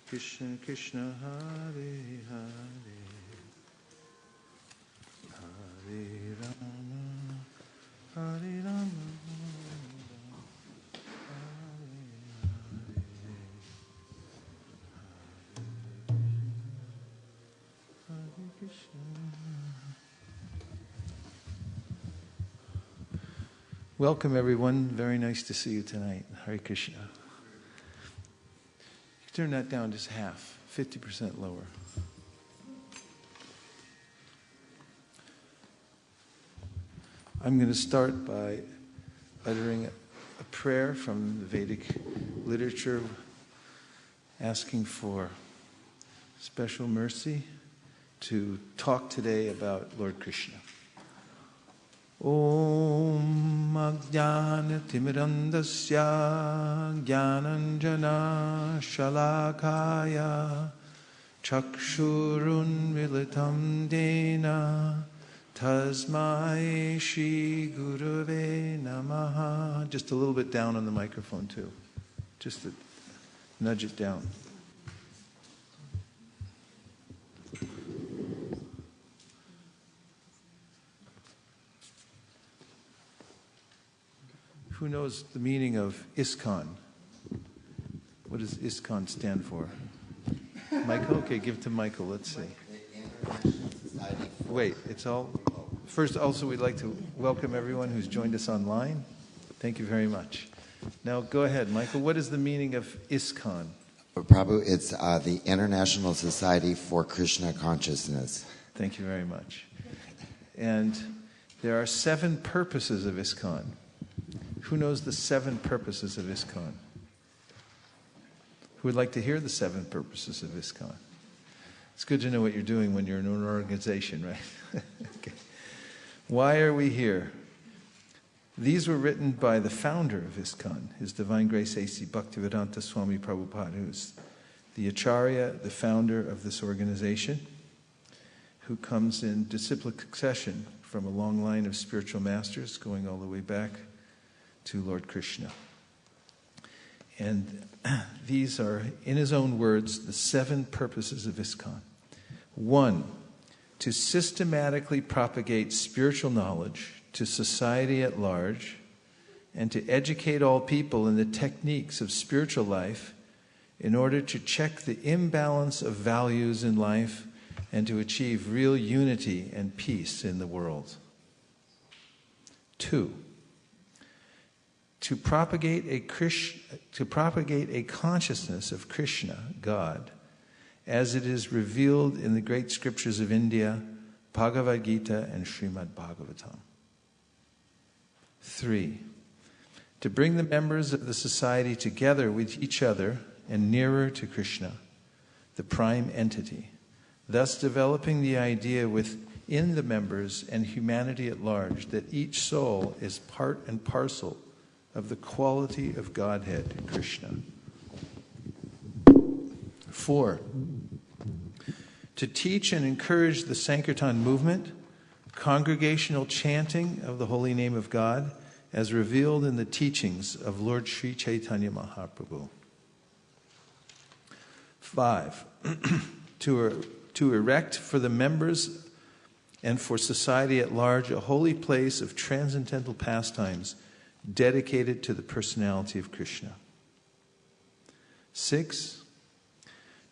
Krishna Krishna Hare Hare Hare Rama Hare Rama Hare Krishna. Welcome everyone. Very nice to see you tonight. Hare Krishna. Turn that down just half, 50% lower. I'm going to start by uttering a prayer from the Vedic literature, asking for special mercy to talk today about Lord Krishna. Om Ajnana Timirandasya Jnananjana Shalakaya Chakshurun Militam Dena Tasmai Shri Gurave Namaha. Just a little bit down on the microphone too. Just to nudge it down. Who knows the meaning of ISKCON? What does ISKCON stand for? Michael? Okay, give it to Michael. Let's see. Wait, it's all... First, also, we'd like to welcome everyone who's joined us online. Thank you very much. Now, go ahead, Michael. What is the meaning of ISKCON? Prabhu, it's the International Society for Krishna Consciousness. Thank you very much. And there are 7 purposes of ISKCON. Who knows the 7 purposes of ISKCON? Who would like to hear the 7 purposes of ISKCON? It's good to know what you're doing when you're in an organization, right? Okay. Why are we here? These were written by the founder of ISKCON, His Divine Grace A.C. Bhaktivedanta Swami Prabhupada, who's the Acharya, the founder of this organization, who comes in disciplic succession from a long line of spiritual masters going all the way back to Lord Krishna. And these are, in his own words, the 7 purposes of ISKCON. 1, to systematically propagate spiritual knowledge to society at large and to educate all people in the techniques of spiritual life in order to check the imbalance of values in life and to achieve real unity and peace in the world. 2, to propagate a consciousness of Krishna, God, as it is revealed in the great scriptures of India, Bhagavad Gita and Srimad Bhagavatam. 3, to bring the members of the society together with each other and nearer to Krishna, the prime entity, thus developing the idea within the members and humanity at large that each soul is part and parcel of the quality of Godhead, Krishna. 4, to teach and encourage the Sankirtan movement, congregational chanting of the holy name of God, as revealed in the teachings of Lord Sri Caitanya Mahaprabhu. 5, to erect for the members and for society at large a holy place of transcendental pastimes dedicated to the personality of Krishna. 6,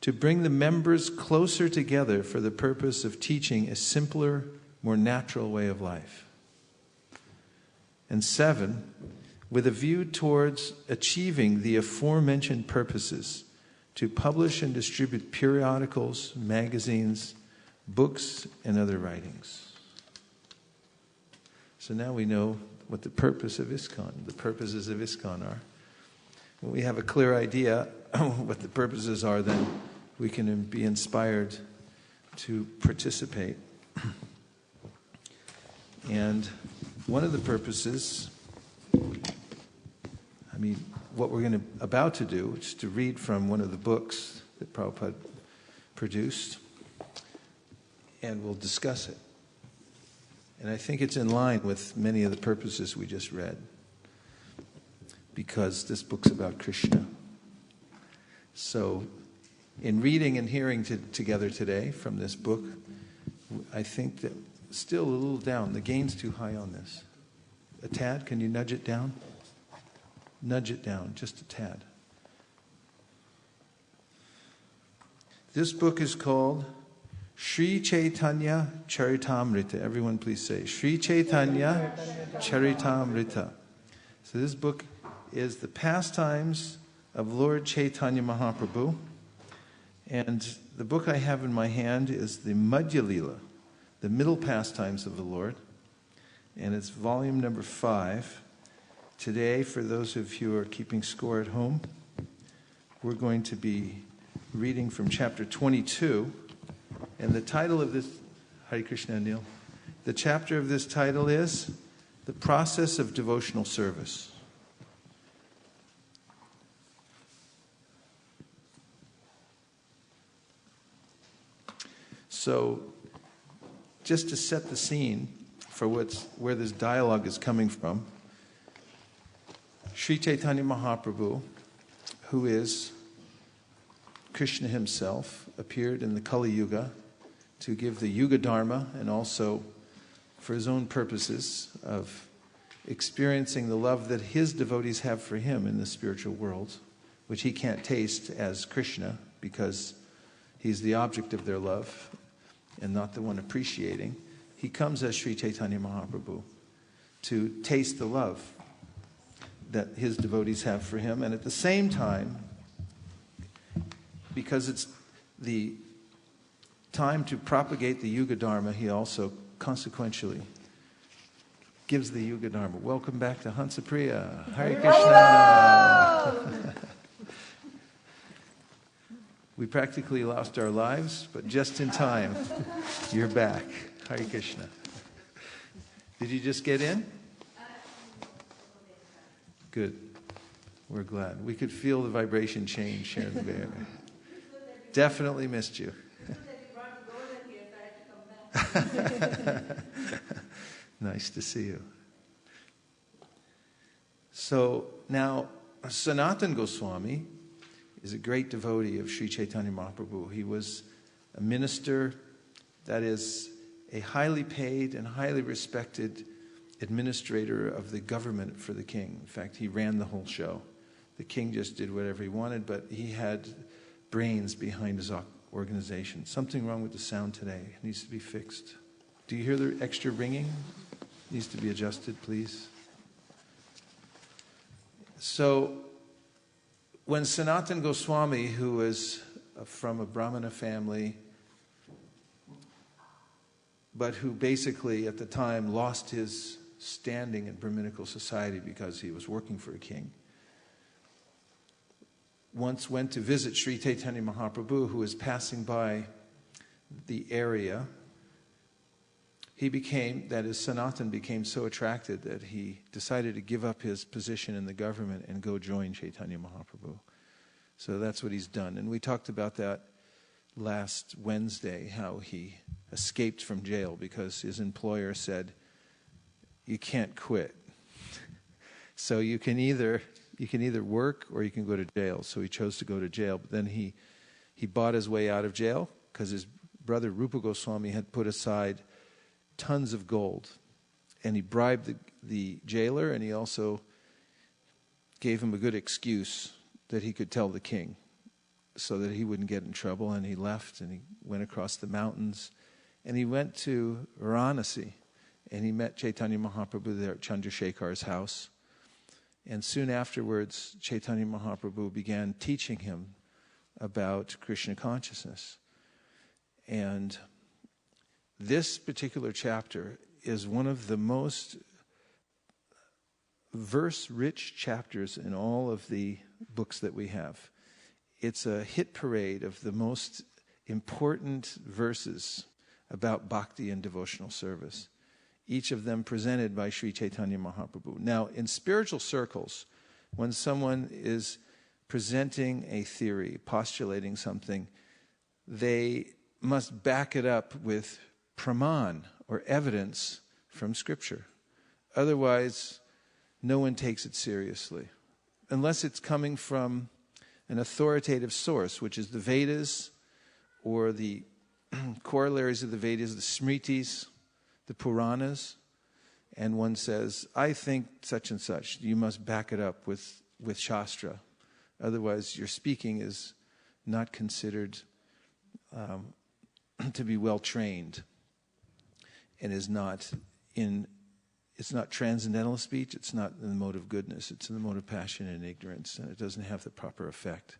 to bring the members closer together for the purpose of teaching a simpler, more natural way of life. And 7, with a view towards achieving the aforementioned purposes, to publish and distribute periodicals, magazines, books, and other writings. So now we know what the purpose of ISKCON, the purposes of ISKCON are. When we have a clear idea what the purposes are, then we can be inspired to participate. And one of the purposes, what we're about to do, is to read from one of the books that Prabhupada produced, and we'll discuss it. And I think it's in line with many of the purposes we just read, because this book's about Krishna. So in reading and hearing together today from this book, I think that still a little down. The gain's too high on this. A tad? Can you nudge it down? Nudge it down, just a tad. This book is called Sri Caitanya Charitamrita. Everyone please say, Sri Caitanya Charitamrita. So this book is the pastimes of Lord Chaitanya Mahaprabhu. And the book I have in my hand is the Madhya Lila, the middle pastimes of the Lord. And it's volume number 5. Today, for those of you who are keeping score at home, we're going to be reading from chapter 22. And the title of this, Hare Krishna, Anil, the chapter of this title is The Process of Devotional Service. So, just to set the scene for where this dialogue is coming from, Sri Chaitanya Mahaprabhu, who is Krishna himself, appeared in the Kali Yuga to give the Yuga Dharma and also for his own purposes of experiencing the love that his devotees have for him in the spiritual world, which he can't taste as Krishna because he's the object of their love and not the one appreciating. He comes as Sri Chaitanya Mahaprabhu to taste the love that his devotees have for him. And at the same time, because it's the time to propagate the Yuga Dharma, he also consequentially gives the Yuga Dharma. Welcome back to Hansapriya. Hare Krishna. We practically lost our lives, but just in time, you're back. Hare Krishna. Did you just get in? Good. We're glad. We could feel the vibration change here in the Bay Area. Definitely missed you. Nice to see you. So now, Sanatana Goswami is a great devotee of Sri Chaitanya Mahaprabhu. He was a minister, that is, a highly paid and highly respected administrator of the government for the king. In fact, he ran the whole show. The king just did whatever he wanted, but he had brains behind his organization. Something wrong with the sound today. It needs to be fixed. Do you hear the extra ringing? It needs to be adjusted, please. So, when Sanatana Goswami, who was from a Brahmana family, but who basically at the time lost his standing in Brahminical society because he was working for a king, once went to visit Sri Chaitanya Mahaprabhu, who was passing by the area, Sanatana became so attracted that he decided to give up his position in the government and go join Chaitanya Mahaprabhu. So that's what he's done. And we talked about that last Wednesday, how he escaped from jail because his employer said, you can't quit. So you can either work or you can go to jail. So he chose to go to jail. But then he bought his way out of jail because his brother Rupa Goswami had put aside tons of gold. And he bribed the jailer, and he also gave him a good excuse that he could tell the king so that he wouldn't get in trouble. And he left, and he went across the mountains. And he went to Varanasi, and he met Chaitanya Mahaprabhu there at Chandrasekhar's house. And soon afterwards, Chaitanya Mahaprabhu began teaching him about Krishna consciousness. And this particular chapter is one of the most verse-rich chapters in all of the books that we have. It's a hit parade of the most important verses about bhakti and devotional service, each of them presented by Sri Chaitanya Mahaprabhu. Now, in spiritual circles, when someone is presenting a theory, postulating something, they must back it up with praman, or evidence from Scripture. Otherwise, no one takes it seriously. Unless it's coming from an authoritative source, which is the Vedas, or the corollaries of the Vedas, the Smritis, the Puranas, and one says, I think such and such, you must back it up with Shastra. Otherwise, your speaking is not considered to be well trained, and it's not transcendental speech, it's not in the mode of goodness, it's in the mode of passion and ignorance, and it doesn't have the proper effect.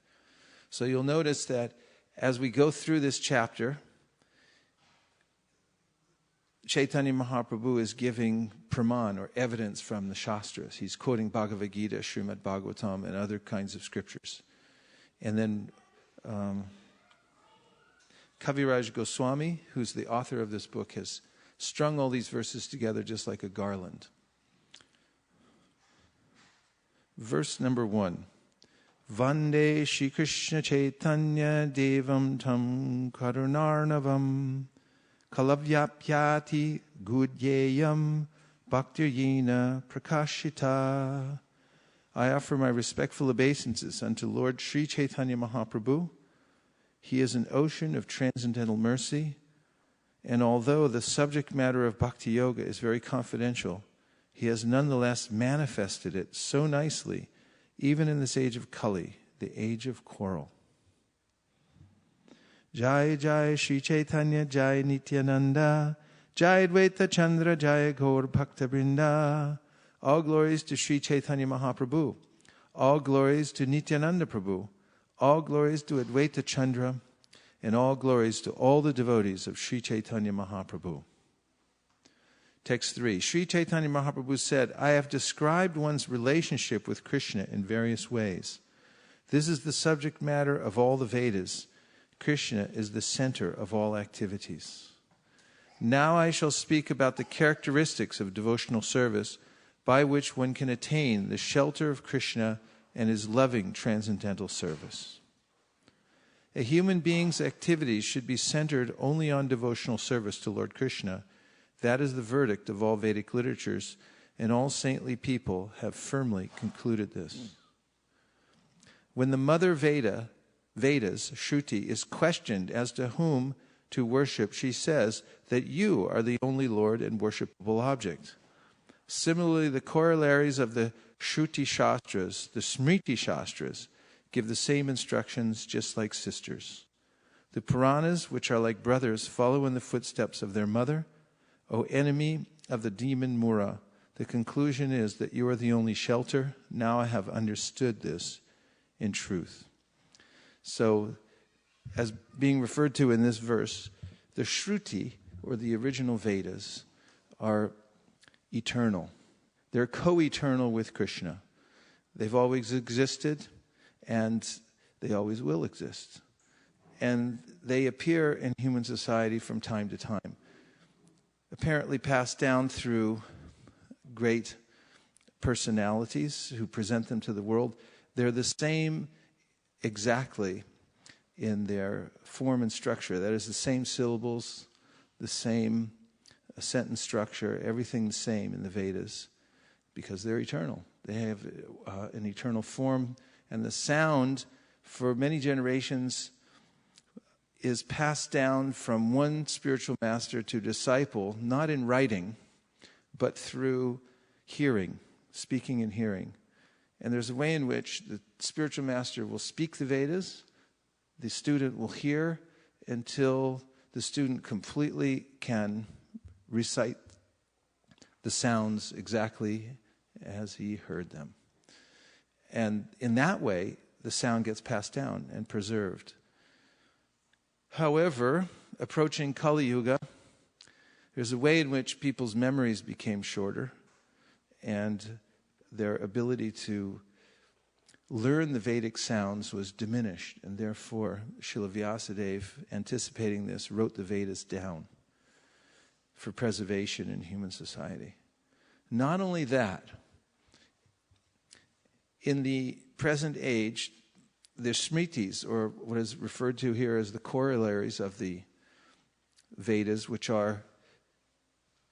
So you'll notice that as we go through this chapter, Caitanya Mahaprabhu is giving praman, or evidence from the Shastras. He's quoting Bhagavad Gita, Srimad Bhagavatam, and other kinds of scriptures. And then Kaviraj Goswami, who's the author of this book, has strung all these verses together just like a garland. Verse number 1. Vande Shri Krishna Chaitanya Devam Tam Karunarnavam Kalavyapyati Gudyayam Bhaktiryena Prakashita. I offer my respectful obeisances unto Lord Sri Chaitanya Mahaprabhu. He is an ocean of transcendental mercy, and although the subject matter of Bhakti Yoga is very confidential, he has nonetheless manifested it so nicely, even in this age of Kali, the age of quarrel. Jai Jai Shri Chaitanya Jai Nityananda Jai Dvaita Chandra Jai Gaur Bhakta Vrinda. All glories to Sri Chaitanya Mahaprabhu. All glories to Nityananda Prabhu. All glories to Advaita Chandra. And all glories to all the devotees of Sri Chaitanya Mahaprabhu. Text 3. Sri Chaitanya Mahaprabhu said, I have described one's relationship with Krishna in various ways. This is the subject matter of all the Vedas. Krishna is the center of all activities. Now I shall speak about the characteristics of devotional service by which one can attain the shelter of Krishna and his loving transcendental service. A human being's activities should be centered only on devotional service to Lord Krishna. That is the verdict of all Vedic literatures, and all saintly people have firmly concluded this. When the mother Vedas, Shruti, is questioned as to whom to worship, she says that you are the only Lord and worshipable object. Similarly, the corollaries of the Shruti Shastras, the Smriti Shastras, give the same instructions just like sisters. The Puranas, which are like brothers, follow in the footsteps of their mother. O enemy of the demon Mura, the conclusion is that you are the only shelter. Now I have understood this in truth. So, as being referred to in this verse, the Shruti, or the original Vedas, are eternal. They're co-eternal with Krishna. They've always existed, and they always will exist. And they appear in human society from time to time, apparently passed down through great personalities who present them to the world. They're the same exactly in their form and structure. That is, the same syllables, the same sentence structure, everything the same in the Vedas, because they're eternal. They have an eternal form, and the sound for many generations is passed down from one spiritual master to disciple, not in writing, but through hearing, speaking and hearing. And there's a way in which the spiritual master will speak the Vedas, the student will hear until the student completely can recite the sounds exactly as he heard them. And in that way, the sound gets passed down and preserved. However, approaching Kali Yuga, there's a way in which people's memories became shorter and their ability to learn the Vedic sounds was diminished, and therefore Srila Vyasadeva, anticipating this, wrote the Vedas down for preservation in human society. Not only that, in the present age, the Smritis, or what is referred to here as the corollaries of the Vedas, which are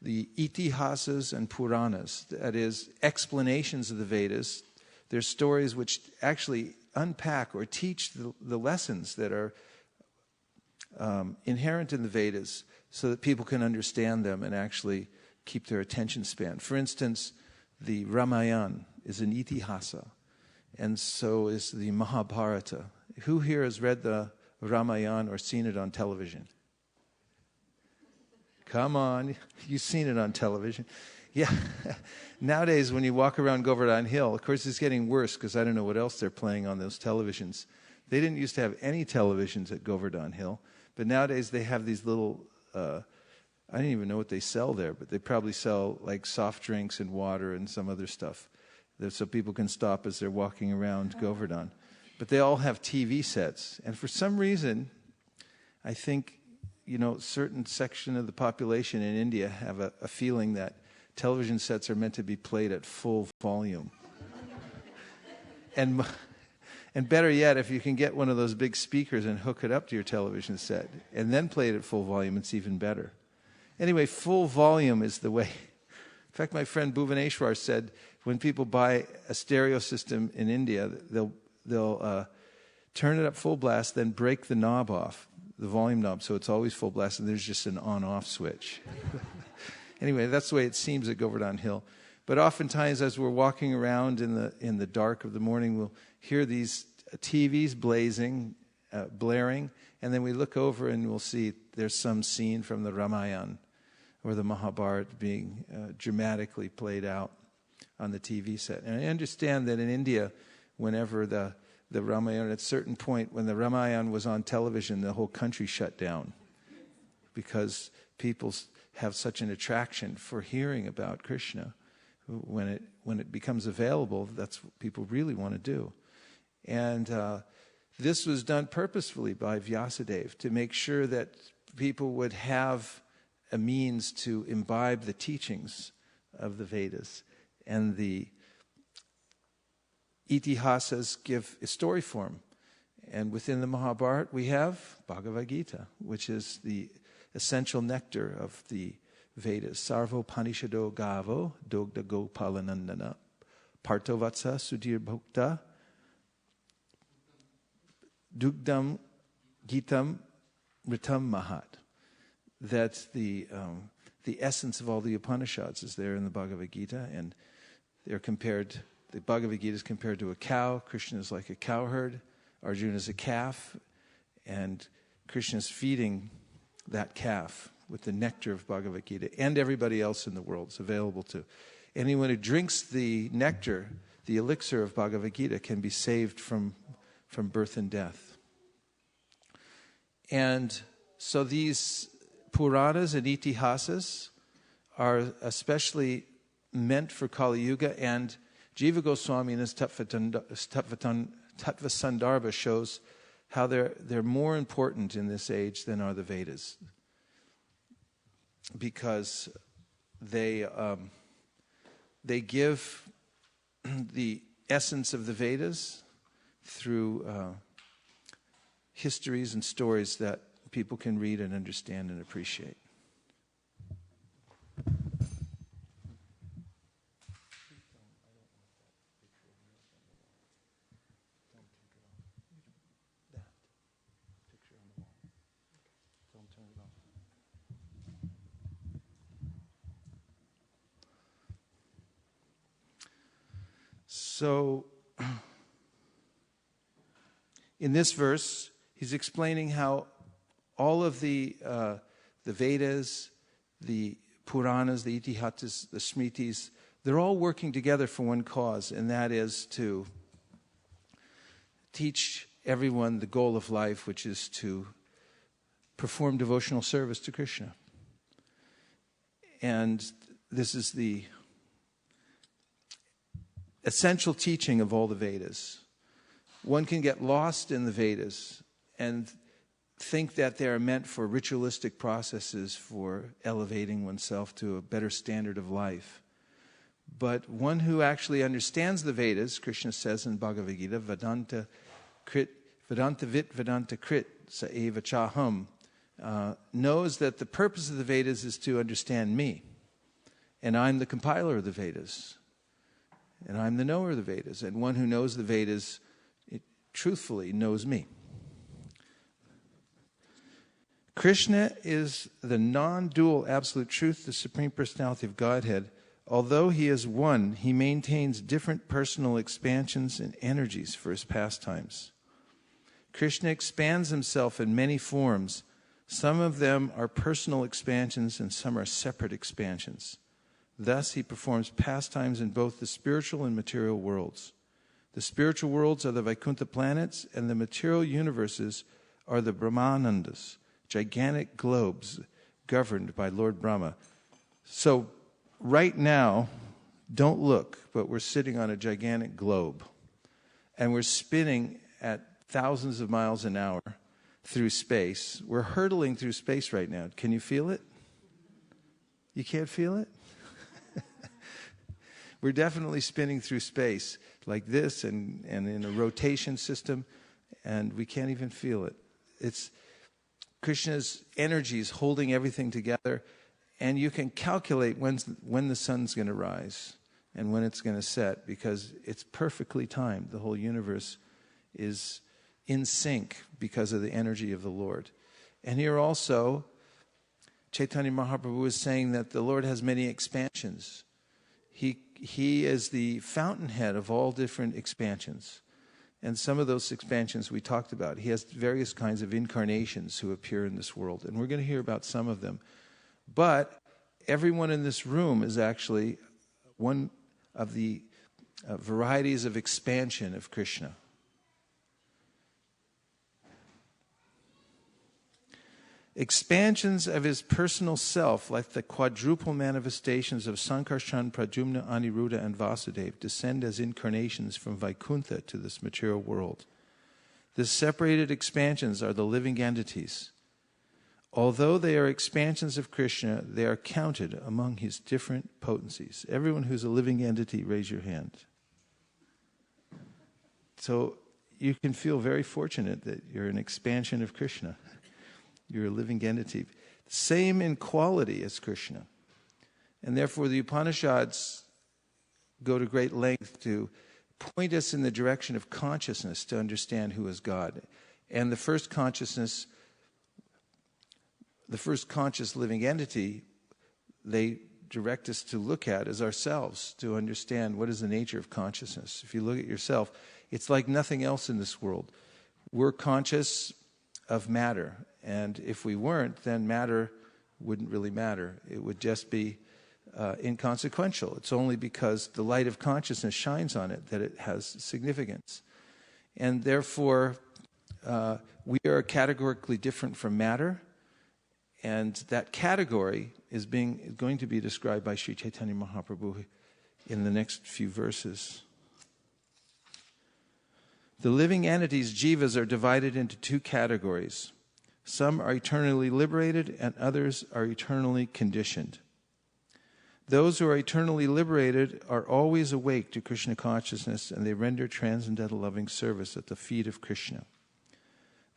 the Itihasas and Puranas, that is, explanations of the Vedas. They're stories which actually unpack or teach the lessons that are inherent in the Vedas so that people can understand them and actually keep their attention span. For instance, the Ramayana is an itihasa, and so is the Mahabharata. Who here has read the Ramayana or seen it on television? Come on, you've seen it on television. Yeah, nowadays when you walk around Govardhan Hill, of course it's getting worse because I don't know what else they're playing on those televisions. They didn't used to have any televisions at Govardhan Hill, but nowadays they have these little, I don't even know what they sell there, but they probably sell like soft drinks and water and some other stuff so people can stop as they're walking around Govardhan. But they all have TV sets, and for some reason, I think, certain section of the population in India have a feeling that television sets are meant to be played at full volume. And better yet, if you can get one of those big speakers and hook it up to your television set and then play it at full volume, it's even better. Anyway, full volume is the way. In fact, my friend Bhuvaneshwar said when people buy a stereo system in India, they'll turn it up full blast, then break the knob off, the volume knob, so it's always full blast, and there's just an on-off switch. Anyway, that's the way it seems at Govardhan Hill. But oftentimes, as we're walking around in the dark of the morning, we'll hear these TVs blaring, and then we look over and we'll see there's some scene from the Ramayana or the Mahabharata being dramatically played out on the TV set. And I understand that in India, whenever the Ramayana, at a certain point, when the Ramayana was on television, the whole country shut down because people have such an attraction for hearing about Krishna. When it becomes available, that's what people really want to do. And this was done purposefully by Vyasadeva to make sure that people would have a means to imbibe the teachings of the Vedas. And the itihasas give a story form. And within the Mahabharata, we have Bhagavad Gita, which is the essential nectar of the Vedas. Sarvo Panishado Gavo Dogda Gopalanandana Partovatsa Sudhir Bhokta Dugdam Gitam Ritam Mahat. That's the essence of all the Upanishads is there in the Bhagavad Gita, and they're compared. The Bhagavad Gita is compared to a cow. Krishna is like a cowherd. Arjuna is a calf, and Krishna is feeding that calf with the nectar of Bhagavad Gita, and everybody else in the world is available to. Anyone who drinks the nectar, the elixir of Bhagavad Gita, can be saved from birth and death. And so these Puranas and Itihasas are especially meant for Kali Yuga, and Jiva Goswami in his Tattva Sandarbha shows how they're more important in this age than are the Vedas, because they give the essence of the Vedas through histories and stories that people can read and understand and appreciate. So, in this verse, he's explaining how all of the Vedas, the Puranas, the Itihasas, the Smritis, they're all working together for one cause, and that is to teach everyone the goal of life, which is to perform devotional service to Krishna. And this is the essential teaching of all the Vedas. One can get lost in the Vedas and think that they are meant for ritualistic processes for elevating oneself to a better standard of life. But one who actually understands the Vedas, Krishna says in Bhagavad Gita, Vedanta vit Vedanta krit sa eva chaham, knows that the purpose of the Vedas is to understand me. And I'm the compiler of the Vedas. And I'm the knower of the Vedas. And one who knows the Vedas, truthfully knows me. Krishna is the non-dual absolute truth, the Supreme Personality of Godhead. Although he is one, he maintains different personal expansions and energies for his pastimes. Krishna expands himself in many forms. Some of them are personal expansions and some are separate expansions. Thus, he performs pastimes in both the spiritual and material worlds. The spiritual worlds are the Vaikuntha planets, and the material universes are the Brahmanandas, gigantic globes governed by Lord Brahma. So, right now, don't look, but we're sitting on a gigantic globe, and we're spinning at thousands of miles an hour through space. We're hurtling through space right now. Can you feel it? You can't feel it? We're definitely spinning through space like this and in a rotation system, and we can't even feel it. It's Krishna's energy is holding everything together, and you can calculate when the sun's going to rise and when it's going to set, because it's perfectly timed. The whole universe is in sync because of the energy of the Lord. And here also, Caitanya Mahaprabhu is saying that the Lord has many expansions. He is the fountainhead of all different expansions. And some of those expansions we talked about. He has various kinds of incarnations who appear in this world. And we're going to hear about some of them. But everyone in this room is actually one of the varieties of expansion of Krishna. Expansions of his personal self, like the quadruple manifestations of Sankarshan, Pradyumna, Aniruddha, and Vasudeva, descend as incarnations from Vaikuntha to this material world. The separated expansions are the living entities. Although they are expansions of Krishna, they are counted among his different potencies. Everyone who's a living entity, raise your hand. So you can feel very fortunate that you're an expansion of Krishna. You're a living entity. Same in quality as Krishna. And therefore the Upanishads go to great length to point us in the direction of consciousness to understand who is God. And the first conscious living entity, they direct us to look at as ourselves, to understand what is the nature of consciousness. If you look at yourself, it's like nothing else in this world. We're conscious of matter. And if we weren't, then matter wouldn't really matter. It would just be inconsequential. It's only because the light of consciousness shines on it that it has significance. And therefore, we are categorically different from matter. And that category is going to be described by Sri Caitanya Mahaprabhu in the next few verses. The living entities, jivas, are divided into two categories. Some are eternally liberated and others are eternally conditioned. Those who are eternally liberated are always awake to Krishna consciousness, and they render transcendental loving service at the feet of Krishna.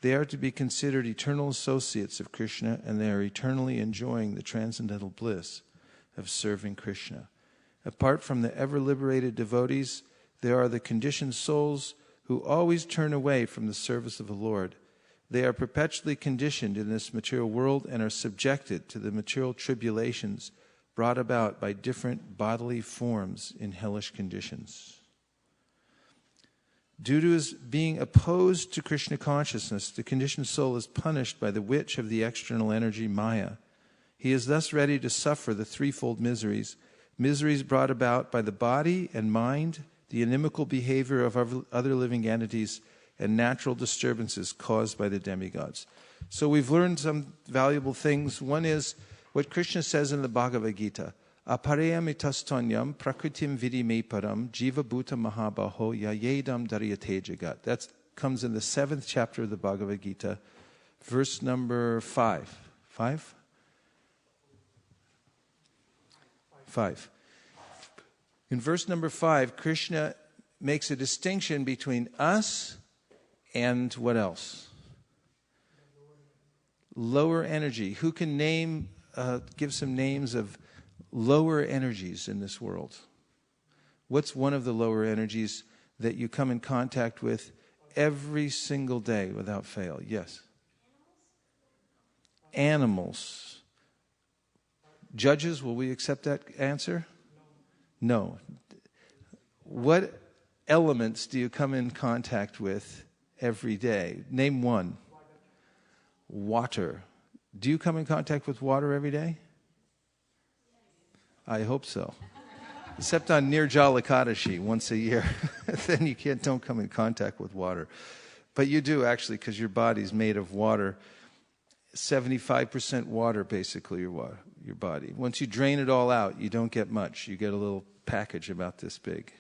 They are to be considered eternal associates of Krishna, and they are eternally enjoying the transcendental bliss of serving Krishna. Apart from the ever-liberated devotees, there are the conditioned souls who always turn away from the service of the Lord. They are perpetually conditioned in this material world and are subjected to the material tribulations brought about by different bodily forms in hellish conditions. Due to his being opposed to Krishna consciousness, the conditioned soul is punished by the witch of the external energy, Maya. He is thus ready to suffer the threefold miseries brought about by the body and mind, the inimical behavior of other living entities, and natural disturbances caused by the demigods. So we've learned some valuable things. One is what Krishna says in the Bhagavad Gita, Aparayamitasthanyam prakritim vidime param jiva bhuta mahabaho yayedam daryate jagat. That comes in the 7th chapter of the Bhagavad Gita, verse number 5. 5? 5. In verse number 5, Krishna makes a distinction between us and what else? Lower energy. Who can give some names of lower energies in this world? What's one of the lower energies that you come in contact with every single day without fail. Yes. Animals. Judges, will we accept that answer? No. What elements do you come in contact with every day? Name one. Water. Do you come in contact with water every day? I hope so. Except on Nirjala Ekadashi once a year. Then you don't come in contact with water. But you do actually, because your body's made of water. 75% water, basically, your body. Once you drain it all out, you don't get much. You get a little package about this big.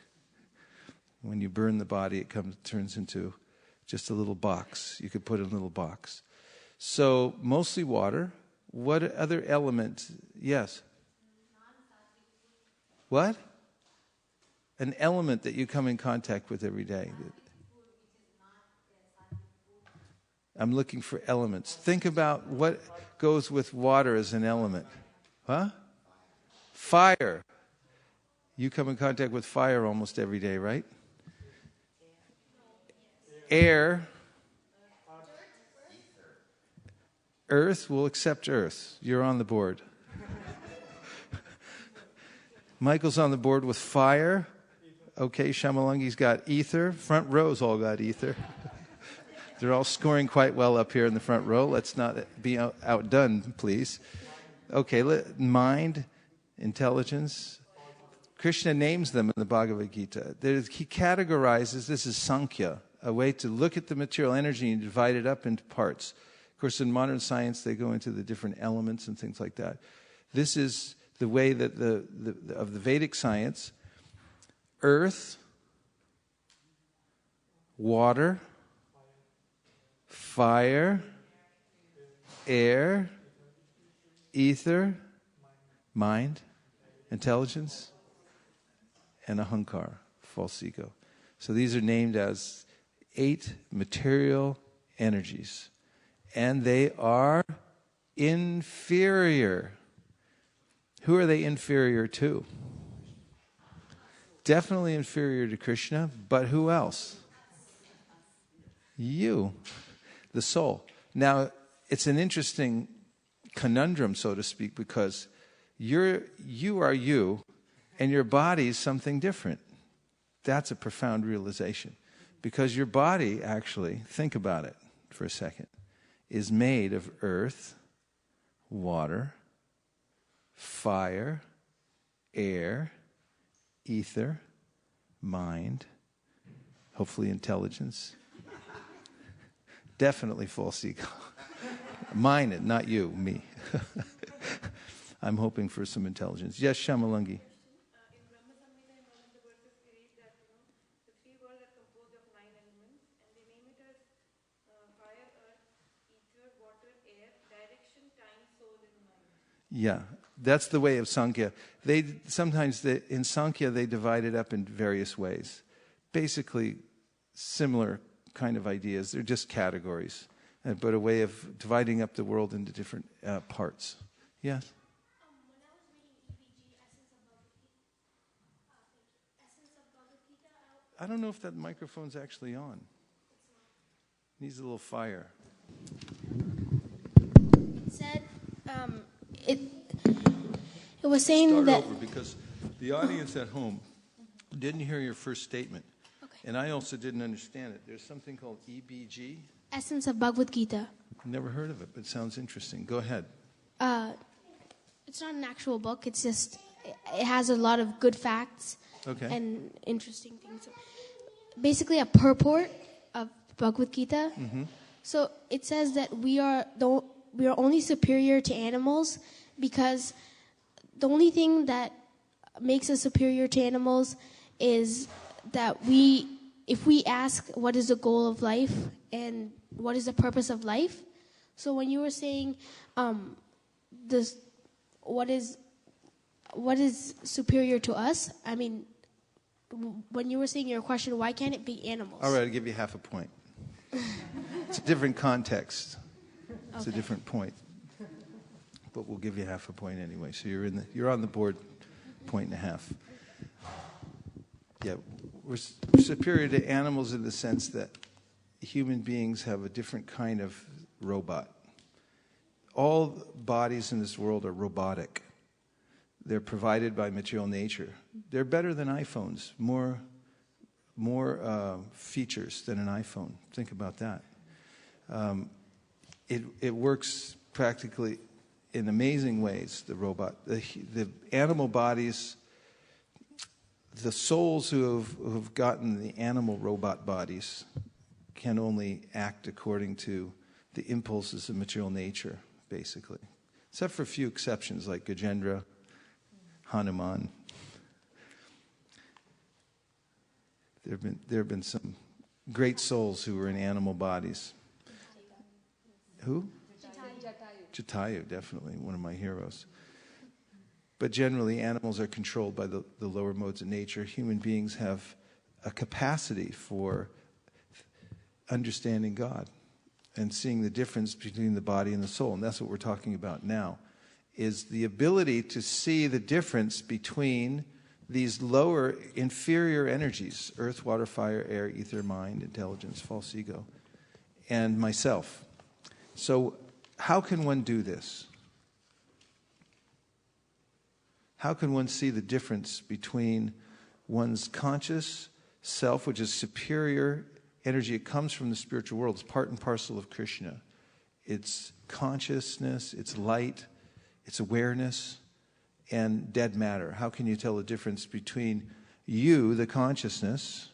When you burn the body, it turns into just a little box. You could put in a little box. So, mostly water. What other element? Yes? What? An element that you come in contact with every day. I'm looking for elements. Think about what goes with water as an element. Huh? Fire. You come in contact with fire almost every day, right? Air. Earth. We'll accept earth. You're on the board. Michael's on the board with fire. Okay, Shamalangi's got ether. Front row's all got ether. They're all scoring quite well up here in the front row. Let's not be outdone, please. Okay, mind, intelligence. Krishna names them in the Bhagavad Gita. He categorizes, this is Sankhya, a way to look at the material energy and divide it up into parts. Of course, in modern science, they go into the different elements and things like that. This is the way that of the Vedic science, earth, water, fire, air, ether, mind, intelligence, and ahankara, false ego. So these are named as 8 material energies. And they are inferior. Who are they inferior to? Definitely inferior to Krishna, but who else? You, the soul. Now, it's an interesting conundrum, so to speak, because you are you, and your body is something different. That's a profound realization. Because your body, actually, think about it for a second, is made of earth, water, fire, air, ether, mind, hopefully intelligence. Definitely false ego. Mine, not you, me. I'm hoping for some intelligence. Yes, Shamalangi. Yeah, that's the way of Sankhya. In Sankhya, they divide it up in various ways. Basically, similar kind of ideas. They're just categories, but a way of dividing up the world into different parts. Yes? When I was reading Essence of Bhagavad Gita, I don't know if that microphone's actually on. Needs a little fire. it said, it was saying Start that... over, because the audience at home didn't hear your first statement. Okay. And I also didn't understand it. There's something called EBG. Essence of Bhagavad Gita. Never heard of it, but it sounds interesting. Go ahead. It's not an actual book. It's just, it has a lot of good facts and interesting things. Basically a purport of Bhagavad Gita. Mm-hmm. So it says that we are only superior to animals because the only thing that makes us superior to animals is that if we ask what is the goal of life and what is the purpose of life. So when you were saying what is superior to us, I mean, when you were saying your question, why can't it be animals? All right, I'll give you half a point. It's a different context. It's a different point. But we'll give you half a point anyway. So you're on the board, 1.5. Yeah, we're superior to animals in the sense that human beings have a different kind of robot. All bodies in this world are robotic. They're provided by material nature. They're better than iPhones, more features than an iPhone. Think about that. It works practically in amazing ways, the robot. The animal bodies, the souls who have gotten the animal robot bodies can only act according to the impulses of material nature, basically. Except for a few exceptions like Gajendra, Hanuman. There have been some great souls who were in animal bodies. Who? Jatayu, definitely one of my heroes. But generally, animals are controlled by the lower modes of nature. Human beings have a capacity for understanding God and seeing the difference between the body and the soul. And that's what we're talking about now, is the ability to see the difference between these lower, inferior energies, earth, water, fire, air, ether, mind, intelligence, false ego, and myself. So how can one do this? How can one see the difference between one's conscious self, which is superior energy? It comes from the spiritual world. It's part and parcel of Krishna. It's consciousness, it's light, it's awareness, and dead matter. How can you tell the difference between you, the consciousness,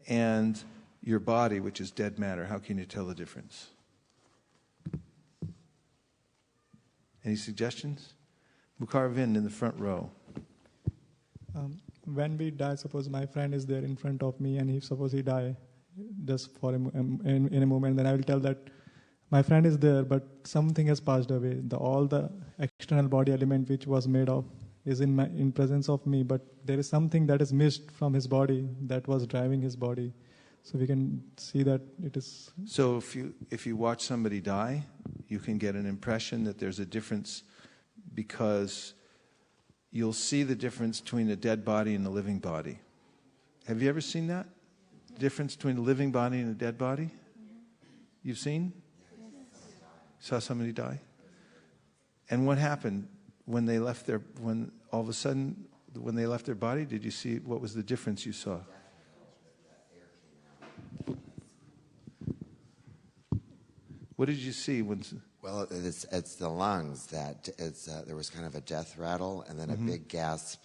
and your body, which is dead matter? How can you tell the difference? Any suggestions? Mukharvind in the front row. When we die, suppose my friend is there in front of me, and if suppose he die just for in a moment, then I will tell that my friend is there, but something has passed away. All the external body element which was made of is in presence of me, but there is something that is missed from his body that was driving his body. So we can see that it is. So if you watch somebody die, you can get an impression that there's a difference, because you'll see the difference between a dead body and a living body. Have you ever seen that? Difference between a living body and a dead body? You've seen? Saw somebody die? And what happened when they left when all of a sudden, when they left their body, did you see, what was the difference you saw? What did you see when? Well, it's the lungs that there was kind of a death rattle and then a big gasp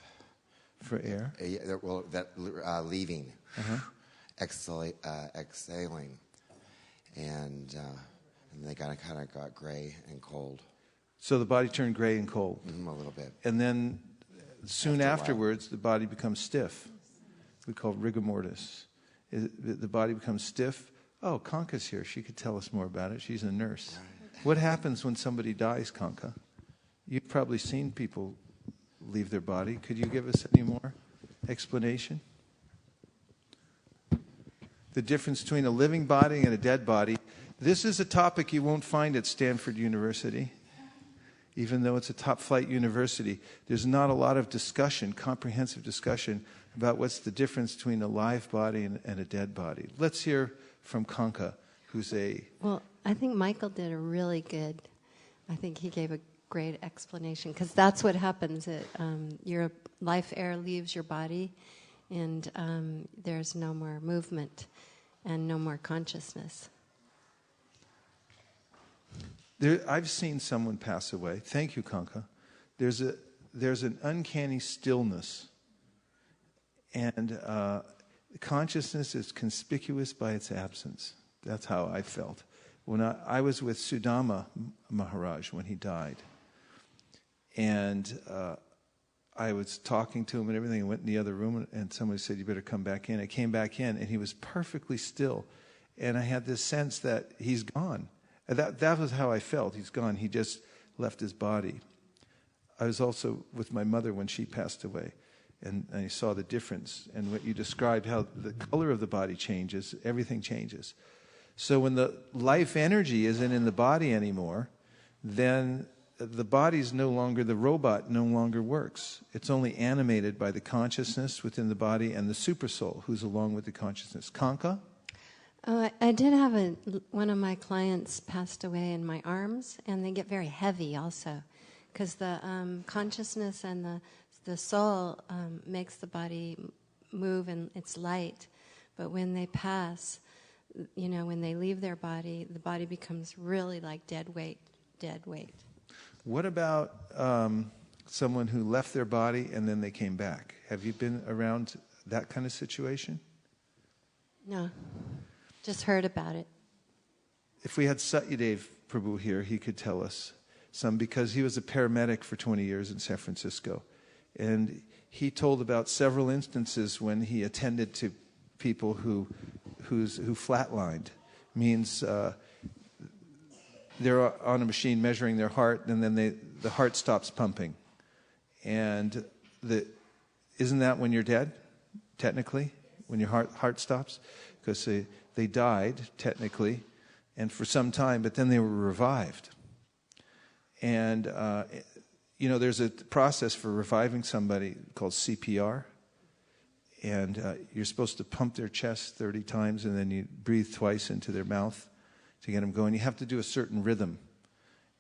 for air. Leaving, exhaling, and they kind of got gray and cold. So the body turned gray and cold. A little bit. And then soon afterwards, the body becomes stiff. We call it rigor mortis. The body becomes stiff. Oh, Kanka's here. She could tell us more about it. She's a nurse. What happens when somebody dies, Kanka? You've probably seen people leave their body. Could you give us any more explanation? The difference between a living body and a dead body. This is a topic you won't find at Stanford University. Even though it's a top-flight university, there's not a lot of discussion, comprehensive discussion, about what's the difference between a live body and a dead body. Let's hear from Kanka, who's Well, I think Michael did a really good, I think he gave a great explanation, because that's what happens. Your life air leaves your body, and there's no more movement and no more consciousness. I've seen someone pass away. Thank you, Kanka. There's an uncanny stillness, and consciousness is conspicuous by its absence. That's how I felt. When I was with Sudama Maharaj when he died, and I was talking to him and everything. I went in the other room, and somebody said, "You better come back in." I came back in, and he was perfectly still, and I had this sense that he's gone. That was how I felt. He's gone. He just left his body. I was also with my mother when she passed away, and I saw the difference. And what you described, how the color of the body changes, everything changes. So when the life energy isn't in the body anymore, then the body's no longer, the robot no longer works. It's only animated by the consciousness within the body and the super soul, who's along with the consciousness. Kanka? Oh, I did have one of my clients passed away in my arms, and they get very heavy also, because the consciousness and the soul makes the body move, and it's light. But when they pass, when they leave their body, the body becomes really like dead weight. What about someone who left their body and then they came back? Have you been around that kind of situation? No. Just heard about it. If we had Satyadev Prabhu here, he could tell us some, because he was a paramedic for 20 years in San Francisco. And he told about several instances when he attended to people who flatlined. Means they're on a machine measuring their heart, and then the heart stops pumping. And isn't that when you're dead, technically? When your heart stops? Because they died, technically, and for some time, but then they were revived. And, there's a process for reviving somebody called CPR. And you're supposed to pump their chest 30 times, and then you breathe twice into their mouth to get them going. You have to do a certain rhythm,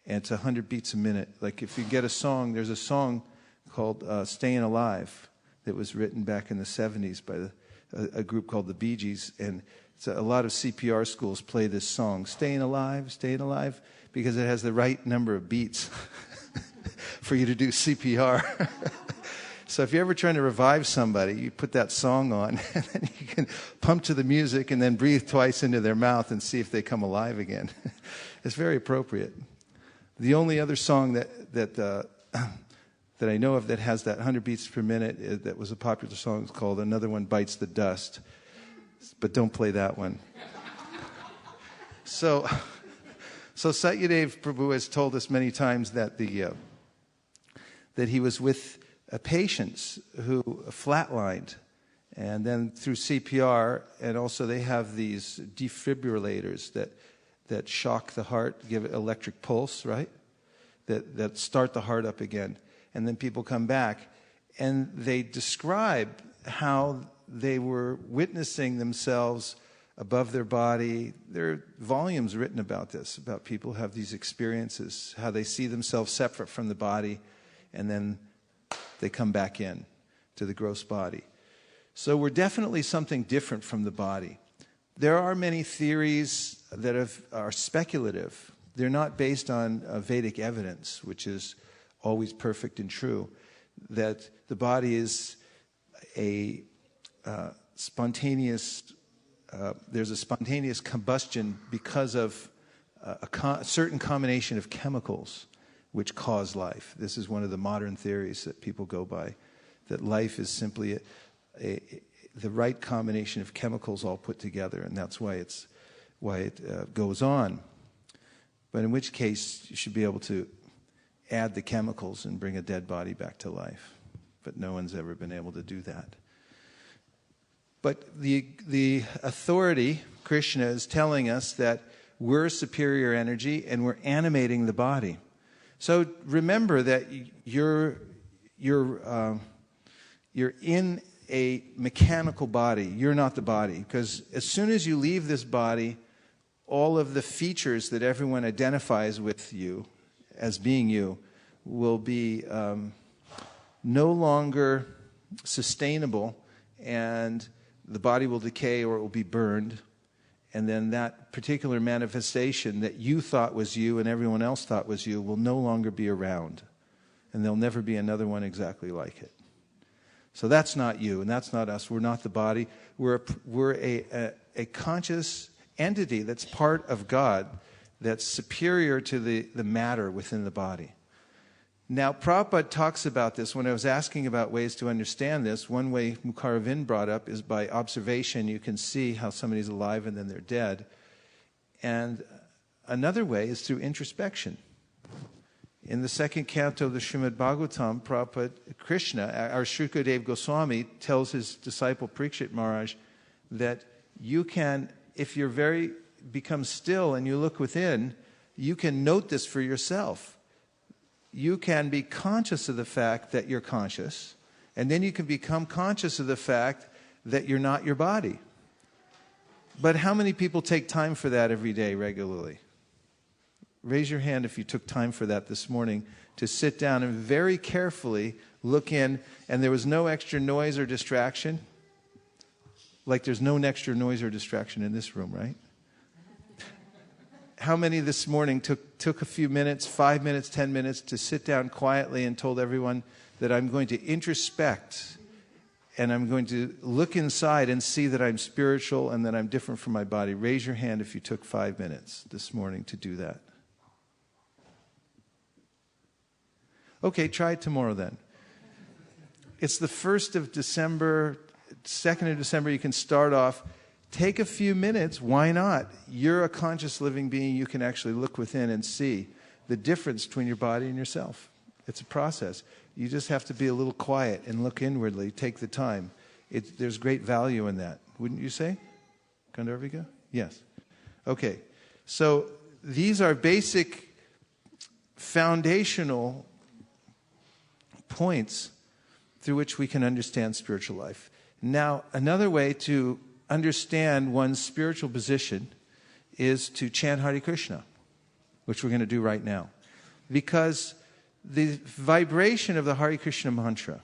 and it's 100 beats a minute. Like if you get a song, there's a song called Staying Alive that was written back in the 70s by a group called the Bee Gees, and a lot of CPR schools play this song, Staying Alive, because it has the right number of beats for you to do CPR. So if you're ever trying to revive somebody, you put that song on, and then you can pump to the music and then breathe twice into their mouth and see if they come alive again. It's very appropriate. The only other song that I know of that has that 100 beats per minute that was a popular song is called Another One Bites the Dust. But don't play that one. So Satyadev Prabhu has told us many times that that he was with patients who flatlined, and then through CPR, and also they have these defibrillators that shock the heart, give it electric pulse, right? That start the heart up again. And then people come back, and they describe how they were witnessing themselves above their body. There are volumes written about this, about people who have these experiences, how they see themselves separate from the body, and then they come back in to the gross body. So we're definitely something different from the body. There are many theories that are speculative. They're not based on Vedic evidence, which is always perfect and true, that the body is a spontaneous, there's a spontaneous combustion because of a certain combination of chemicals which cause life. This is one of the modern theories that people go by, that life is simply the right combination of chemicals all put together, and that's why it goes on. But in which case, you should be able to add the chemicals and bring a dead body back to life. But no one's ever been able to do that. But the authority, Krishna, is telling us that we're superior energy and we're animating the body. So remember that you're in a mechanical body. You're not the body. Because as soon as you leave this body, all of the features that everyone identifies with you as being you will be no longer sustainable, and the body will decay or it will be burned. And then that particular manifestation that you thought was you and everyone else thought was you will no longer be around. And there'll never be another one exactly like it. So that's not you, and that's not us. We're not the body. We're a conscious entity that's part of God, that's superior to the matter within the body. Now, Prabhupada talks about this. When I was asking about ways to understand this, one way Mukaravind brought up is by observation. You can see how somebody's alive and then they're dead. And another way is through introspection. In the second canto of the Srimad Bhagavatam, Prabhupada, Krishna, our Shukadev Goswami, tells his disciple Parikshit Maharaj that you can, if you're become still and you look within, you can note this for yourself. You can be conscious of the fact that you're conscious, and then you can become conscious of the fact that you're not your body. But how many people take time for that every day regularly? Raise your hand if you took time for that this morning, to sit down and very carefully look in, and there was no extra noise or distraction. Like there's no extra noise or distraction in this room, right? How many this morning took a few minutes, 5 minutes, 10 minutes, to sit down quietly and told everyone that I'm going to introspect and I'm going to look inside and see that I'm spiritual and that I'm different from my body? Raise your hand if you took 5 minutes this morning to do that. Okay, try it tomorrow then. It's the 1st of December, 2nd of December. You can start off. Take a few minutes. Why not? You're a conscious living being. You can actually look within and see the difference between your body and yourself. It's a process. You just have to be a little quiet and look inwardly. Take the time. There's great value in that. Wouldn't you say? Gandharvika? Yes. Okay. So these are basic foundational points through which we can understand spiritual life. Now, another way to understand one's spiritual position is to chant Hare Krishna, which we're going to do right now. Because the vibration of the Hare Krishna mantra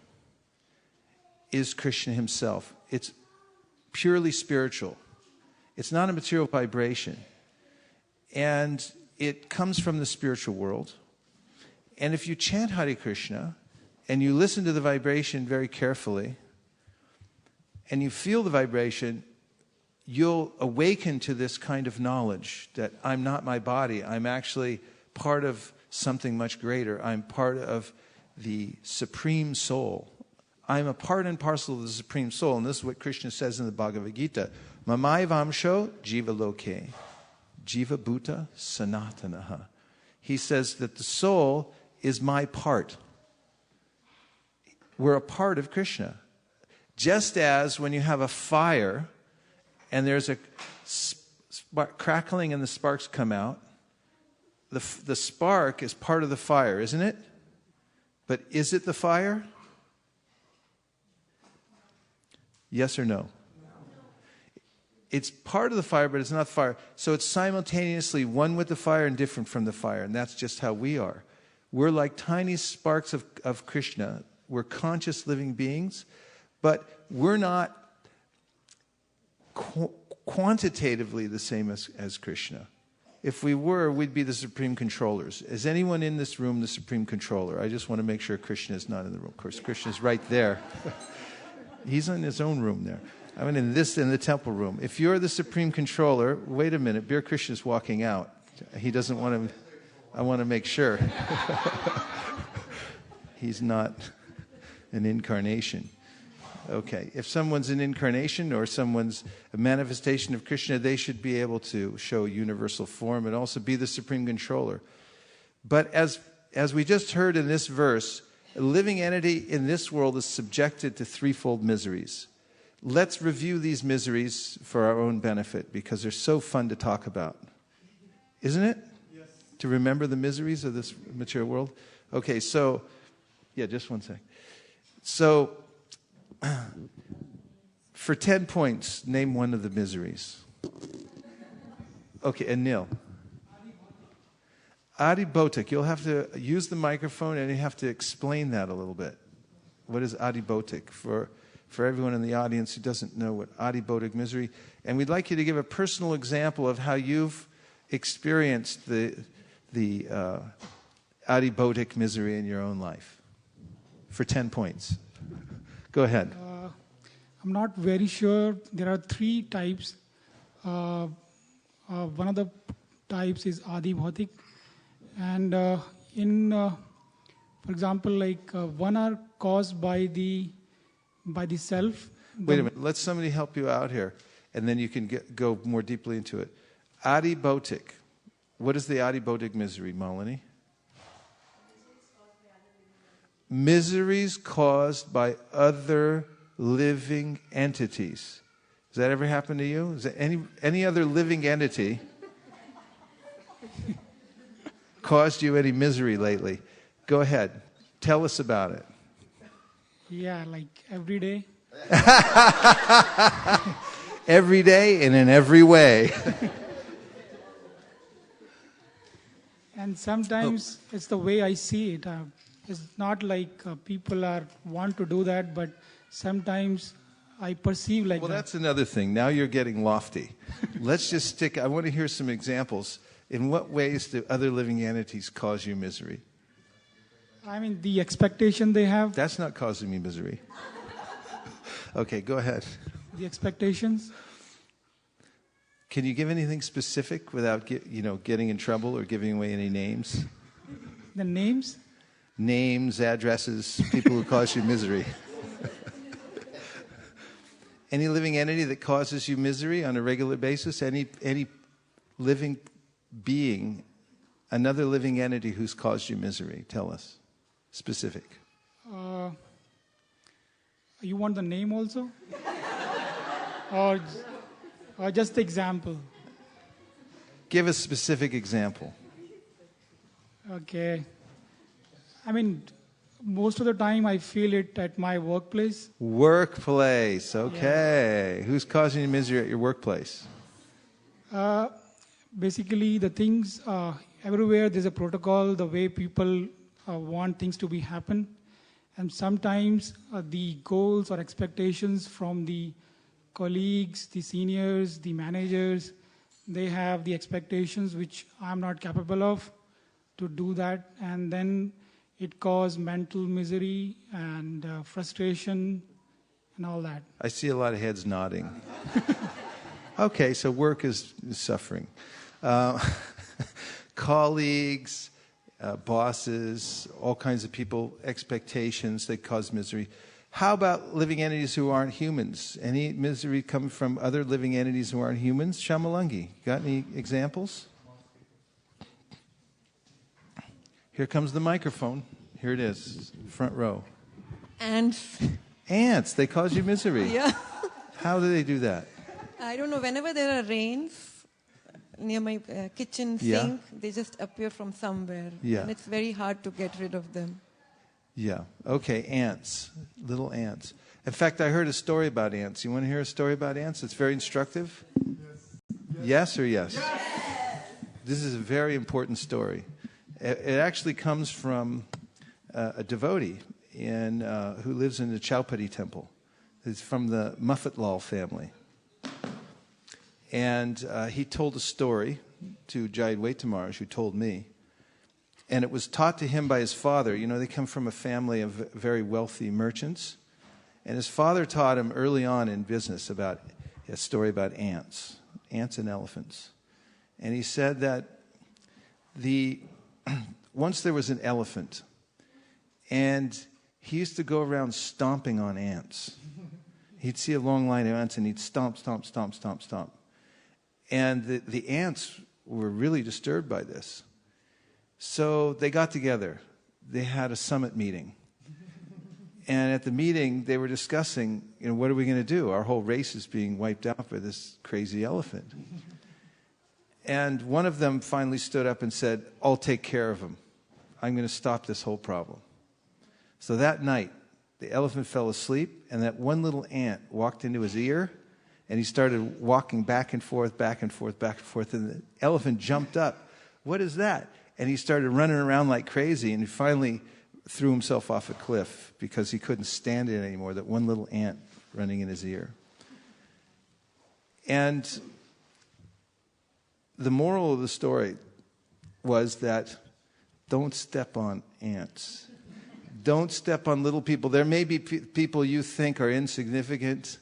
is Krishna himself. It's purely spiritual. It's not a material vibration. And it comes from the spiritual world. And if you chant Hare Krishna and you listen to the vibration very carefully, and you feel the vibration, you'll awaken to this kind of knowledge that I'm not my body. I'm actually part of something much greater. I'm part of the Supreme Soul. I'm a part and parcel of the Supreme Soul. And this is what Krishna says in the Bhagavad Gita. Mamai vamsho jiva loke, jiva bhuta sanatanaha. He says that the soul is my part. We're a part of Krishna. Just as when you have a fire and there's a crackling and the sparks come out, the spark is part of the fire, isn't it? But is it the fire? Yes or no? It's part of the fire, but it's not fire. So it's simultaneously one with the fire and different from the fire. And that's just how we are. We're like tiny sparks of Krishna. We're conscious living beings. But we're not quantitatively the same as Krishna. If we were, we'd be the supreme controllers. Is anyone in this room the supreme controller? I just want to make sure Krishna is not in the room. Of course, Krishna's right there. He's in his own room there. I mean, in the temple room. If you're the supreme controller, wait a minute, Bir Krishna's walking out. He doesn't want to, I want to make sure. He's not an incarnation. Okay, if someone's an incarnation or someone's a manifestation of Krishna, they should be able to show universal form and also be the supreme controller. But as we just heard in this verse, a living entity in this world is subjected to threefold miseries. Let's review these miseries for our own benefit because they're so fun to talk about. Isn't it? Yes. To remember the miseries of this material world? Okay, so, yeah, just one sec. So, for 10 points, name one of the miseries. Okay, Anil. Adibhotik. You'll have to use the microphone and you have to explain that a little bit. What is adibhotik? For everyone in the audience who doesn't know what adibhotik misery. And we'd like you to give a personal example of how you've experienced the adibhotik misery in your own life. For 10 points. Go ahead. I'm not very sure. There are 3 types. One of the types is adibhotik. And for example, like one are caused by the self. Wait a minute. Let somebody help you out here, and then you can go more deeply into it. Adibhotik. What is the adibhotik misery, Malini? Miseries caused by other living entities. Has that ever happened to you? Is there any other living entity caused you any misery lately? Go ahead. Tell us about it. Yeah, like every day. every day and in every way. And sometimes it's the way I see it. It's not like people want to do that, but sometimes I perceive like Well, that. that's another thing. Now you're getting lofty. Let's just I want to hear some examples. In what ways do other living entities cause you misery? I mean, the expectation they have, That's not causing me misery. Okay, go ahead. the expectations. Can you give anything specific without getting in trouble or giving away any names? The names? Names, addresses, people who cause you misery. Any living entity that causes you misery on a regular basis? Any living being, another living entity who's caused you misery? Tell us. Specific. You want the name also? or just the example? Give a specific example. Okay. I mean, most of the time I feel it at my workplace. Workplace, okay. Yeah. Who's causing you misery at your workplace? Basically, the things, everywhere there's a protocol, the way people want things to be happen. And sometimes the goals or expectations from the colleagues, the seniors, the managers, they have the expectations which I'm not capable of to do that. And then it causes mental misery and frustration and all that. I see a lot of heads nodding. Okay, so work is suffering. Colleagues, bosses, all kinds of people, expectations that cause misery. How about living entities who aren't humans? Any misery come from other living entities who aren't humans? Shamalangi, got any examples? Here comes the microphone. Here it is, front row. Ants. Ants, they cause you misery. Yeah. How do they do that? I don't know. Whenever there are rains near my kitchen sink, they just appear from somewhere. Yeah. And it's very hard to get rid of them. Yeah. Okay, ants, little ants. In fact, I heard a story about ants. You want to hear a story about ants? It's very instructive. Yes or yes? This is a very important story. It actually comes from a devotee who lives in the Chaupati temple. It's from the Muffatlal family. And he told a story to Jayadvaita Maharaj, who told me. And it was taught to him by his father. You know, they come from a family of very wealthy merchants. And his father taught him early on in business about a story about ants and elephants. And he said that once there was an elephant, and he used to go around stomping on ants. He'd see a long line of ants, and he'd stomp, stomp, stomp, stomp, stomp. And the ants were really disturbed by this. So they got together. They had a summit meeting. And at the meeting, they were discussing, what are we going to do? Our whole race is being wiped out by this crazy elephant. And one of them finally stood up and said, I'll take care of him. I'm going to stop this whole problem. So that night, the elephant fell asleep, and that one little ant walked into his ear, and he started walking back and forth, back and forth, back and forth, and the elephant jumped up. What is that? And he started running around like crazy, and he finally threw himself off a cliff because he couldn't stand it anymore, that one little ant running in his ear. And the moral of the story was that don't step on ants. Don't step on little people. There may be people you think are insignificant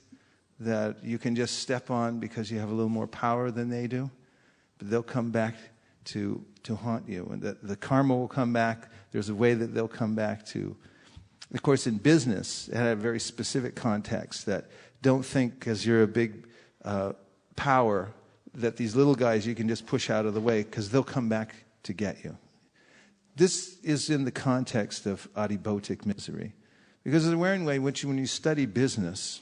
that you can just step on because you have a little more power than they do, but they'll come back to haunt you, and the karma will come back. There's a way that they'll come back to. Of course, in business, it had a very specific context that don't think because you're a big power that these little guys you can just push out of the way because they'll come back to get you. This is in the context of adibhotic misery. Because in a wearing way, when you study business,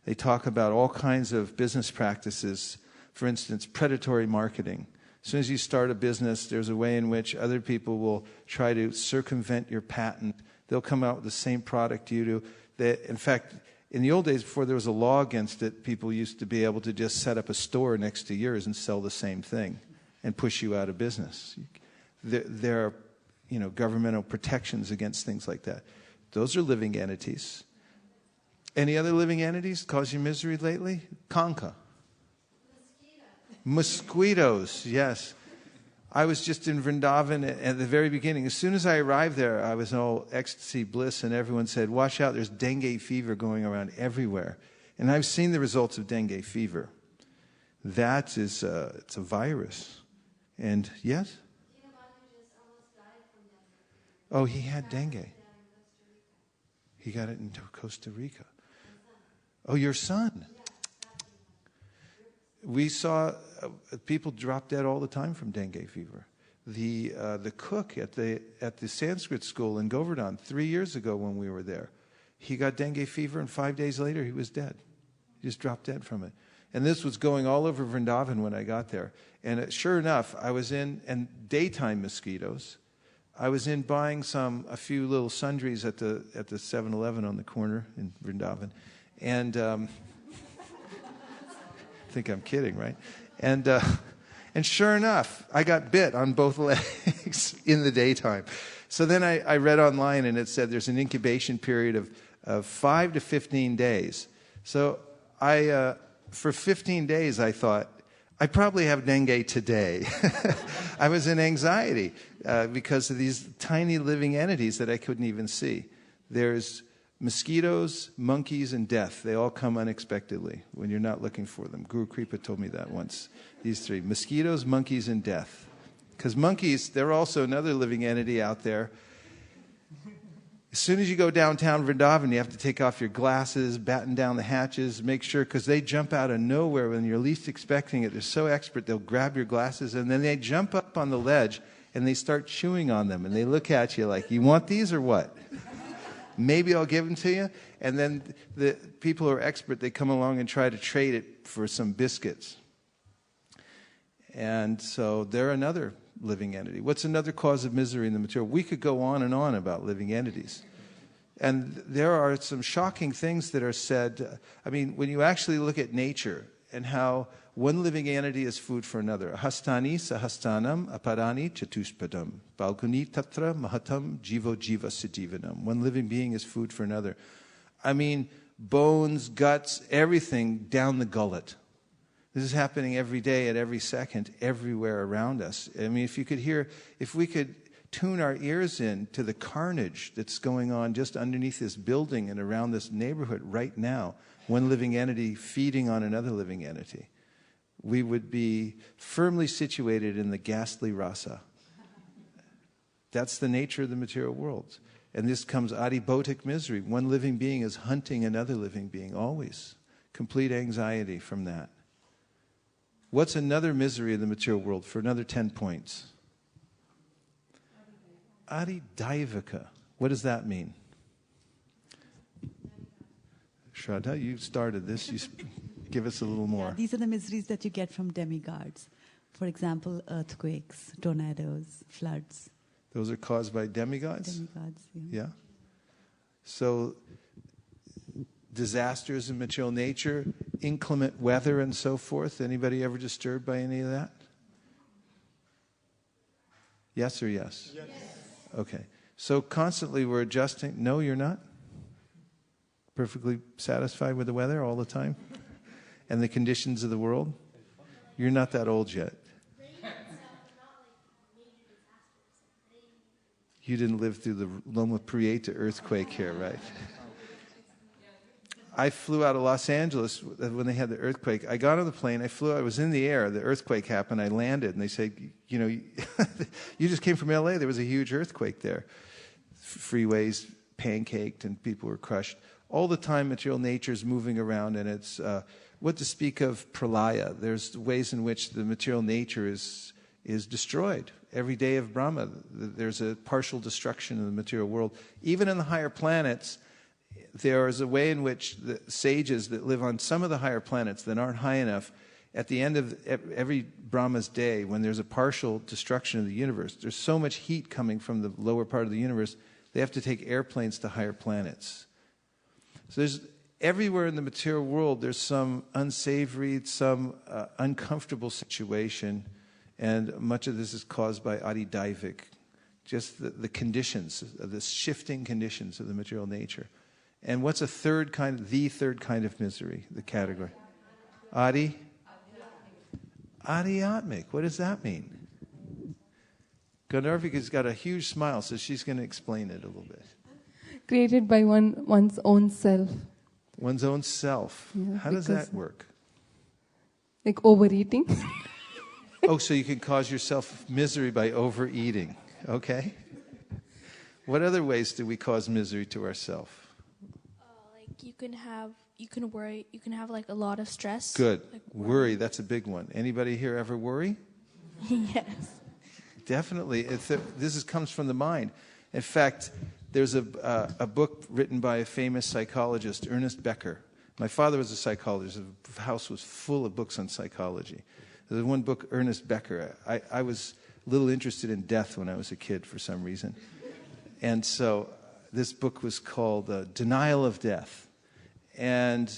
they talk about all kinds of business practices. For instance, predatory marketing. As soon as you start a business, there's a way in which other people will try to circumvent your patent. They'll come out with the same product you do. In fact, In the old days, before there was a law against it, people used to be able to just set up a store next to yours and sell the same thing and push you out of business. There are, governmental protections against things like that. Those are living entities. Any other living entities cause you misery lately? Kanka. Mosquitoes, yes. I was just in Vrindavan at the very beginning. As soon as I arrived there, I was in all ecstasy, bliss, and everyone said, watch out, there's dengue fever going around everywhere. And I've seen the results of dengue fever. That is, it's a virus. And yes? Oh, he had dengue. He got it in Costa Rica. Oh, your son. We saw people drop dead all the time from dengue fever. The cook at the Sanskrit school in Govardhan 3 years ago when we were there, he got dengue fever and 5 days later he was dead. He just dropped dead from it. And this was going all over Vrindavan when I got there. And sure enough, I was in, and daytime mosquitoes. I was in buying a few little sundries at the 7-Eleven on the corner in Vrindavan. And I think I'm kidding, right? And sure enough, I got bit on both legs in the daytime. So then I read online and it said there's an incubation period of 5 to 15 days. So for 15 days I thought, I probably have dengue today. I was in anxiety because of these tiny living entities that I couldn't even see. There's mosquitoes, monkeys, and death. They all come unexpectedly when you're not looking for them. Guru Kripa told me that once. These three: mosquitoes, monkeys, and death. Because monkeys, they're also another living entity out there. As soon as you go downtown Vrindavan, you have to take off your glasses, batten down the hatches, make sure, because they jump out of nowhere when you're least expecting it. They're so expert, they'll grab your glasses, and then they jump up on the ledge, and they start chewing on them, and they look at you like, you want these or what? Maybe I'll give them to you. And then the people who are expert, they come along and try to trade it for some biscuits. And so they're another living entity. What's another cause of misery in the material? We could go on and on about living entities. And there are some shocking things that are said. I mean, when you actually look at nature and how one living entity is food for another. Hastani sahastanam aparani chatuspadam. Balguni tatra mahatam jivo jiva sijivanam. One living being is food for another. I mean, bones, guts, everything down the gullet. This is happening every day, at every second, everywhere around us. I mean, if we could tune our ears in to the carnage that's going on just underneath this building and around this neighborhood right now, one living entity feeding on another living entity, we would be firmly situated in the ghastly rasa. That's the nature of the material world. And this comes adibhotic misery. One living being is hunting another living being, always. Complete anxiety from that. What's another misery of the material world for another 10 points? Adidaivaka. What does that mean? Shraddha, you started this. You give us a little more. Yeah, these are the miseries that you get from demigods. For example, earthquakes, tornadoes, floods. Those are caused by demigods? Demigods, Yeah. So, disasters in material nature, inclement weather and so forth. Anybody ever disturbed by any of that? Yes or yes? Yes. Okay. So constantly we're adjusting. No, you're not? Perfectly satisfied with the weather all the time? And the conditions of the world? You're not that old yet. You didn't live through the Loma Prieta earthquake here, right? I flew out of Los Angeles when they had the earthquake. I got on the plane, I was in the air, the earthquake happened, I landed, and they said, you just came from LA, there was a huge earthquake there. Freeways pancaked and people were crushed. All the time material nature is moving around, and it's, what to speak of pralaya. There's ways in which the material nature is destroyed. Every day of Brahma, there's a partial destruction of the material world. Even in the higher planets, there is a way in which the sages that live on some of the higher planets that aren't high enough, at the end of every Brahma's day, when there's a partial destruction of the universe, there's so much heat coming from the lower part of the universe, they have to take airplanes to higher planets. So there's everywhere in the material world, there's some unsavory, some uncomfortable situation, and much of this is caused by adidaivik, just the conditions, the shifting conditions of the material nature. And what's the third kind of misery, the category? Adhyatmic. What does that mean? Gandharvika's got a huge smile, so she's going to explain it a little bit. Created by one's own self. One's own self. Yeah, how does that work? Like overeating. Oh, so you can cause yourself misery by overeating. Okay. What other ways do we cause misery to ourselves? Like you can worry, you can have like a lot of stress. Good. Like worry, that's a big one. Anybody here ever worry? Yes. Definitely. Comes from the mind. In fact, there's a book written by a famous psychologist, Ernest Becker. My father was a psychologist. The house was full of books on psychology. There's one book, Ernest Becker. I was a little interested in death when I was a kid for some reason. And so this book was called Denial of Death. And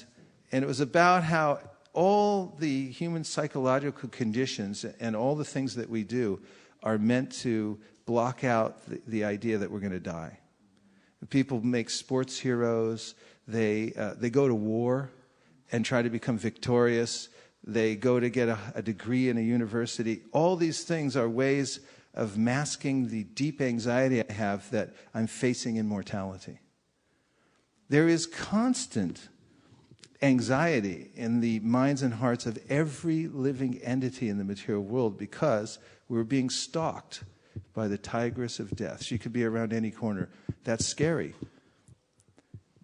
it was about how all the human psychological conditions and all the things that we do are meant to block out the idea that we're going to die. People make sports heroes. They go to war and try to become victorious. They go to get a degree in a university. All these things are ways of masking the deep anxiety I have that I'm facing immortality. There is constant anxiety in the minds and hearts of every living entity in the material world because we're being stalked by the tigress of death. She could be around any corner. That's scary.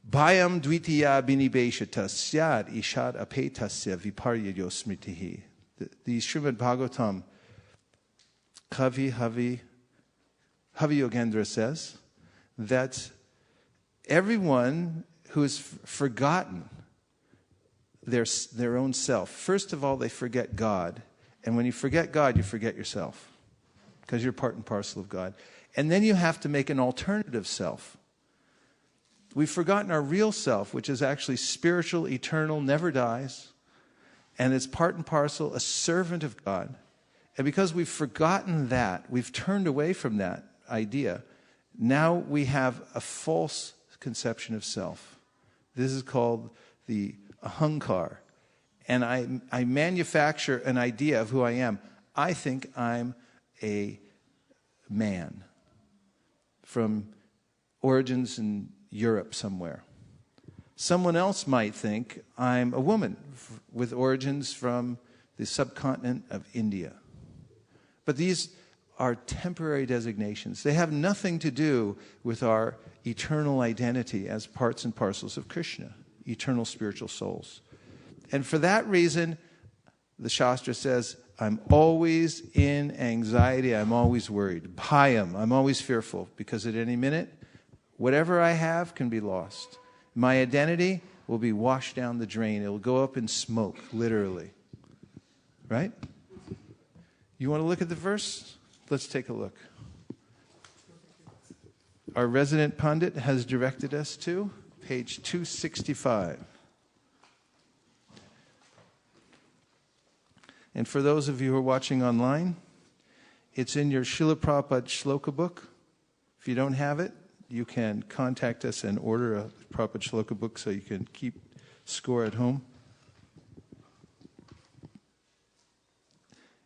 Bhayam dvitiya binibeshata syad ishad apetasya viparyayo smritihi. The Srimad Bhagavatam, Kavi Yogendra says that everyone who has forgotten their own self, first of all, they forget God. And when you forget God, you forget yourself because you're part and parcel of God. And then you have to make an alternative self. We've forgotten our real self, which is actually spiritual, eternal, never dies. And it's part and parcel, a servant of God. And because we've forgotten that, we've turned away from that idea, now we have a false conception of self. This is called the ahankar. And I manufacture an idea of who I am. I think I'm a man from origins in Europe somewhere. Someone else might think I'm a woman with origins from the subcontinent of India. But these are temporary designations. They have nothing to do with our eternal identity as parts and parcels of Krishna, eternal spiritual souls. And for that reason, the Shastra says, I'm always in anxiety, I'm always worried. Bhayam, I'm always fearful, because at any minute, whatever I have can be lost. My identity will be washed down the drain. It will go up in smoke, literally. Right? You want to look at the verse? Let's take a look. Our resident pundit has directed us to page 265. And for those of you who are watching online, it's in your Srila Prabhupada Shloka book. If you don't have it, you can contact us and order a Prabhupada Shloka book so you can keep score at home.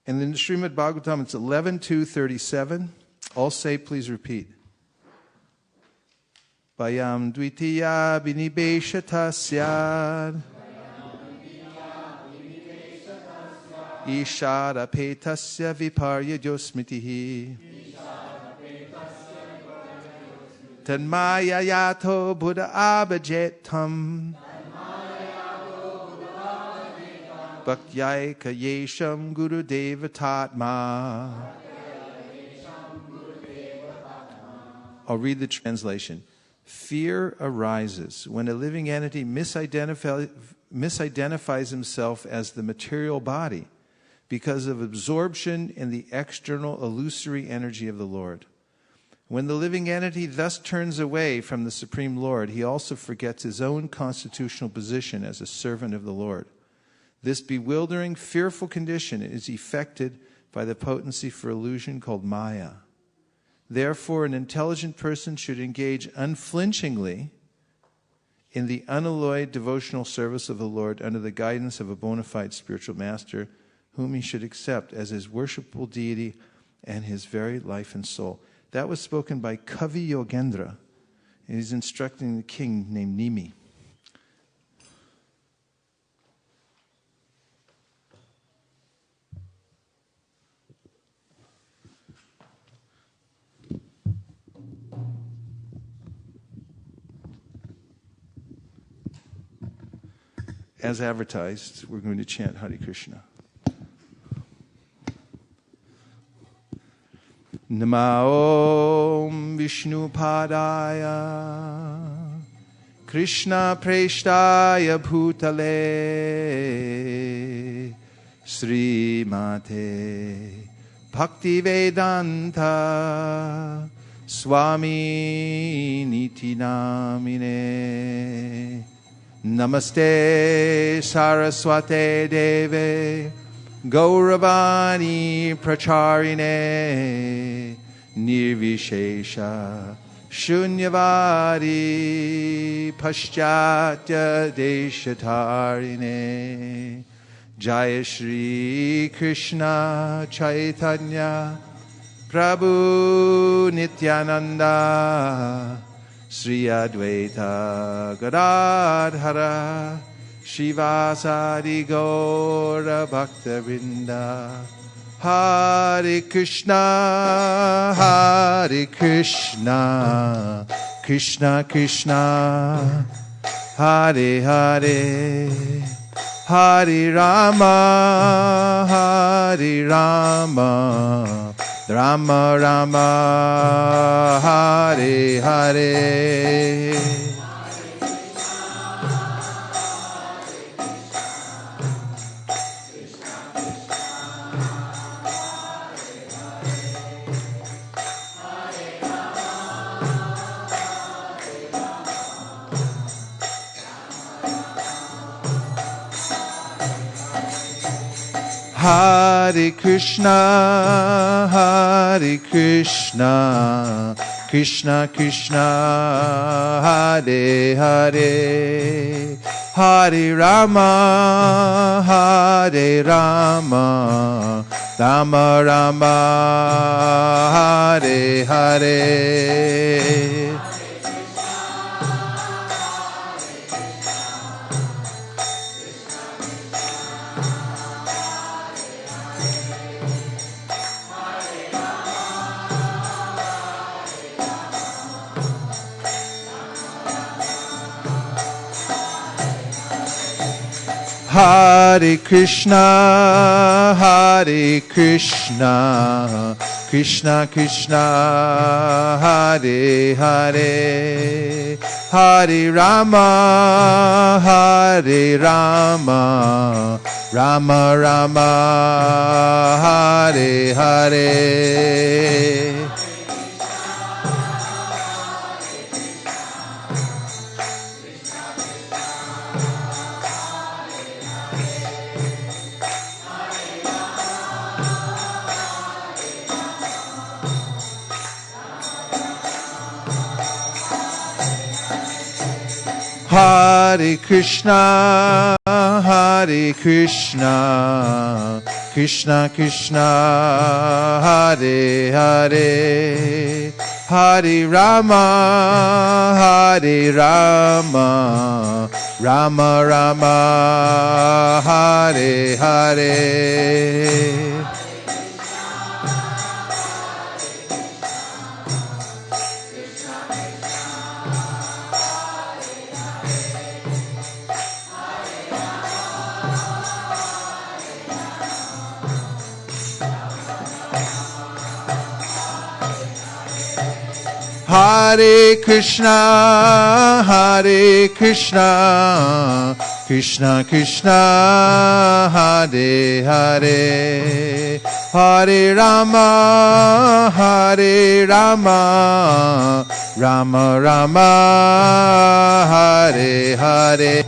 And in the Srimad Bhagavatam, it's 11.2.37. All say, please repeat. Vayam dvitiya binibeshata syad. Ishara petasya viparya josmitihi. Tanmaya yato buddha abhajetam. Bhaktyai kayesham guru deva tatma. I'll read the translation. Fear arises when a living entity misidentifies himself as the material body because of absorption in the external illusory energy of the Lord. When the living entity thus turns away from the Supreme Lord, he also forgets his own constitutional position as a servant of the Lord. This bewildering, fearful condition is effected by the potency for illusion called Maya. Therefore, an intelligent person should engage unflinchingly in the unalloyed devotional service of the Lord under the guidance of a bona fide spiritual master, whom he should accept as his worshipful deity and his very life and soul. That was spoken by Kavi Yogendra, and he's instructing the king named Nimi. As advertised, we're going to chant Hare Krishna. Namo Vishnu Padaya Krishna Preshtaya Bhutale Sri Mate Bhakti Vedanta Swami Niti Namine Namaste Saraswate Deve Gauravani Pracharine Nirvishesha Shunyavadi Paschatya Deshatarine Jaya Shri Krishna Caitanya Prabhu Nityananda Sri Advaita Gadadhara Shivasadi Gaura Bhakta Vrinda Hare Krishna Krishna Krishna Hare Hare Hare Rama Rama Rama Hare Hare Hare Krishna, Krishna Krishna, Hare Hare, Hare Rama, Rama Rama, Hare Hare. Hare Krishna, Krishna Krishna, Hare Hare, Hare Rama, Rama Rama, Hare Hare. Hare Krishna, Krishna Krishna, Hare Hare, Hare Rama, Rama Rama, Hare Hare. Hare Krishna, Krishna Krishna, Hare Hare, Hare Rama, Hare Rama, Rama Rama, Hare Hare.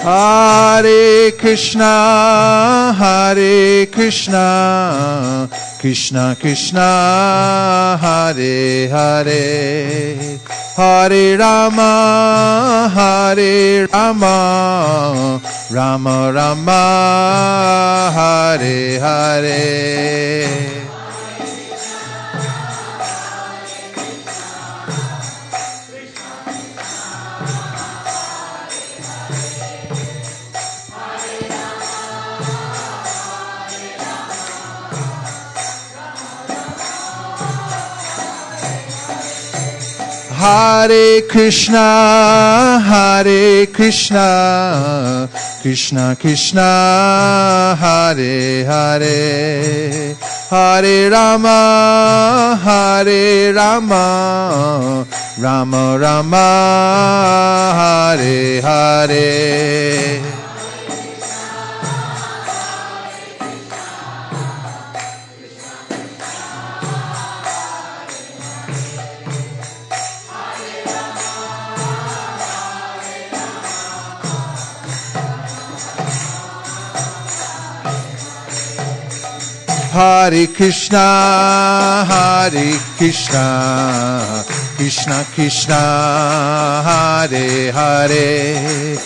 Hare Krishna, Hare Krishna, Krishna Krishna, Hare Hare. Hare Rama, Hare Rama, Rama Rama, Hare Hare. Hare Krishna, Hare Krishna, Krishna Krishna, Hare Hare. Hare Rama, Hare Rama, Rama Rama, Hare Hare. Hare Krishna, Hare Krishna, Krishna Krishna, Hare Hare.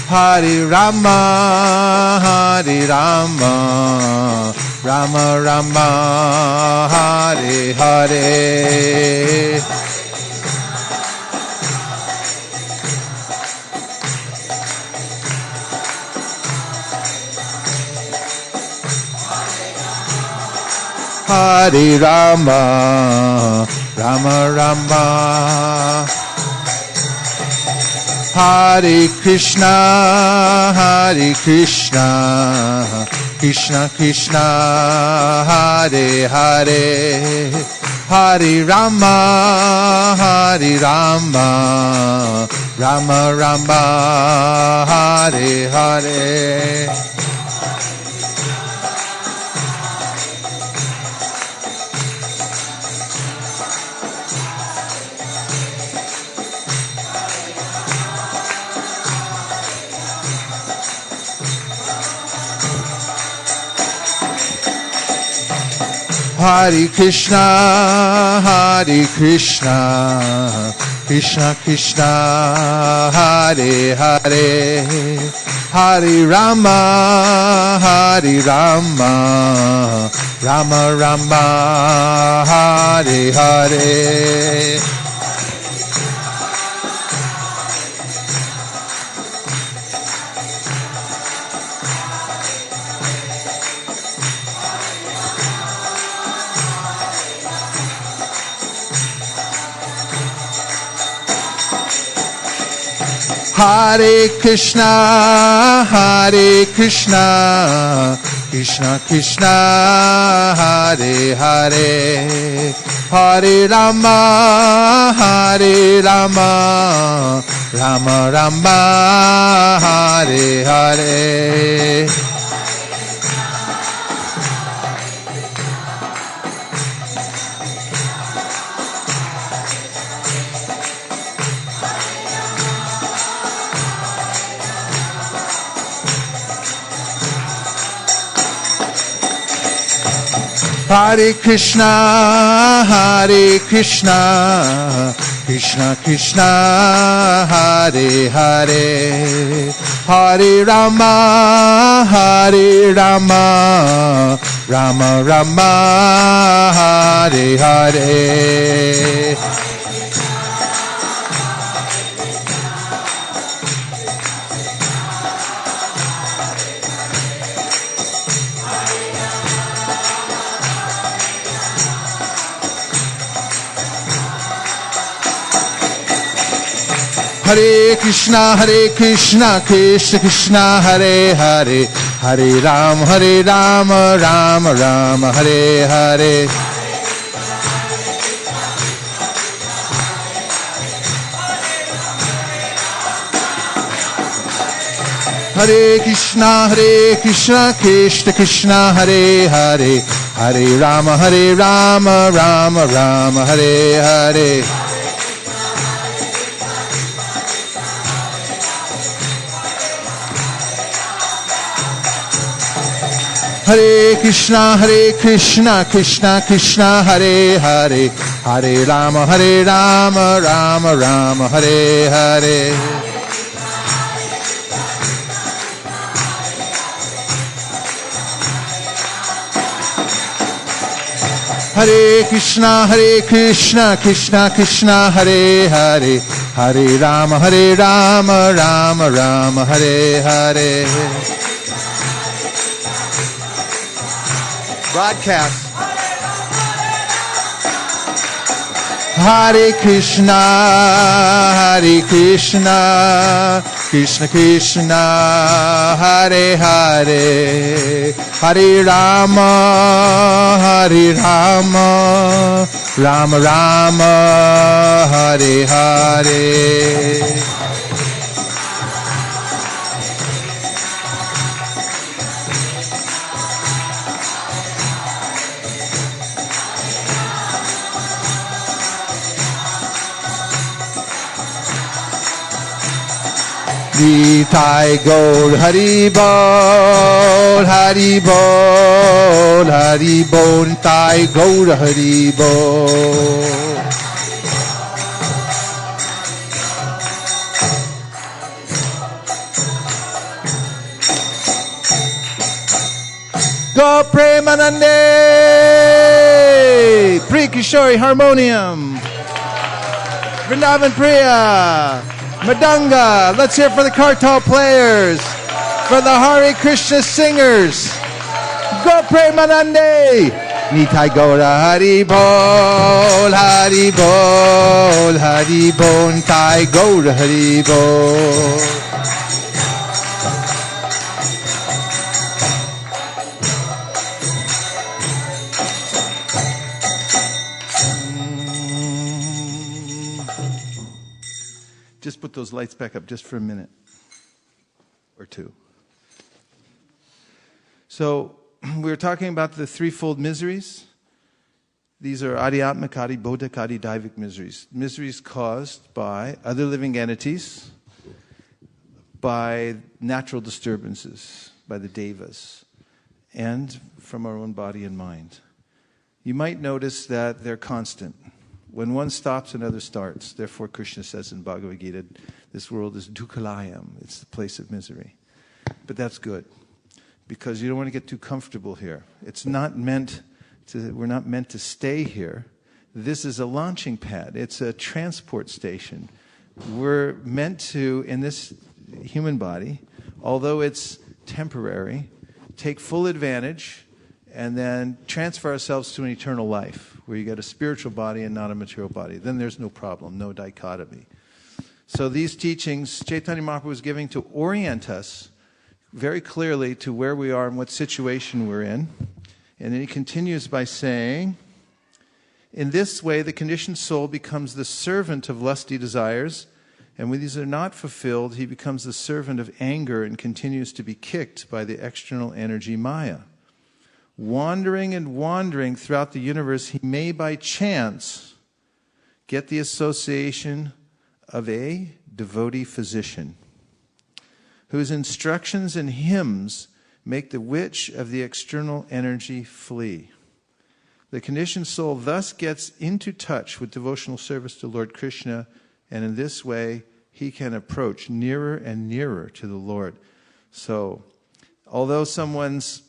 Hare Rama, Hare Rama, Rama Rama, Hare Hare. Hare Rama, Rama Rama. Hare Krishna, Hare Krishna, Krishna Krishna, Hare Hare. Hare Rama, Hare Rama, Rama Rama, Hare Hare. Hare Krishna, Hare Krishna, Krishna Krishna, Hare Hare. Hare Rama, Hare Rama, Rama Rama, Hare Hare. Hare Krishna, Hare Krishna, Krishna Krishna, Hare Hare. Hare Rama, Hare Rama, Rama Rama, Hare Hare. Hare Krishna, Hare Krishna, Krishna Krishna, Hare Hare. Hare Rama, Hare Rama, Rama Rama, Hare Hare. Hare Krishna, Krishna Krishna, Hare Hare, Hare Rama, Rama Rama, Hare Hare. Hare Krishna, Krishna Krishna, Hare Hare, Hare Rama, Rama Rama, Hare Hare. Hare Krishna, Krishna Krishna, Hare Hare, Hare Rama, Rama Rama, Hare Hare. Hare Krishna, Krishna Krishna, Hare Hare, Hare Rama, Rama Rama, Hare Hare. Broadcast. Hare Krishna, Krishna Krishna, Hare Hare, Hare Rama, Rama Rama, Hare Hare. Nitai Gaur Hari Bol, Hari Bol, Hari Bol, Nitai Gaur Hari Bol. Go Premanande, Pri Kishori Harmonium, Vrindavan Priya, Madanga. Let's hear for the Kartal players, for the Hare Krishna singers. Go Premanande. Nitai Gaura Hari Bol, Hari Bol, Hari Bol, Nitai Gaura Hari Bol. Just put those lights back up just for a minute or two. So we were talking about the threefold miseries. These are Adhyatmika, Bodhika, Daivik miseries. Miseries caused by other living entities, by natural disturbances, by the devas, and from our own body and mind. You might notice that they're constant. When one stops, another starts. Therefore, Krishna says in Bhagavad Gita, this world is dukkhalayam. It's the place of misery. But that's good, because you don't want to get too comfortable here. It's not meant to, we're not meant to stay here. This is a launching pad. It's a transport station. We're meant to, in this human body, although it's temporary, take full advantage and then transfer ourselves to an eternal life, where you get a spiritual body and not a material body. Then there's no problem, no dichotomy. So these teachings Caitanya Mahaprabhu was giving to orient us very clearly to where we are and what situation we're in. And then he continues by saying, in this way the conditioned soul becomes the servant of lusty desires, and when these are not fulfilled, he becomes the servant of anger and continues to be kicked by the external energy Maya. Wandering and wandering throughout the universe, he may by chance get the association of a devotee physician, whose instructions and hymns make the witch of the external energy flee. The conditioned soul thus gets into touch with devotional service to Lord Krishna, and in this way he can approach nearer and nearer to the Lord. So, although someone's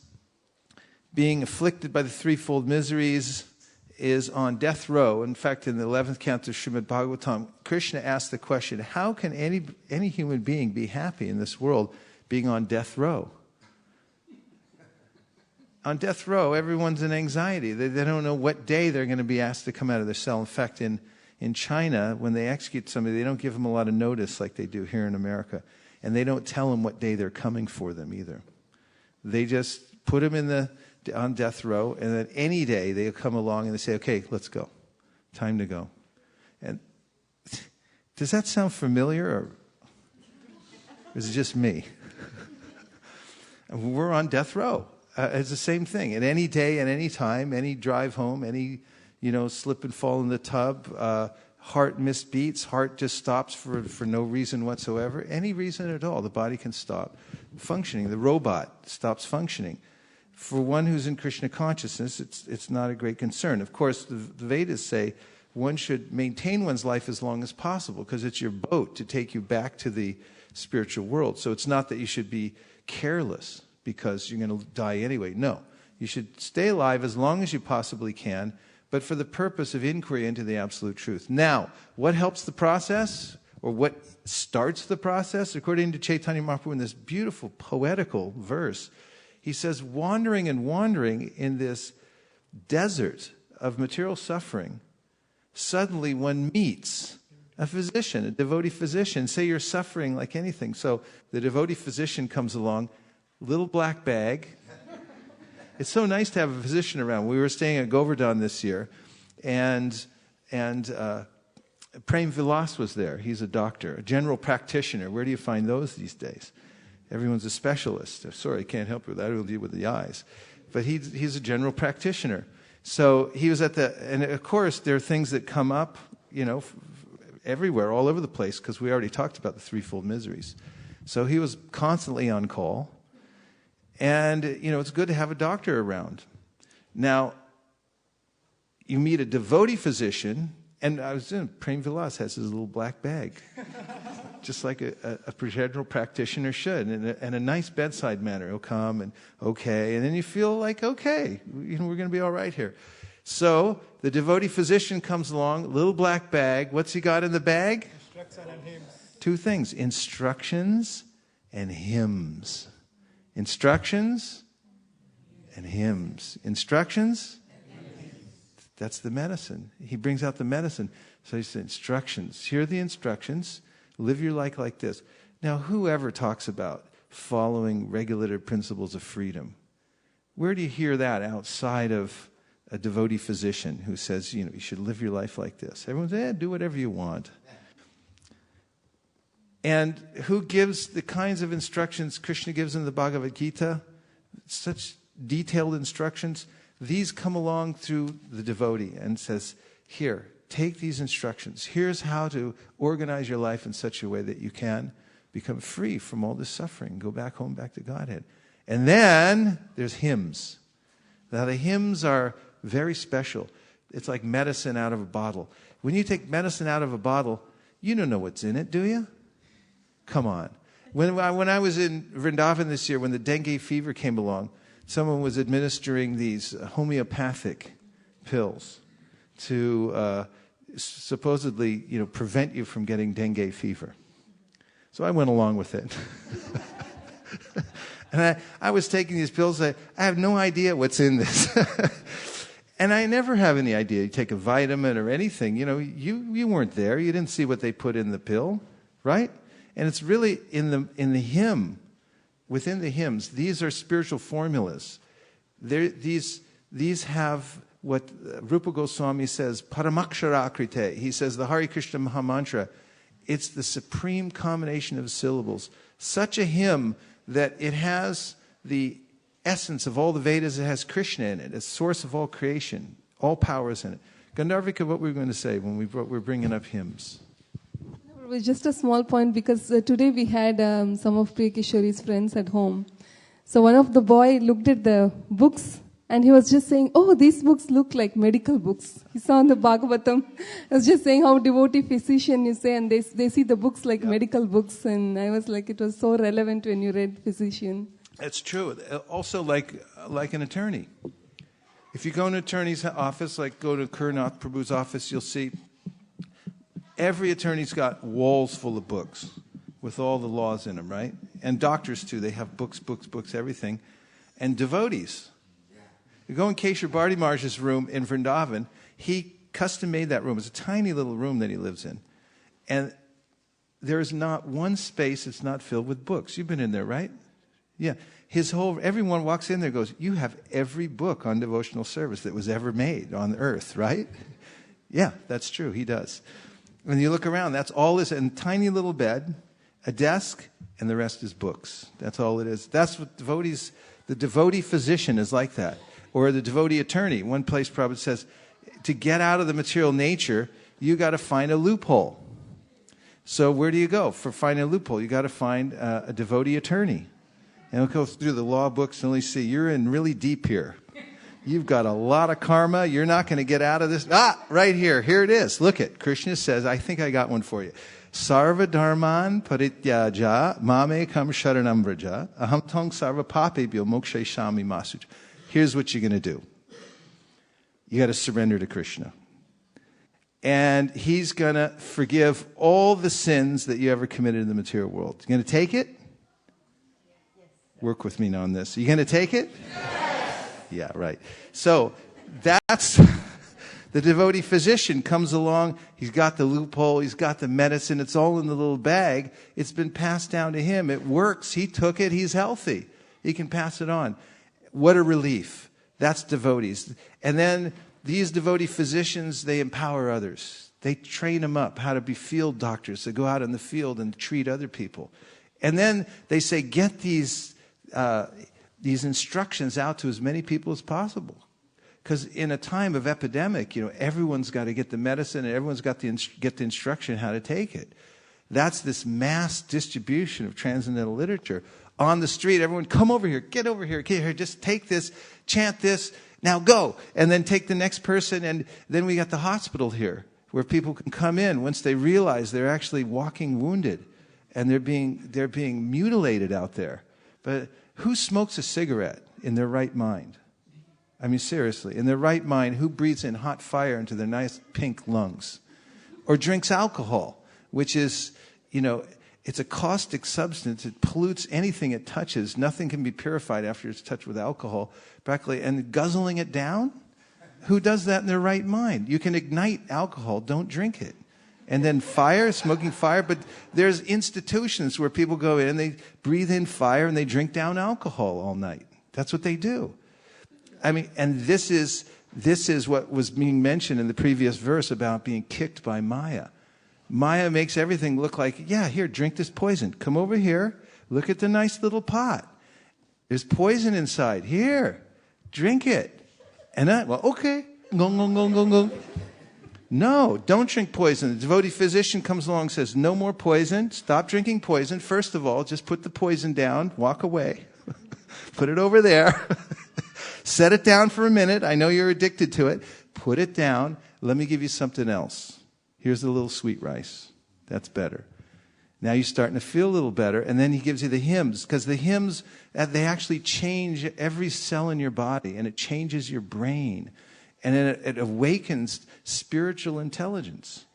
being afflicted by the threefold miseries, is on death row. In fact, in the 11th canto of Srimad Bhagavatam, Krishna asked the question, how can any human being be happy in this world being on death row? On death row, everyone's in anxiety. They don't know what day they're going to be asked to come out of their cell. In fact, in In China, when they execute somebody, they don't give them a lot of notice like they do here in America. And they don't tell them what day they're coming for them either. They just put them on death row, and then any day they'll come along and they say, okay, let's go. Time to go. And does that sound familiar, or is it just me? We're on death row. It's the same thing. At any day, at any time, any drive home, any, slip and fall in the tub, heart misbeats, heart just stops for no reason whatsoever. Any reason at all, the body can stop functioning. The robot stops functioning. For one who's in Krishna consciousness, it's not a great concern. Of course, the Vedas say one should maintain one's life as long as possible because it's your boat to take you back to the spiritual world. So it's not that you should be careless because you're going to die anyway. No, you should stay alive as long as you possibly can, but for the purpose of inquiry into the absolute truth. Now, what helps the process, or what starts the process? According to Caitanya Mahaprabhu in this beautiful poetical verse, he says, wandering in this desert of material suffering, suddenly one meets a physician, a devotee physician. Say you're suffering like anything. So the devotee physician comes along, little black bag. It's so nice to have a physician around. We were staying at Govardhan this year, and Prem Vilas was there. He's a doctor, a general practitioner. Where do you find those these days? Everyone's a specialist. Sorry, I can't help you with that. We'll deal with the eyes. But he's a general practitioner. So he was and of course, there are things that come up, everywhere, all over the place, because we already talked about the threefold miseries. So he was constantly on call. And, it's good to have a doctor around. Now, you meet a devotee physician, and Prem Vilas has his little black bag, just like a general practitioner should, and a nice bedside manner. He'll come and and then you feel like, okay, we're going to be all right here. So the devotee physician comes along, little black bag. What's he got in the bag? Instructions and hymns. Two things: instructions and hymns. Instructions and hymns. Instructions? That's the medicine. He brings out the medicine. So he said, instructions. Here are the instructions. Live your life like this. Now, whoever talks about following regulative principles of freedom, where do you hear that outside of a devotee physician who says, you should live your life like this? Everyone says, do whatever you want. And who gives the kinds of instructions Krishna gives in the Bhagavad Gita? Such detailed instructions. These come along through the devotee and says, here, take these instructions. Here's how to organize your life in such a way that you can become free from all this suffering. Go back home, back to Godhead. And then there's hymns. Now the hymns are very special. It's like medicine out of a bottle. When you take medicine out of a bottle, you don't know what's in it, do you? Come on. When I was in Vrindavan this year, when the dengue fever came along, someone was administering these homeopathic pills to supposedly, prevent you from getting dengue fever. So I went along with it. And I was taking these pills. I have no idea what's in this. And I never have any idea. You take a vitamin or anything. You weren't there. You didn't see what they put in the pill, right? And it's really in the hymn, within the hymns. These are spiritual formulas. These have what Rupa Goswami says, Paramakshara Krite. He says the Hare Krishna Mahamantra. It's the supreme combination of syllables. Such a hymn that it has the essence of all the Vedas. It has Krishna in it. It's the source of all creation. All powers in it. Gandharvika, what were we going to say when we're bringing up hymns? Just a small point, because today we had some of Priya Kishori's friends at home. So one of the boy looked at the books and he was just saying, oh, these books look like medical books. He saw in the Bhagavatam. I was just saying how devotee physician you say, and they see the books like medical books. And I was like, it was so relevant when you read physician. It's true. Also like an attorney. If you go in an attorney's office, like go to Kurnath Prabhu's office, you'll see every attorney's got walls full of books with all the laws in them, right? And doctors, too. They have books, everything. And devotees. You go in Keshar Bharti Maharaj's room in Vrindavan, he custom made that room. It's a tiny little room that he lives in. And there's not one space that's not filled with books. You've been in there, right? Yeah. Everyone walks in there and goes, you have every book on devotional service that was ever made on earth, right? Yeah, that's true. He does. When you look around, that's all this, and tiny little bed, a desk, and the rest is books. That's all it is. That's what the devotee physician is like that. Or the devotee attorney. One place Prabhupada says, to get out of the material nature, you got to find a loophole. So where do you go for finding a loophole? You got to find a devotee attorney. And we'll go through the law books and only see you're in really deep here. You've got a lot of karma. You're not going to get out of this. Right here. Here it is. Look it. Krishna says, I think I got one for you. Sarva dharman parityaja mame kam sharanam vraja aham tong sarva papebhyo mokshe shami masuj. Here's what you're going to do. You got to surrender to Krishna. And he's going to forgive all the sins that you ever committed in the material world. You going to take it? Work with me on this. Are you going to take it? Yes. Yeah, right. So that's the devotee physician comes along. He's got the loophole. He's got the medicine. It's all in the little bag. It's been passed down to him. It works. He took it. He's healthy. He can pass it on. What a relief. That's devotees. And then these devotee physicians, they empower others. They train them up how to be field doctors, to go out in the field and treat other people. And then they say, get these instructions out to as many people as possible. Because in a time of epidemic, everyone's got to get the medicine and everyone's got to get the instruction how to take it. That's this mass distribution of transcendental literature. On the street, everyone, come over here, get over here, just take this, chant this, now go. And then take the next person, and then we got the hospital here, where people can come in once they realize they're actually walking wounded, and they're being mutilated out there. But who smokes a cigarette in their right mind? I mean, seriously, in their right mind, who breathes in hot fire into their nice pink lungs? Or drinks alcohol, which is, it's a caustic substance. It pollutes anything it touches. Nothing can be purified after it's touched with alcohol, practically. And guzzling it down? Who does that in their right mind? You can ignite alcohol. Don't drink it. And then smoking fire. But there's institutions where people go in and they breathe in fire and they drink down alcohol all night. That's what they do. I mean, and this is what was being mentioned in the previous verse about being kicked by Maya. Maya makes everything look like, yeah, here, drink this poison. Come over here. Look at the nice little pot. There's poison inside. Here, drink it. And okay. Go. No, don't drink poison. The devotee physician comes along and says, no more poison. Stop drinking poison. First of all, just put the poison down. Walk away. Put it over there. Set it down for a minute. I know you're addicted to it. Put it down. Let me give you something else. Here's a little sweet rice. That's better. Now you're starting to feel a little better. And then he gives you the hymns. Because the hymns, they actually change every cell in your body. And it changes your brain. And it awakens spiritual intelligence.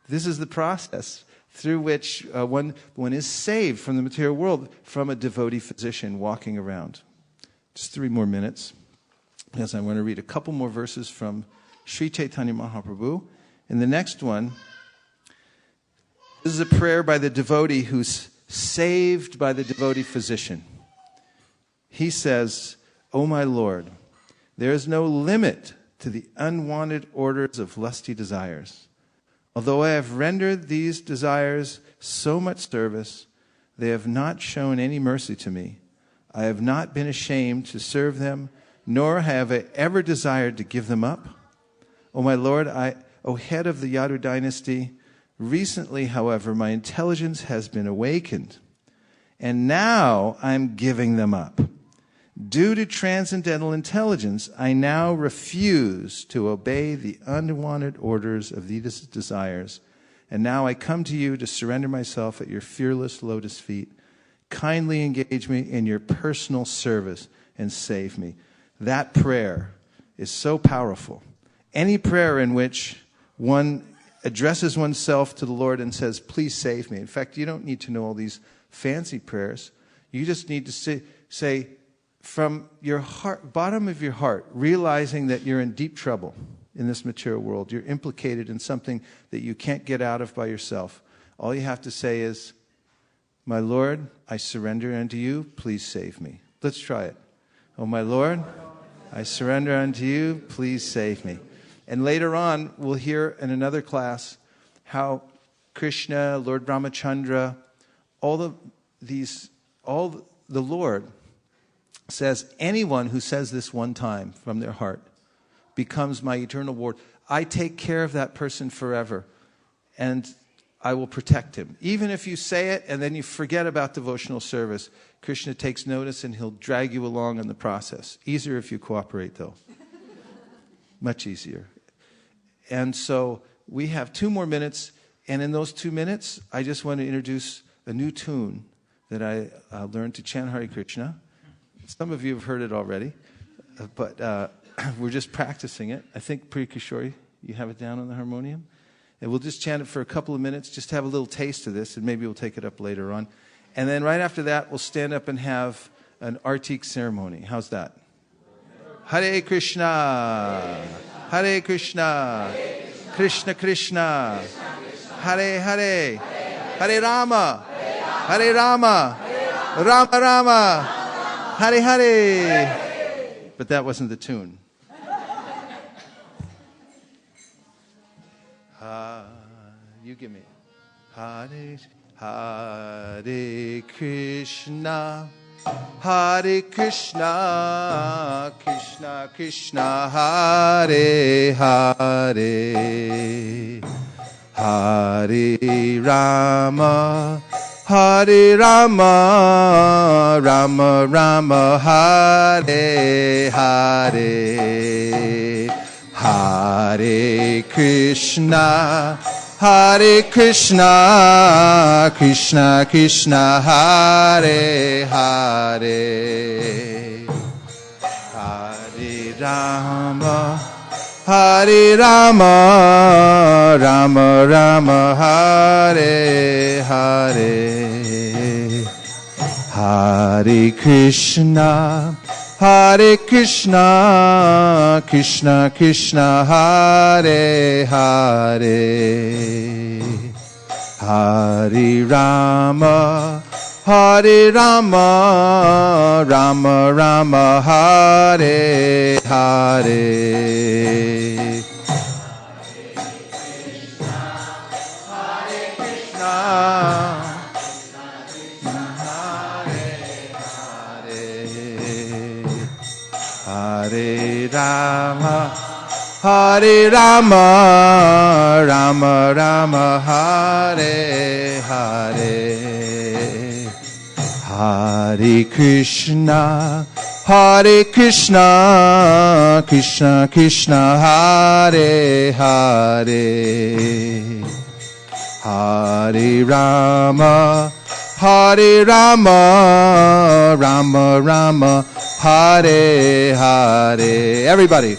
This is the process through which one is saved from the material world from a devotee physician walking around. Just 3 more minutes. Yes, I want to read a couple more verses from Sri Caitanya Mahaprabhu. And the next one, this is a prayer by the devotee who's saved by the devotee physician. He says, "O my Lord, there is no limit to the unwanted orders of lusty desires. Although I have rendered these desires so much service, they have not shown any mercy to me. I have not been ashamed to serve them, nor have I ever desired to give them up. O my Lord, O head of the Yadu dynasty, recently, however, my intelligence has been awakened, and now I'm giving them up. Due to transcendental intelligence, I now refuse to obey the unwanted orders of these desires, and now I come to you to surrender myself at your fearless lotus feet. Kindly engage me in your personal service and save me." That prayer is so powerful. Any prayer in which one addresses oneself to the Lord and says, "Please save me." In fact, you don't need to know all these fancy prayers. You just need to say from your heart, bottom of your heart, realizing that you're in deep trouble in this material world. You're implicated in something that you can't get out of by yourself. All you have to say is, my Lord, I surrender unto you. Please save me. Let's try it. Oh, my Lord, I surrender unto you. Please save me. And later on, we'll hear in another class how Krishna, Lord Ramachandra, the Lord says, anyone who says this one time from their heart becomes my eternal ward. I take care of that person forever, and I will protect him. Even if you say it and then you forget about devotional service, Krishna takes notice and he'll drag you along in the process. Easier if you cooperate, though. Much easier. And so we have 2 more minutes, and in those 2 minutes, I just want to introduce a new tune that I learned to chant Hare Krishna. Some of you have heard it already, but we're just practicing it. I think, Priya Kishori, you have it down on the harmonium? And we'll just chant it for a couple of minutes, just to have a little taste of this, and maybe we'll take it up later on. And then right after that, we'll stand up and have an Artik ceremony. How's that? Hare Krishna, Hare Krishna, Krishna Krishna, Hare Hare, Hare Rama, Hare Rama, Rama Rama, Hare Hare. But that wasn't the tune. You give me. Hare Krishna, Hare Krishna, Krishna Krishna, Hare Hare, Hare Rama, Hare Rama, Rama Rama, Hare Hare, Hare Krishna, Hare Krishna, Krishna Krishna, Hare Hare, Hare Rama, Hare Rama, Rama Rama, Hare Hare, Hare Krishna, Hare Krishna, Krishna Krishna, Hare Hare, Hare Rama, Hare Rama, Rama Rama, Hare Hare, Hare Krishna, Hare Rama, Hare Rama, Rama Rama, Hare Hare, Hare Krishna, Hare Krishna, Krishna Krishna, Hare Hare, Hare Rama, Hare Rama, Rama Rama, Hare Hare. Everybody.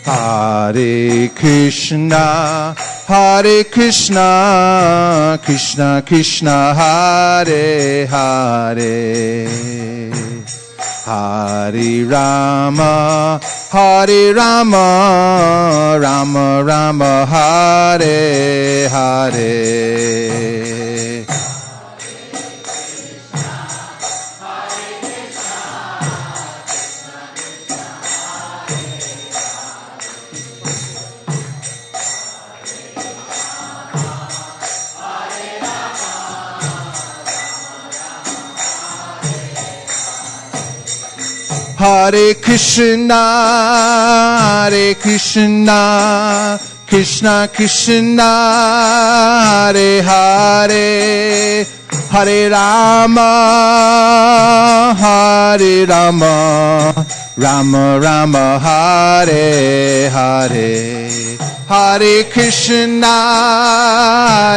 Hare Krishna, Hare Krishna, Krishna Krishna, Hare Hare, Hare Rama, Hare Rama, Rama Rama, Hare Hare, Hare Krishna, Hare Krishna, Krishna Krishna, Hare Hare, Hare Rama, Hare Rama, Rama Rama, Hare Hare, Hare Krishna,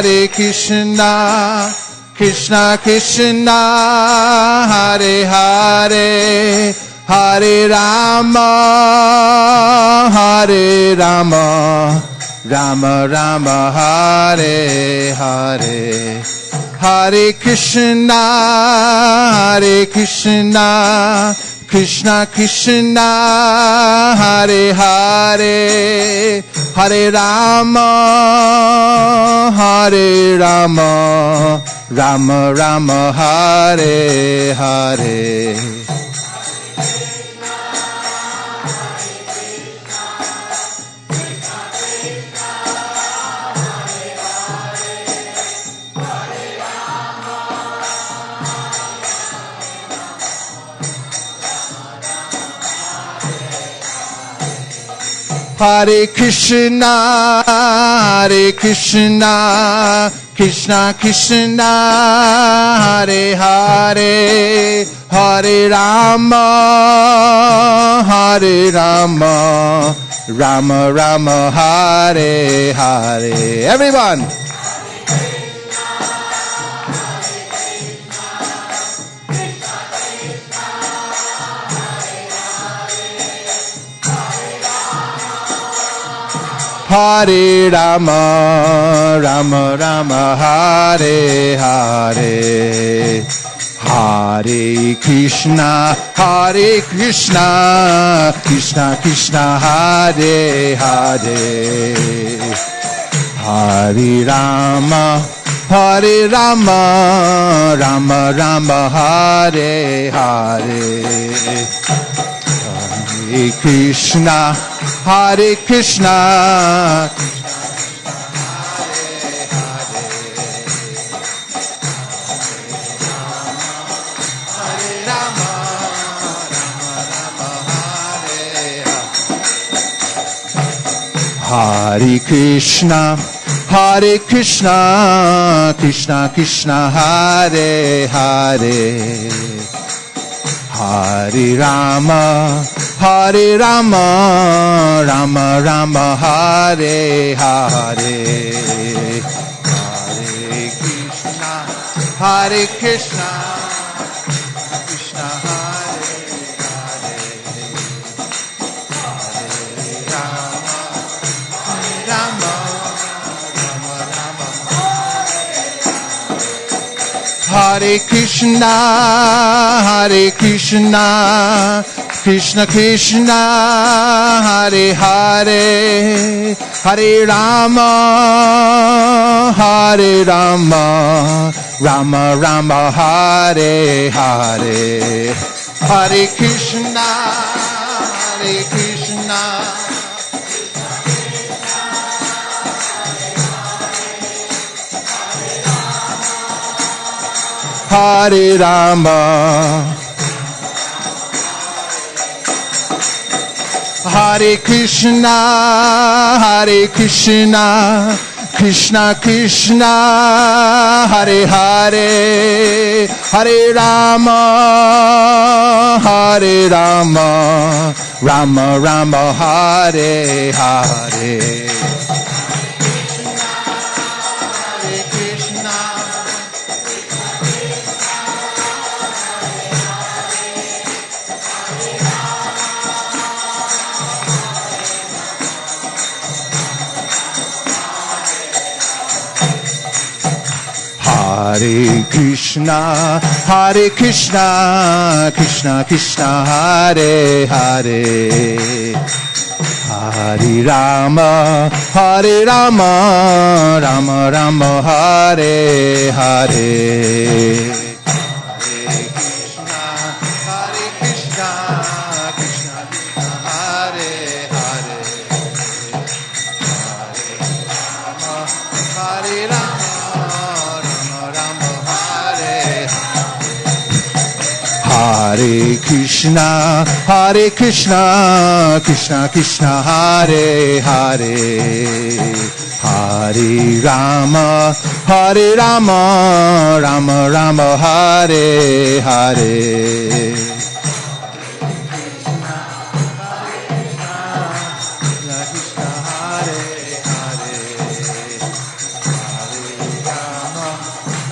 Hare Krishna, Krishna Krishna Hare Hare Hare Rama Hare Rama Rama Rama Hare Hare Hare Krishna Krishna Krishna Hare Hare Hare Rama Rama Rama Hare Hare Hare Krishna Krishna Krishna Hare Hare Hare Rama Rama Rama Hare Hare. Everyone. Hare Rama Rama Rama Hare Hare Hare Krishna Krishna Krishna Hare Hare Hare Rama Rama Rama Hare Hare Hare Krishna Hare Krishna Krishna Krishna Hare Hare Hare Rama Rama Rama Hare Hare Hare Krishna Krishna Hare Hare Krishna Krishna Krishna Hare Hare Hare Rama Rama Rama Hare Hare Hare Krishna Hare Rama Hare Krishna Krishna Krishna Hare Hare Hare Rama Rama Rama Hare Hare Hare Krishna Krishna Krishna Hare Hare Hare Rama Rama Rama Hare Hare Hare Krishna Krishna Krishna Hare Hare Hare Rama Rama Rama Hare Hare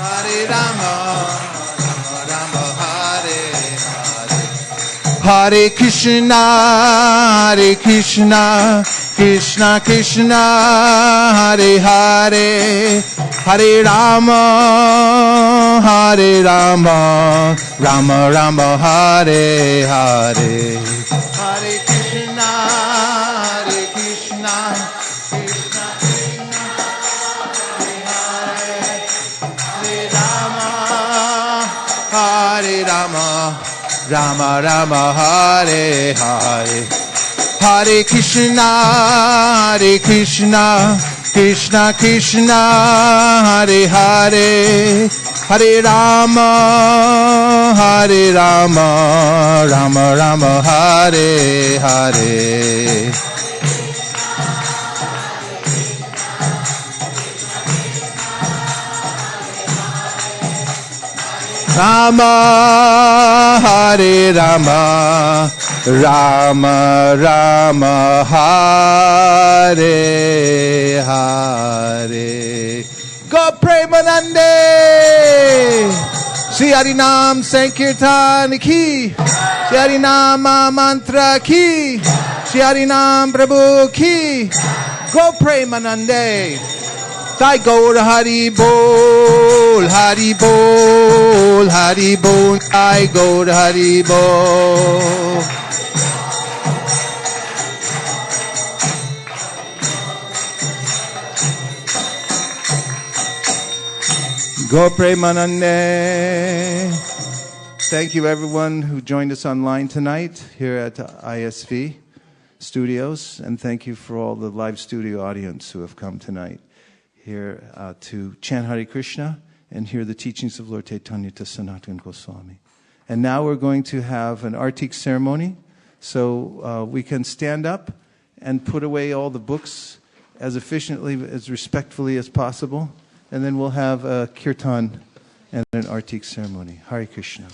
Hare Rama Rama Hare Hare. Hare Krishna, Krishna Krishna, Hare Hare, Hare Rama, Rama Rama, Hare Hare. Hare Krishna, Krishna Krishna, Hare Hare, Hare Rama, Rama Rama, Hare Hare. Hare Krishna, Krishna Krishna, Hare Hare, Hare Rama, Rama Rama, Hare Hare. Rama, Hare Rama, Rama Rama, Hare Hare. Go Premanande! Shri Harinam Sankirtan ki, Shri Harinam Mantra ki, Shri Harinam Prabhu ki. Go Premanande! Jai Gaur Hari Bol, Hari Bol, Hari Bol, Jai Gaur Hari Bol. Go Premanande. Thank you everyone who joined us online tonight here at ISV Studios, and thank you for all the live studio audience who have come tonight here to chant Hare Krishna and hear the teachings of Lord Caitanya to Sanatana Goswami. And now we're going to have an artik ceremony, so we can stand up and put away all the books as efficiently, as respectfully as possible, and then we'll have a kirtan and an artik ceremony. Hare Krishna.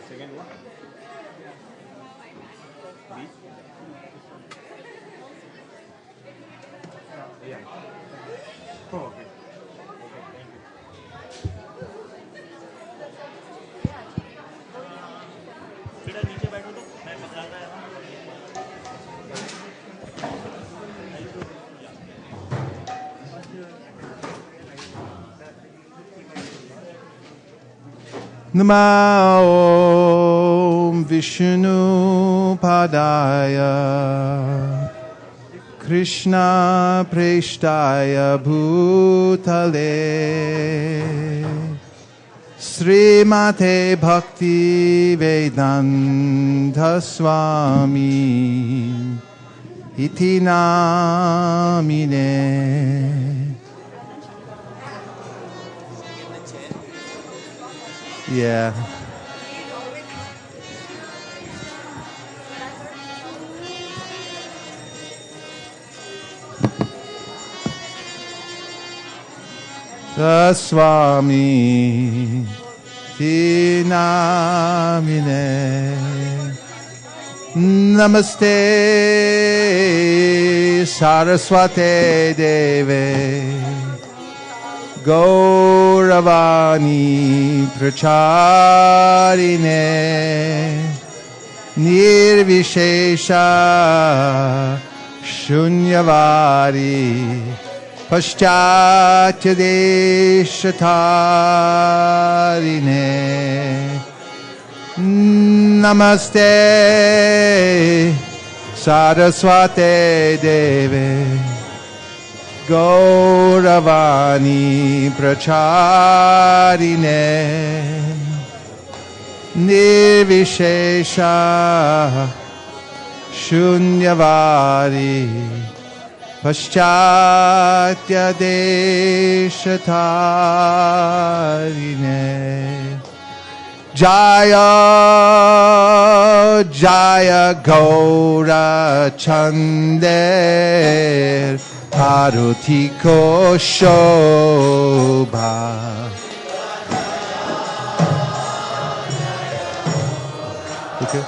Second one? Yeah. Oh, okay. बेटा नीचे बैठो तो मैं बता रहा हूँ Namo Vishnu Padaya Krishna Preshtaya Bhutale Srimate Bhakti Vedanta Swami Iti Namine. Yeah. The Swami Iti Namine. Namaste Saraswate Deve Gauravani Pracharine Nirvishesha Shunyavadi Paschatya Deshatarine. Namaste Saraswate Deve Gauravani Pracharine Nirvishesha Shunyavadi Paschatya Deshatarine. Jaya Jaya Gaura Chander Arutiko Shobha. Okay.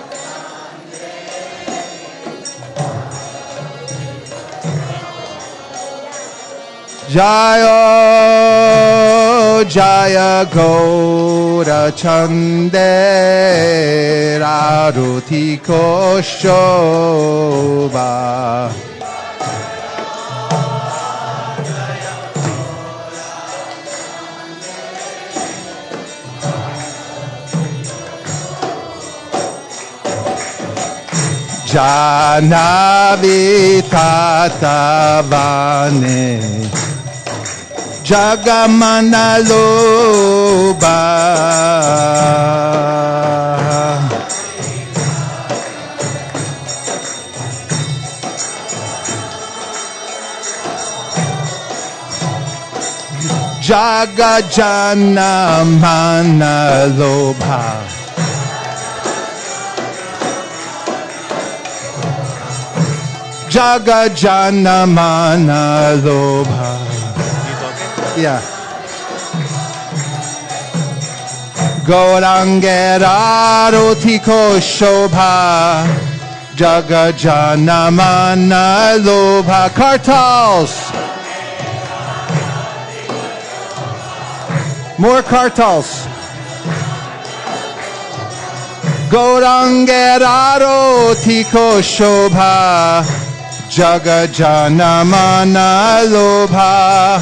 Jaya Jaya Gaura Chander Arutiko Shobha. Janavi Tatavane Jagamana Loba Jagajana Mana Lobha. Jagajana Mana Lobha. Yeah. Gaurangera Rotiko Shobha. Jagajana Mana Lobha. Kartals. More kartals. Gaurangera Rotiko Shobha. Jagajana Mana Lobha.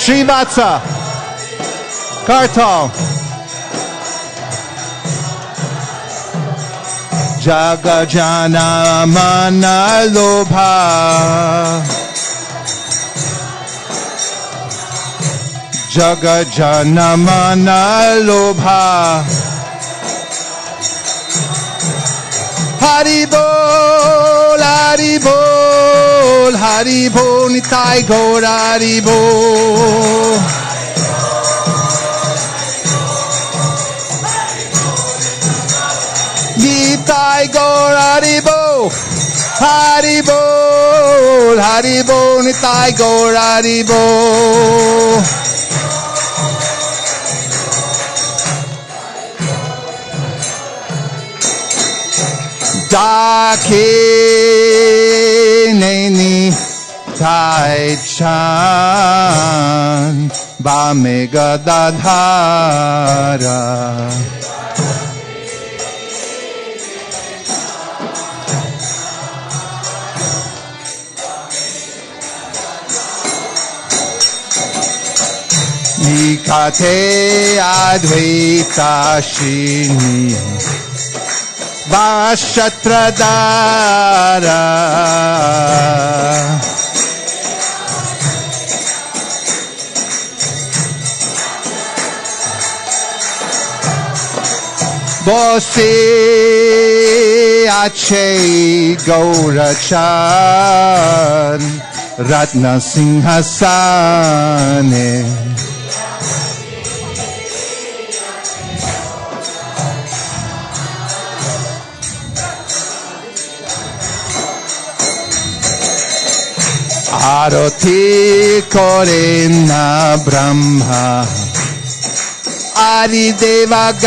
Srivatsa Kartal. Jagajana Mana Lobha. Jagajana Mana Lobha. Haribol, Haribol, Haribol, Nitai Gaur Haribol. Nitai Gaur Haribol, Haribol, Haribol, Nitai Gaur Haribol. Dakineni Taichan Bamegadadhara. Nikate Advaita Shini Vashatradara Bose Ache Gaurachan Ratna Singhasane Arati Korena Brahma Adi Devagane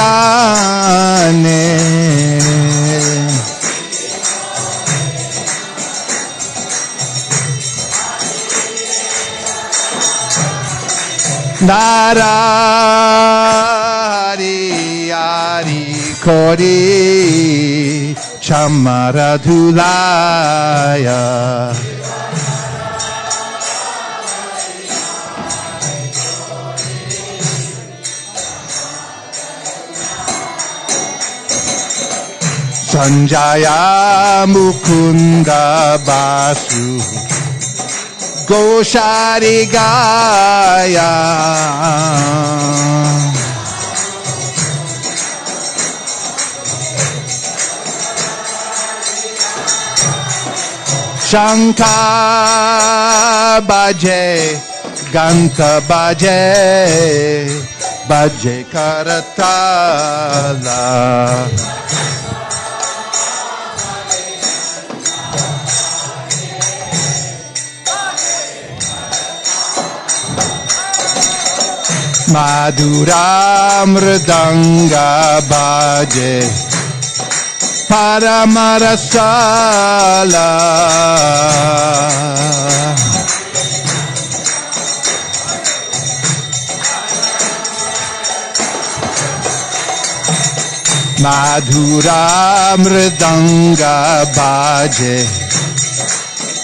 Narari Ari Kori Chamaradulaya Sanjaya Mukunda Basu Goshari Gaya Shankar Baje Ganta Baje Baje Karatala Madhura Mridanga Baje Paramarasala Madhura Mridanga Baje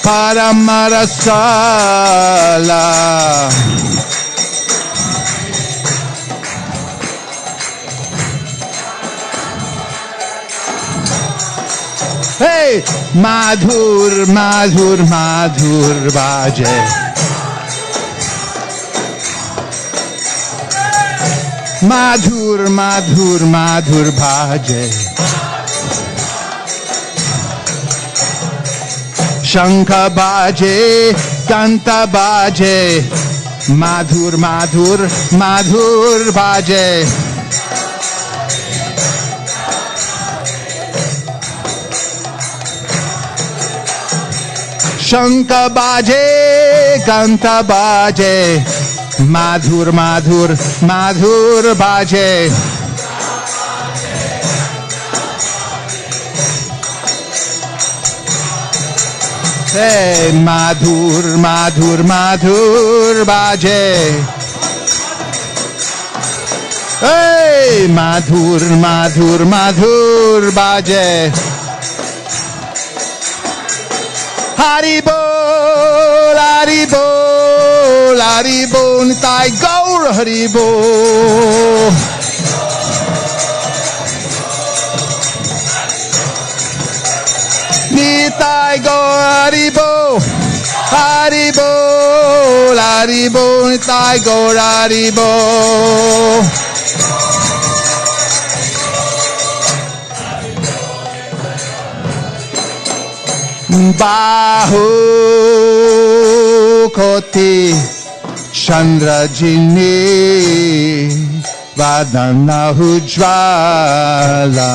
Paramarasala Hey, Madhur, Madhur, Madhur Baje. Madhur, Madhur, Madhur Baje. Shankha Baje, Kanta Baje. Madhur, Madhur, Madhur Baje. Shankha Baje, Kanta Baje, Madhur, Madhur, Madhur Baje. Hey, Madhur, Madhur, Madhur Baje. Hey, Madhur, Madhur, Madhur Baje. Haribol, Haribol, Haribol, Nitai Gaur Haribol. Nitai Gaur Haribol, Haribol, Haribol, Nitai Gaur Haribol. Bahu Koti Chandrajini Vadana Ujvala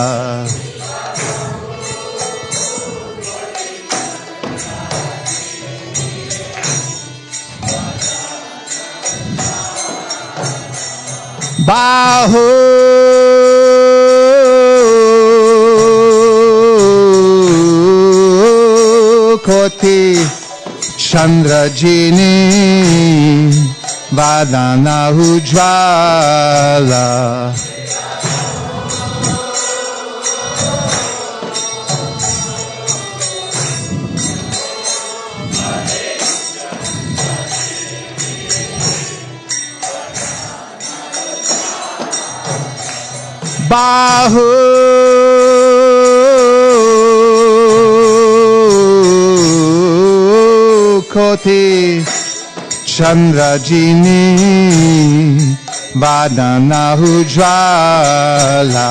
Bahu Koti Chandrajini Vadana Ujvala Bahu Koti Chandrajini Vadana Ujvala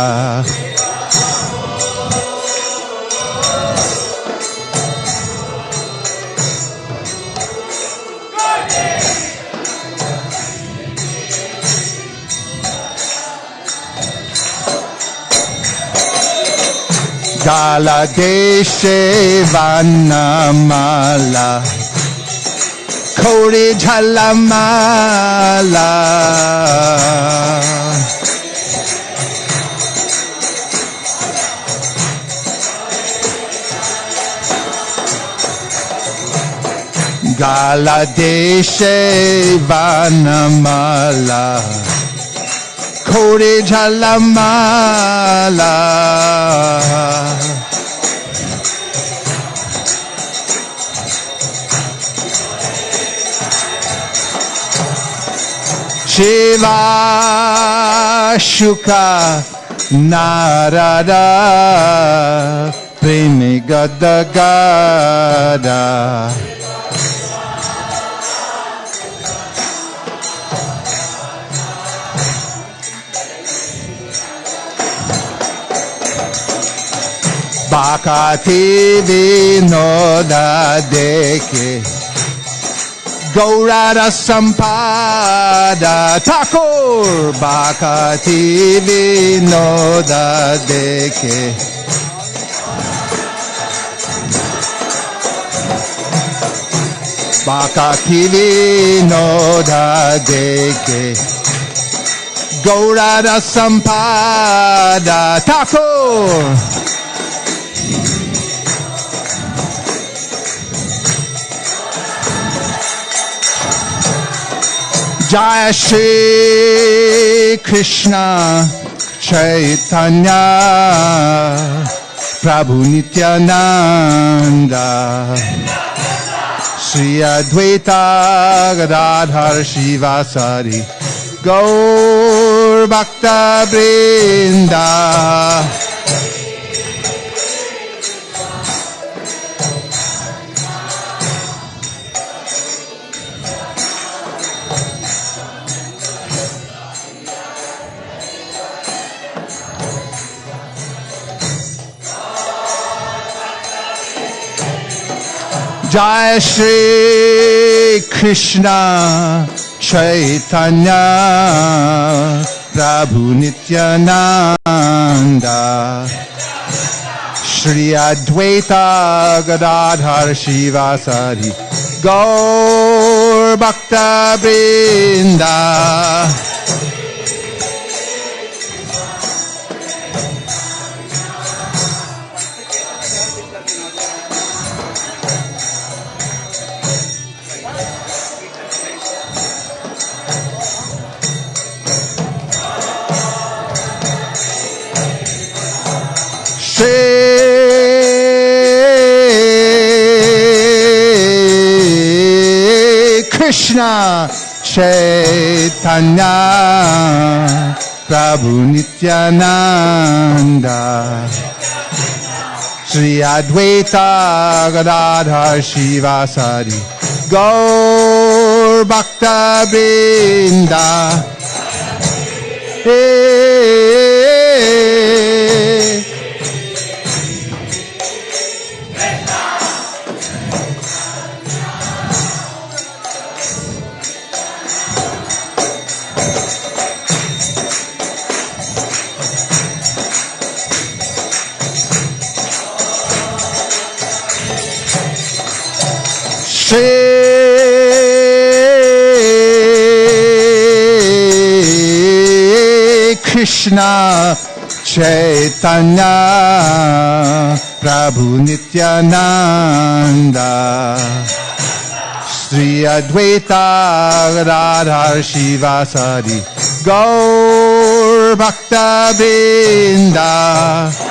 Gala Deshe Vanamala Kori Jhalamala Gala Deshe Vanamala Kori Jhalamala Shiva Shuka Narada Premi Gada Gada Bhakati Vinoda Deke Gaurada Sampada Thakur Bhakati Vinoda Deke Bhakati Vinoda Deke Gaurada Sampada Thakur Jai Shri Krishna Caitanya Prabhu Nityananda Shri Advaita Gadadhar Shivasari Gaur Bhakta Vrinda Jai Shri Krishna Caitanya Prabhu Nityananda Shri Advaita Gadadhar Shivasari Gaur Bhakta Vrinda Krishna Chaitanya Prabhu Nityananda Shri Advaita Gadadhar Shivasari Gaur Bhakta Vrinda Shri Krishna Chaitanya Prabhu Nityananda Shri Advaita Gadadhar Shivasari Gaur Bhakta Vrinda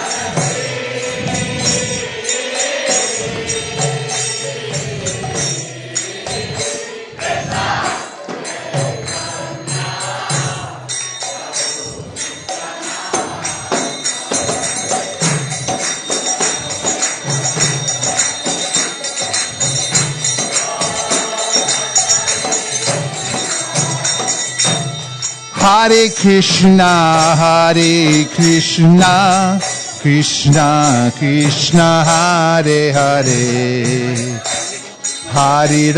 Hare Krishna, Krishna Krishna, Hare Hare, Hare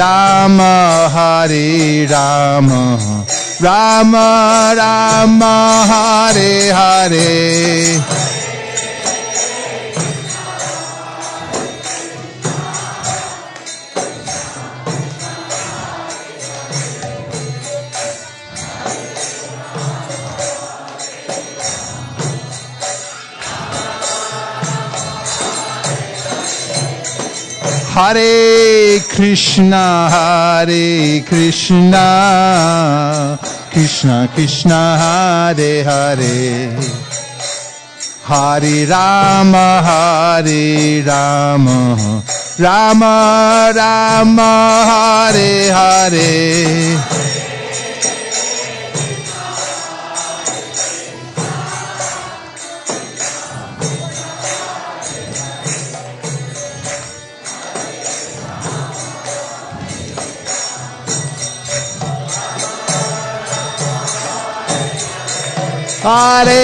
Rama, Rama Rama, Hare Hare. Hare Krishna, Krishna Krishna, Hare Hare, Hare Rama, Rama Rama, Hare Hare. Hare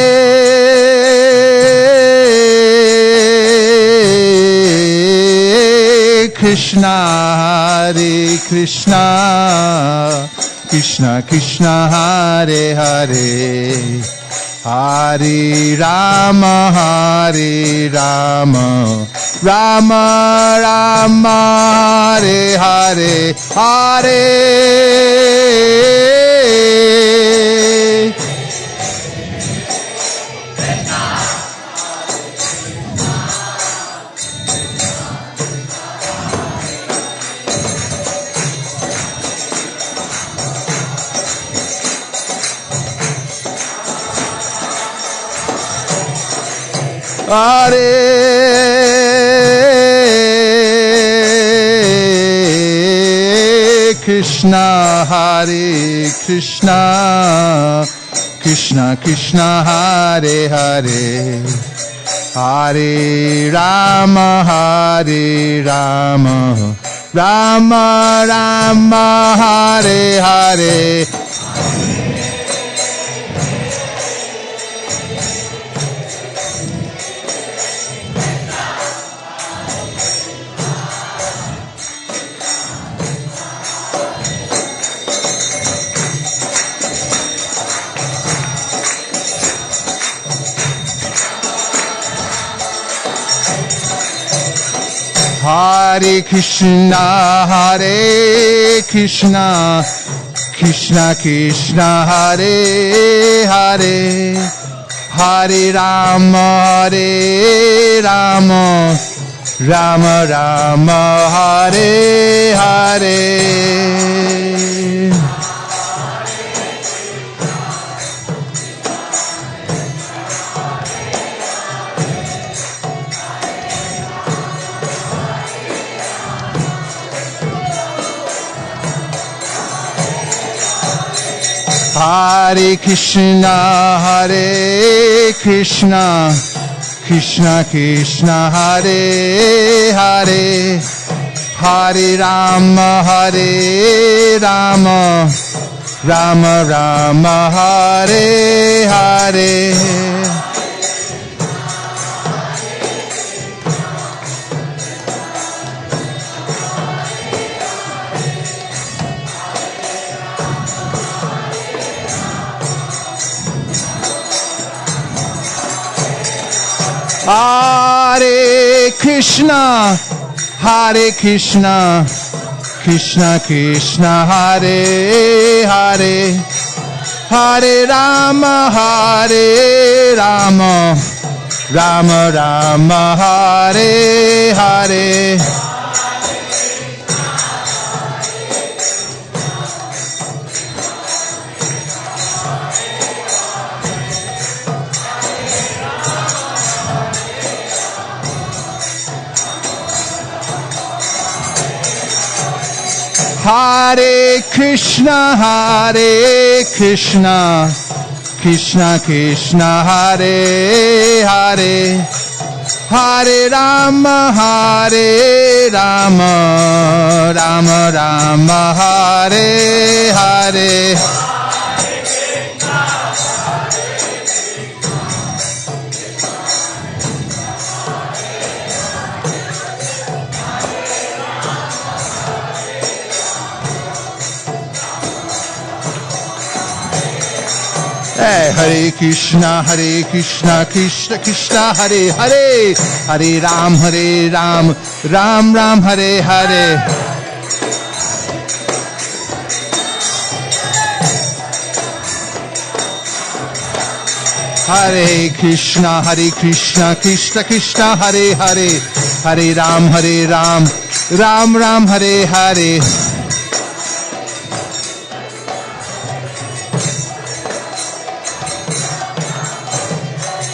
Krishna, Krishna Krishna, Hare Hare, Hare Rama, Rama Rama, Hare Hare, Hare. Hare Krishna, Krishna Krishna, Hare Hare, Hare Rama, Rama Rama, Hare Hare. Hare Krishna, Krishna Krishna, Hare Hare, Hare Rama, Rama Rama, Hare Hare. Hare Krishna, Krishna Krishna, Hare Hare, Hare Rama, Rama Rama, Hare Hare. Hare Krishna, Krishna Krishna, Hare Hare, Hare Rama, Rama Rama, Hare Hare. Hare Krishna, Krishna Krishna, Hare Hare, Hare Rama, Rama Rama, Hare Hare. Hey, Hare Krishna, Krishna Krishna, Hare Hare, Hare Ram, Ram Ram, Hare Hare. Hare Krishna, Krishna Krishna, Hare Hare, Hare Ram, Ram Ram, Hare Hare.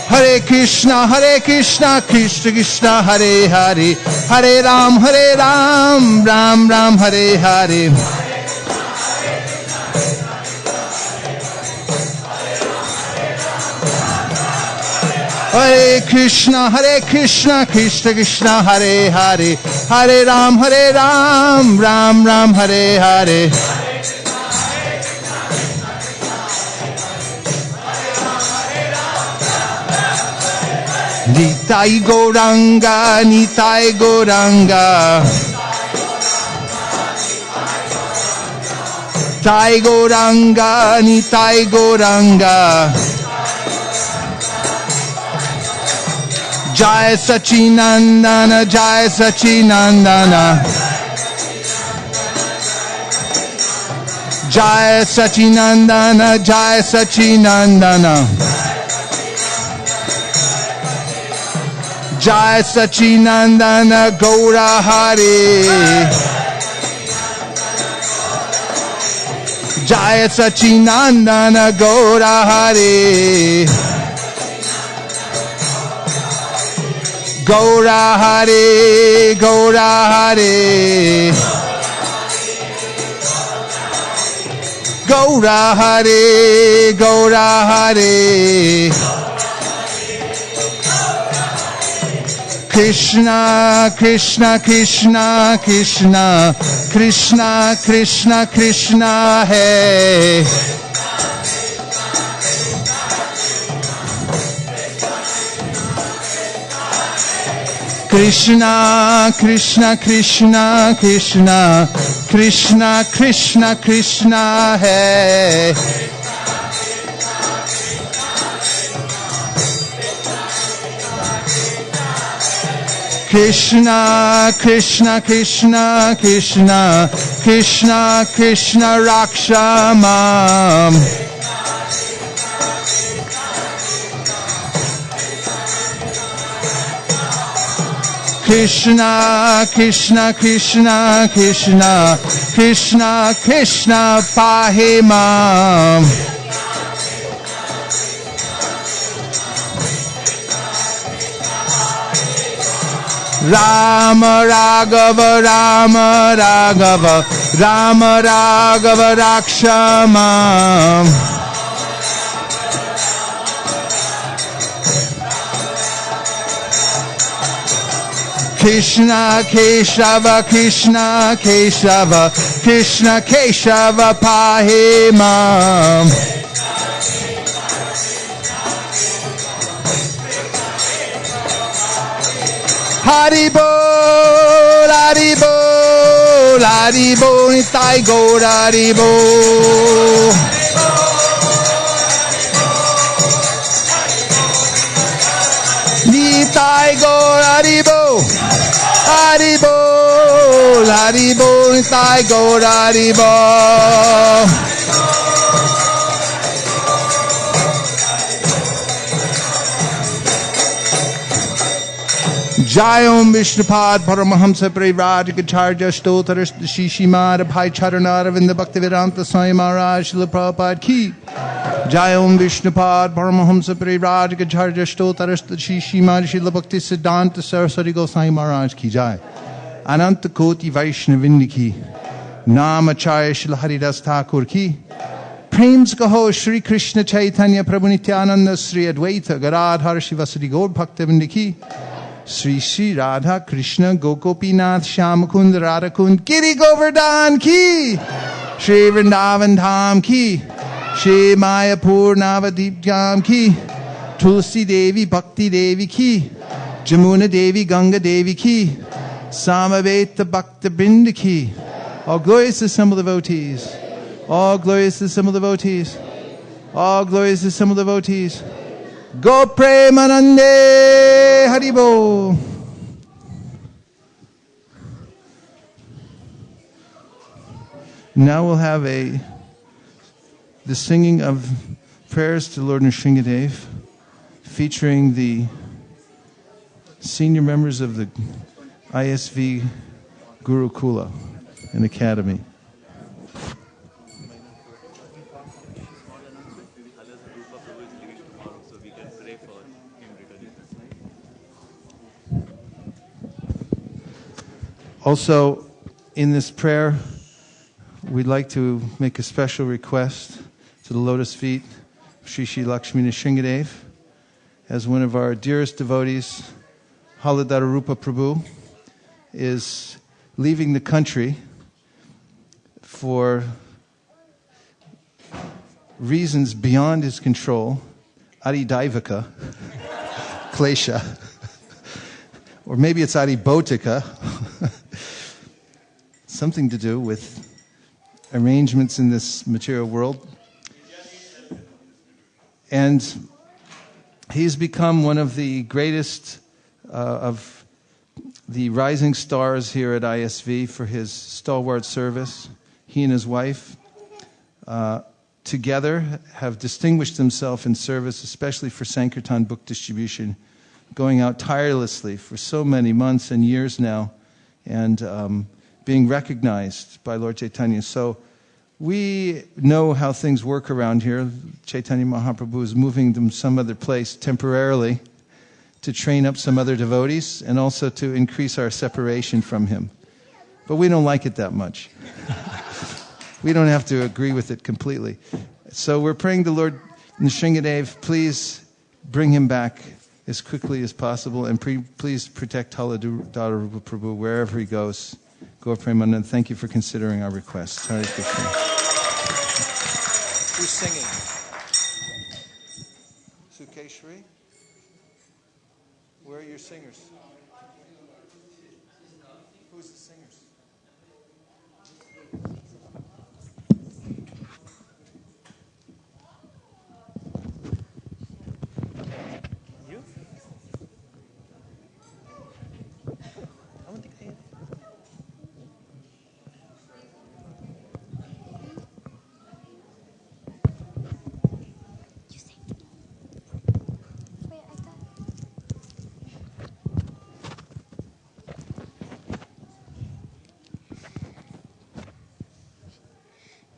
Hare Krishna, Krishna Krishna, Hare Hare, Hare Ram, Ram Ram, Hare Hare. Hare Krishna, Krishna Krishna, Hare Hare, Hare Ram, Ram Ram, Hare Hare. Nitai Gauranga, Nitai Gauranga, Tai Gauranga, Nitai Gauranga. Jai Sachinandana, Jai Sachinandana, Jai Sachinandana, Jai Sachinandana, Jai Sachinandana, Gaura Hare, Jai Sachinandana, Gaura Hare. Gaura Hare, Gaura Hare, Gaura Hare, Gaura Hare. Krishna, Krishna Krishna, Krishna Krishna, Krishna Krishna, Hey. Krishna, Krishna Krishna, Krishna Krishna, Krishna Krishna, Hey. Krishna, Krishna Krishna, Krishna Krishna, Krishna Raksha Mam. Krishna, Krishna Krishna, Krishna Krishna, Krishna Pahi Mam. Rama Raghava, Rama Raghava, Rama Raghava Raksha Mam. Krishna Keshava, Krishna Keshava, Krishna Keshava Pahi Mam. Haribol, Haribol, Haribol, Nitai Gaur Haribol. Nitai Gaur Haribol, Haribol, Haribol, Nitai Gaur Haribol. Jai Om Vishnupad Paramahamsa Parivrajakacharya Stotaras Shishimad Bhai Charanara Vinda Bhaktivedanta Swami Maharaj Srila Prabhupada Ki. Jai Om Vishnupad Paramahamsa Parivrajakacharya Stotaras Shishimad Srila Bhakti Siddhanta Saraswati Goswami Maharaj Ki Jai. Ananta Koti Vaishnavindi Ki. Namacharya Srila Haridas Thakur Ki. Prams Kaho Shri Krishna Caitanya Prabhu Nityananda Sri Advaita Garadhar Shivasadi Gaur Bhaktivinoda Ki. Sri Sri Radha Krishna Gokopinath Shyamakund Radhakund Giri Govardhan Ki. Shri Vrindavan Dham Ki. Shri Mayapur Navadip Jam Ki. Tulsi Devi Bhakti Devi Ki. Jamuna Devi Ganga Devi Ki. Samaveta Bhakta Brinda Ki. All glorious assembled devotees. All glorious assembled devotees. All glories to some devotees. Go Premanande Haribo. Now we'll have the singing of prayers to Lord Nrsingadev, featuring the senior members of the ISV Gurukula and Academy. Also, in this prayer, we'd like to make a special request to the lotus feet of Sri Sri Lakshmi Nrsingadev, as one of our dearest devotees, Haladhara Prabhu, is leaving the country for reasons beyond his control, Adidaivaka, Klesha, or maybe it's Adibhotika, something to do with arrangements in this material world. And he's become one of the greatest of the rising stars here at ISV for his stalwart service. He and his wife together have distinguished themselves in service, especially for Sankirtan book distribution, going out tirelessly for so many months and years now, and being recognized by Lord Caitanya. So we know how things work around here. Chaitanya Mahaprabhu is moving them some other place temporarily to train up some other devotees and also to increase our separation from him. But we don't like it that much. We don't have to agree with it completely. So we're praying to Lord Nrsingadev, please bring him back as quickly as possible, and please protect Haladhara Prabhu wherever he goes. Gaur Premanand, thank you for considering our requests. Hare Krishna. Who's singing? Sukeshri? Where are your singers? Who's the singers? You? I don't think I am.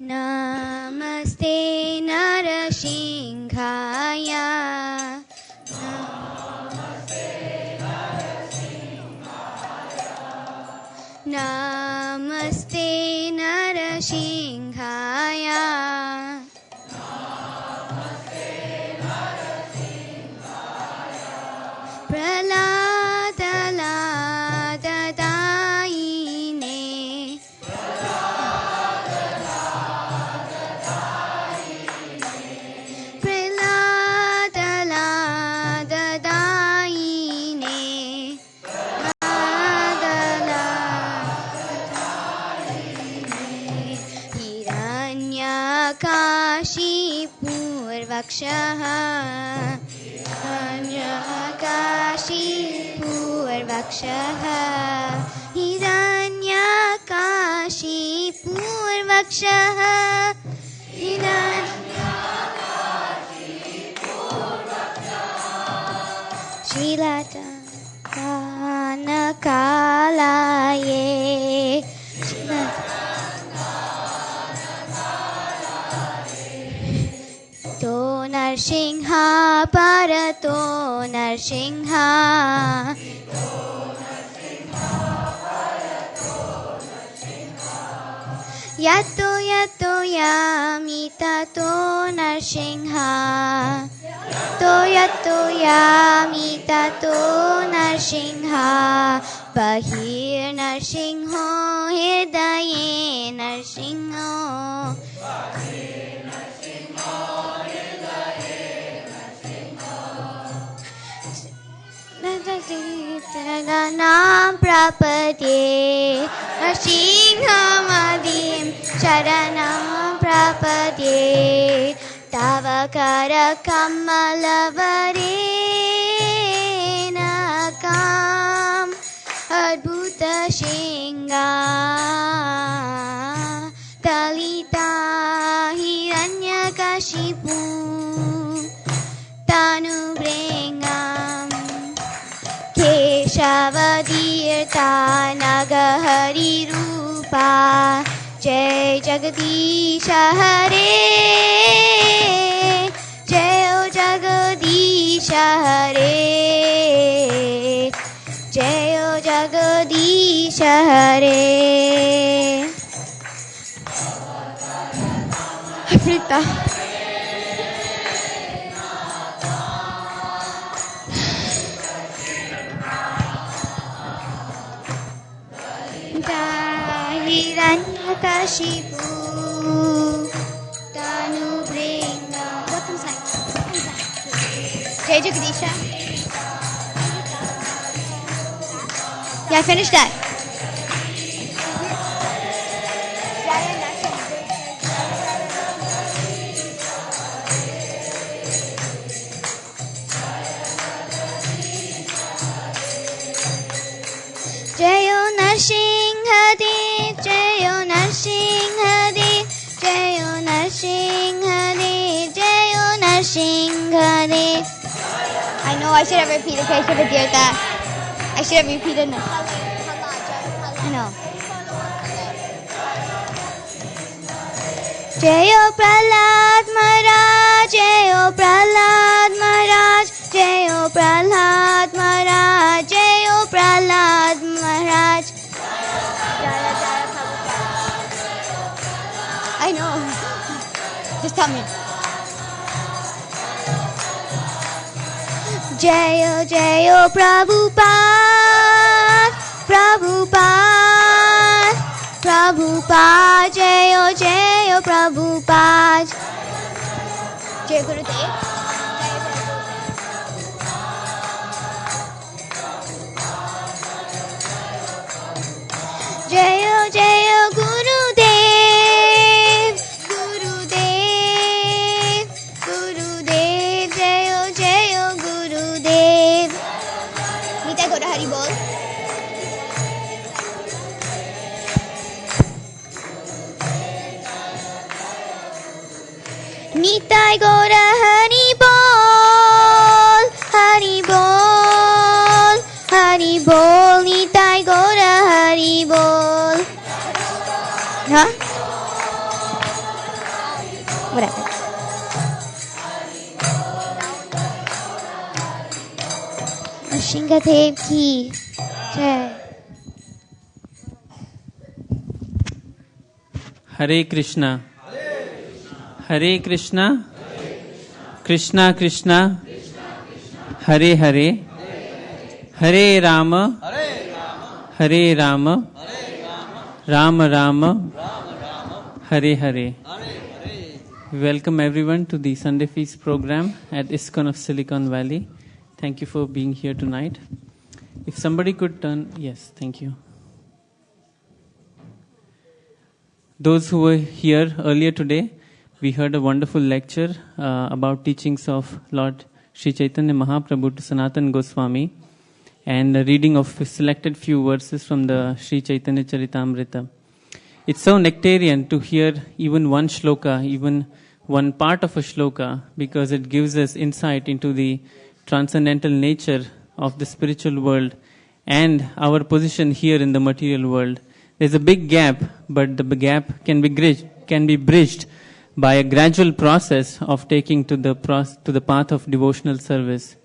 Namaste Narasimhaya. Namaste Narasimhaya. Praladadaine. Shrilatana-kalaye. To Narsingha Parato Narsingha. Yato yato yamita to Narsingha. Yato yamita to Narsingha. Bahir Narsingho Hidaye Narsingho. Sharanam prapade Narsingha Madim Sharanam prapade Tavakara Kamalavarena Kam Adbhuta Shinga Talita Hiranyakashipu Tanubringam Keshavadirta Nagahari Rupa Jai Jagadisha Hare Jai Jagadisha Hare Jai Jagadisha Hare Afrita Hiranyakashipu Tanubringa. What comes next? Jai Jagadisha. Yeah, I finished that. Jayo Narsimhadev, Jayo Narsimhadev, Jayo Narsimhadev, Jayo Narsimhadev. I know I should have repeated, okay, I should have did that. I should have repeated it. I know. Jayo Prahlad Maharaj, Jayo Prahlad Maharaj, Jayo Prahlad Maharaj, Jayo Prahlad Maharaj. I know. Just tell me. Jayo Jayo Prabhupada, Prabhupada, Prabhupada, Jayo Jayo Prabhupada. Jai Gurudev. Jayo Jayo Gurudev, Gurudev, Gurudev, Jayo Jayo Gurudev. Nita Gora Hari Bol. Nitai Gora Hari Bol, Hari Bol, Hari Bol, Nitai Gora Hari Bol. Huh? Whatever. Shingadev ki jai. Hare Krishna. Hare Krishna, Krishna Krishna, Hare Hare, Hare Rama, Hare Rama, Rama Rama, Hare Hare. Welcome everyone to the Sunday Feast program at ISKCON of Silicon Valley. Thank you for being here tonight. If somebody could turn, yes, thank you. Those who were here earlier today, we heard a wonderful lecture about teachings of Lord Sri Caitanya Mahaprabhu to Sanatana Goswami and a reading of selected few verses from the Sri Chaitanya Charitamrita. It's so nectarian to hear even one shloka, even one part of a shloka, because it gives us insight into the transcendental nature of the spiritual world and our position here in the material world. There's a big gap, but the gap can be bridged by a gradual process of taking to the path of devotional service.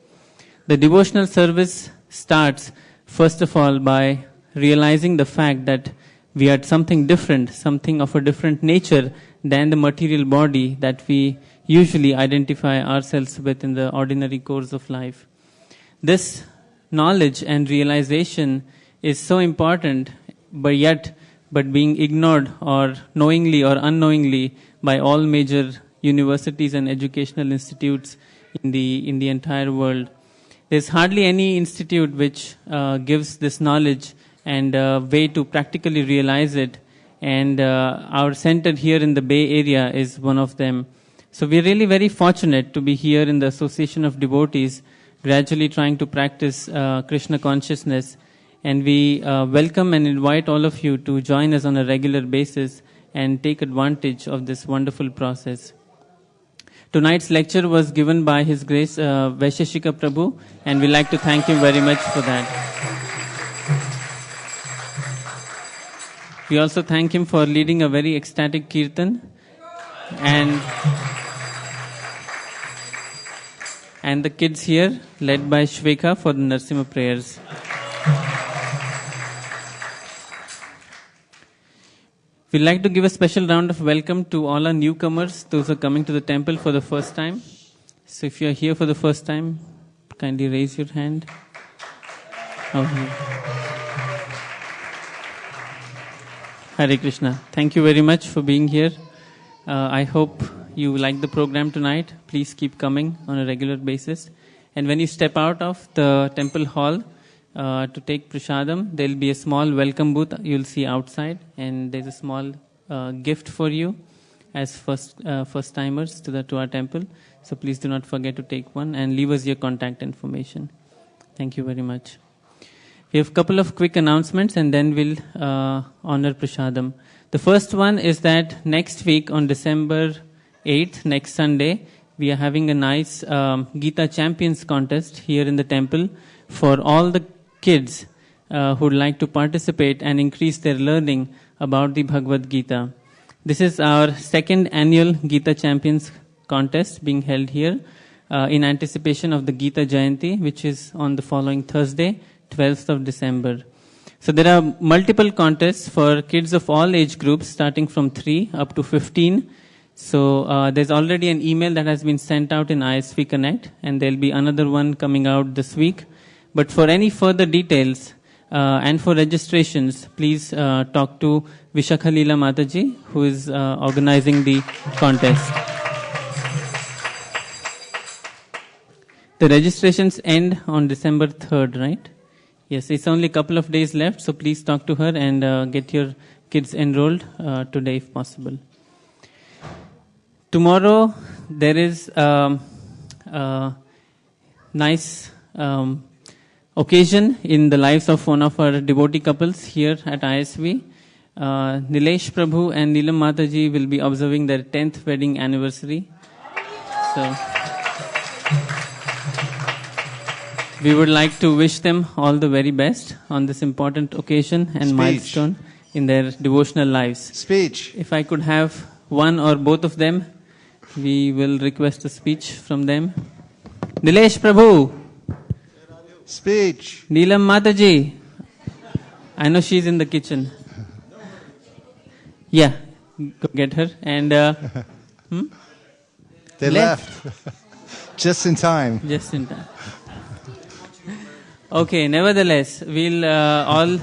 The devotional service starts, first of all, by realizing the fact that we are something different, something of a different nature than the material body that we usually identify ourselves with in the ordinary course of life. This knowledge and realization is so important, but being ignored or knowingly or unknowingly by all major universities and educational institutes in the entire world. There's hardly any institute which gives this knowledge and a way to practically realize it. And our center here in the Bay Area is one of them. So we're really very fortunate to be here in the Association of Devotees, gradually trying to practice Krishna consciousness. And we welcome and invite all of you to join us on a regular basis and take advantage of this wonderful process. Tonight's lecture was given by His Grace Vaisesika Prabhu, and we'd like to thank him very much for that. We also thank him for leading a very ecstatic kirtan and the kids here, led by Shveka, for the Narsimha prayers. We'd like to give a special round of welcome to all our newcomers, those who are coming to the temple for the first time. So if you're here for the first time, kindly raise your hand. Hare Krishna. Thank you very much for being here. I hope you like the program tonight. Please keep coming on a regular basis. And when you step out of the temple hall to take prasadam, there will be a small welcome booth you'll see outside. And there's a small gift for you as first timers to our temple. So please do not forget to take one and leave us your contact information. Thank you very much. We have a couple of quick announcements and then we'll honor prasadam. The first one is that next week on December 8th, next Sunday, we are having a nice Gita Champions contest here in the temple for all the kids who would like to participate and increase their learning about the Bhagavad Gita. This is our second annual Gita Champions contest being held here in anticipation of the Gita Jayanti, which is on the following Thursday, 12th of December. So there are multiple contests for kids of all age groups, starting from 3 up to 15. So there's already an email that has been sent out in ISV Connect, and there'll be another one coming out this week. But for any further details and for registrations, please talk to Vishakha Leela Mataji, who is organizing the contest. The registrations end on December 3rd, right? Yes, it's only a couple of days left, so please talk to her and get your kids enrolled today if possible. Tomorrow, there is a nice occasion in the lives of one of our devotee couples here at ISV. Nilesh Prabhu and Neelam Mataji will be observing their 10th wedding anniversary. So we would like to wish them all the very best on this important occasion and milestone in their devotional lives. If I could have one or both of them, we will request a speech from them. Nilesh Prabhu. Speech. Neelam Mataji. I know she's in the kitchen. Yeah, go get her. And they left. Just in time. Just in time. Okay, nevertheless, we'll all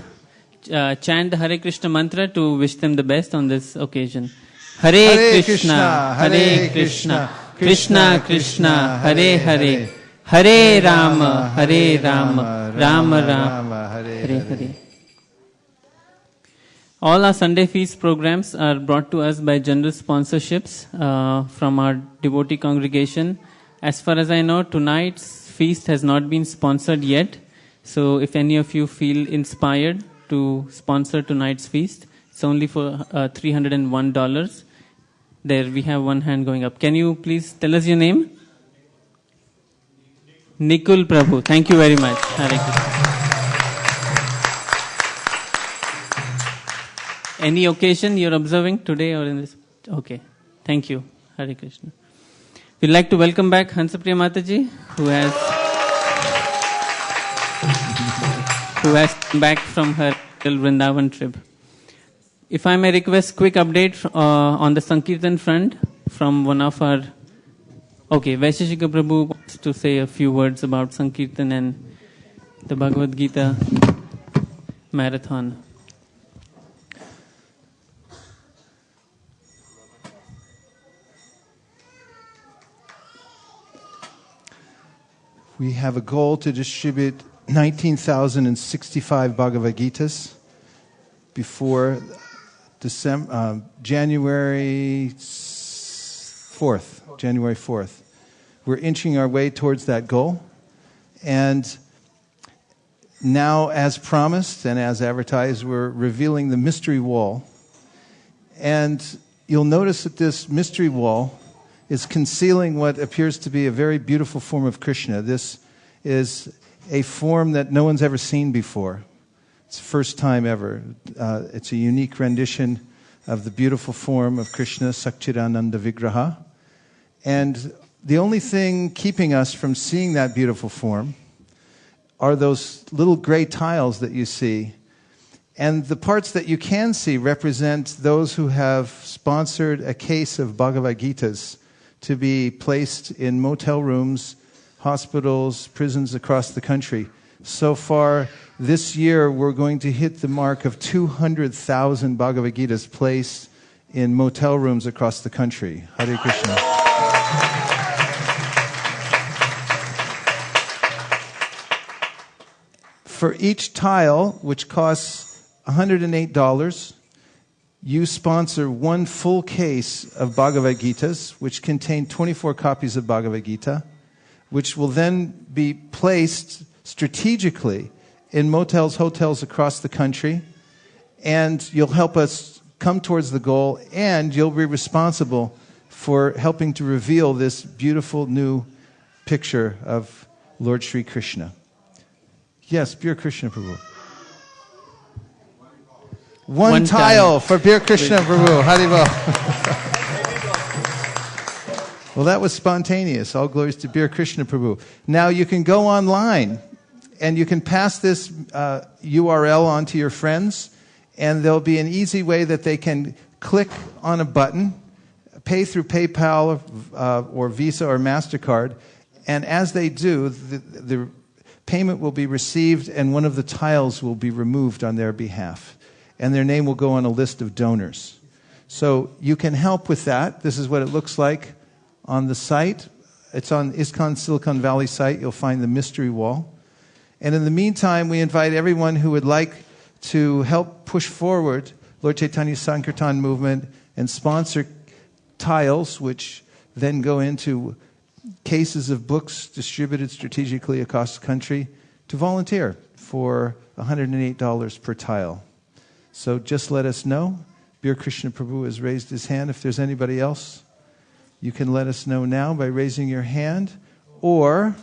chant the Hare Krishna mantra to wish them the best on this occasion. Hare Krishna, Hare Krishna, Krishna Krishna, Hare Hare, Hare Rama, Hare Rama, Rama Rama, Hare Hare. All our Sunday feast programs are brought to us by generous sponsorships from our devotee congregation. As far as I know, tonight's feast has not been sponsored yet. So if any of you feel inspired to sponsor tonight's feast, it's only for $301. There we have one hand going up. Can you please tell us your name? Nikul Prabhu. Thank you very much. Hare Krishna. Any occasion you're observing today or in this? Okay. Thank you. Hare Krishna. We'd like to welcome back Hansapriya Mataji, who has come back from her Vrindavan trip. If I may request quick update on the Sankirtan front from one of our... Okay, Vaisesika Prabhu wants to say a few words about Sankirtan and the Bhagavad Gita marathon. We have a goal to distribute 19,065 Bhagavad Gitas before January 4th. January 4th. We're inching our way towards that goal. And now, as promised and as advertised, we're revealing the mystery wall. And you'll notice that this mystery wall is concealing what appears to be a very beautiful form of Krishna. This is a form that no one's ever seen before. It's the first time ever. It's a unique rendition of the beautiful form of Krishna, Satchidananda Vigraha. And the only thing keeping us from seeing that beautiful form are those little gray tiles that you see. And the parts that you can see represent those who have sponsored a case of Bhagavad Gitas to be placed in motel rooms, hospitals, prisons across the country. So far, this year, we're going to hit the mark of 200,000 Bhagavad Gitas placed in motel rooms across the country. Hare Krishna. For each tile, which costs $108, you sponsor one full case of Bhagavad Gitas, which contain 24 copies of Bhagavad Gita, which will then be placed strategically in motels, hotels across the country, and you'll help us come towards the goal, and you'll be responsible for helping to reveal this beautiful new picture of Lord Sri Krishna. Yes, Bir Krishna Prabhu. One tile for Bir Krishna Prabhu. Haribol. Well, that was spontaneous. All glories to Bir Krishna Prabhu. Now you can go online and you can pass this URL on to your friends, and there'll be an easy way that they can click on a button, pay through PayPal or Visa or MasterCard, and as they do, the payment will be received and one of the tiles will be removed on their behalf. And their name will go on a list of donors. So you can help with that. This is what it looks like on the site. It's on ISKCON Silicon Valley site. You'll find the mystery wall. And in the meantime, we invite everyone who would like to help push forward Lord Chaitanya's Sankirtan movement and sponsor tiles, which then go into cases of books distributed strategically across the country, to volunteer for $108 per tile. So just let us know. Bir Krishna Prabhu has raised his hand. If there's anybody else, you can let us know now by raising your hand. Or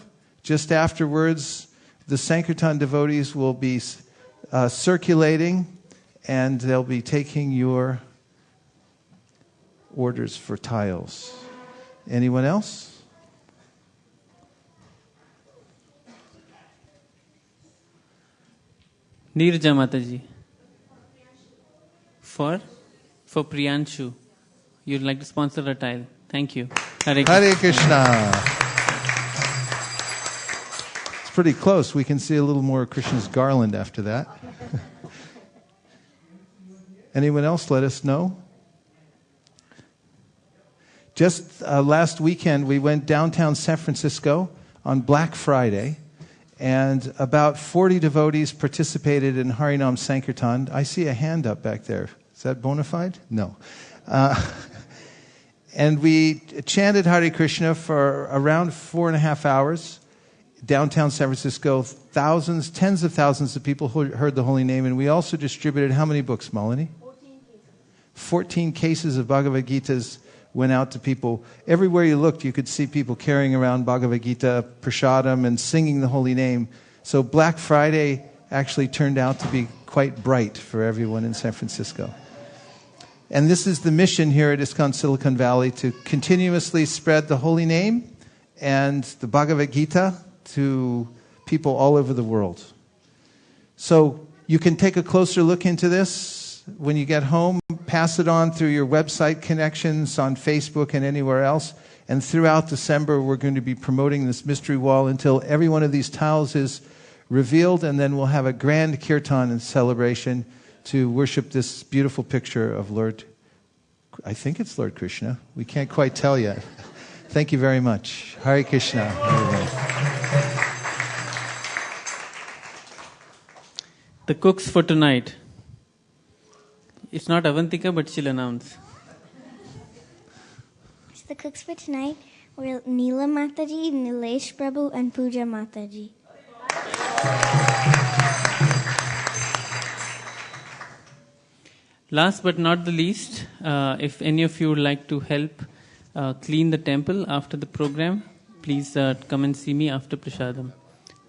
just afterwards, the Sankirtan devotees will be circulating and they'll be taking your orders for tiles. Anyone else? Nirja Mataji. For Priyanshu. You'd like to sponsor a tile. Thank you. Hare Krishna. It's pretty close. We can see a little more of Krishna's garland after that. Anyone else? Let us know. Just last weekend, we went downtown San Francisco on Black Friday, and about 40 devotees participated in Harinam Sankirtan. I see a hand up back there. Is that bona fide? No. And we chanted Hare Krishna for around 4.5 hours. Downtown San Francisco, thousands, tens of thousands of people heard the holy name. And we also distributed how many books, Malini? 14 cases of Bhagavad Gitas went out to people. Everywhere you looked, you could see people carrying around Bhagavad Gita, Prasadam, and singing the holy name. So Black Friday actually turned out to be quite bright for everyone in San Francisco. And this is the mission here at ISKCON Silicon Valley, to continuously spread the holy name and the Bhagavad Gita to people all over the world. So you can take a closer look into this when you get home. Pass it on through your website connections on Facebook and anywhere else. And throughout December, we're going to be promoting this mystery wall until every one of these tiles is revealed. And then we'll have a grand kirtan and celebration to worship this beautiful picture of Lord, I think it's Lord Krishna. We can't quite tell yet. Thank you very much. Hare Krishna. The cooks for tonight. It's not Avantika, but she'll announce. The cooks for tonight were Neela Mataji, Nilesh Prabhu, and Pooja Mataji. Last but not the least, if any of you would like to help clean the temple after the program, please come and see me after Prashadam.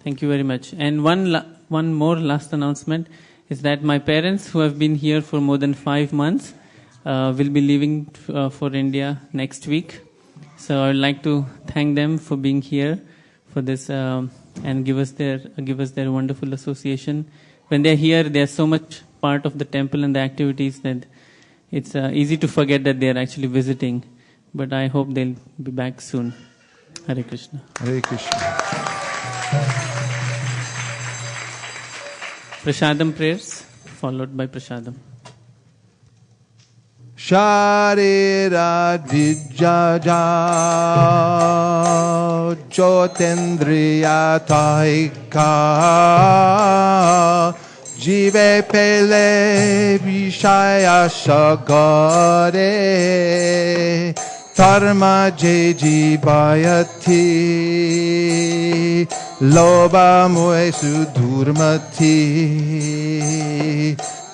Thank you very much. And one more last announcement is that my parents, who have been here for more than 5 months, will be leaving for India next week. So I would like to thank them for being here for this and give us their wonderful association. When they're here, they are so much part of the temple and the activities that it's easy to forget that they are actually visiting. But I hope they'll be back soon. Hare Krishna. Hare Krishna. Prashadam prayers, followed by Prashadam. Sharira Vijjaja Jyotendriya Taika Jive Pele Vishaya Sagare Dharma Jeji Bayati Loba Moe Sudurmati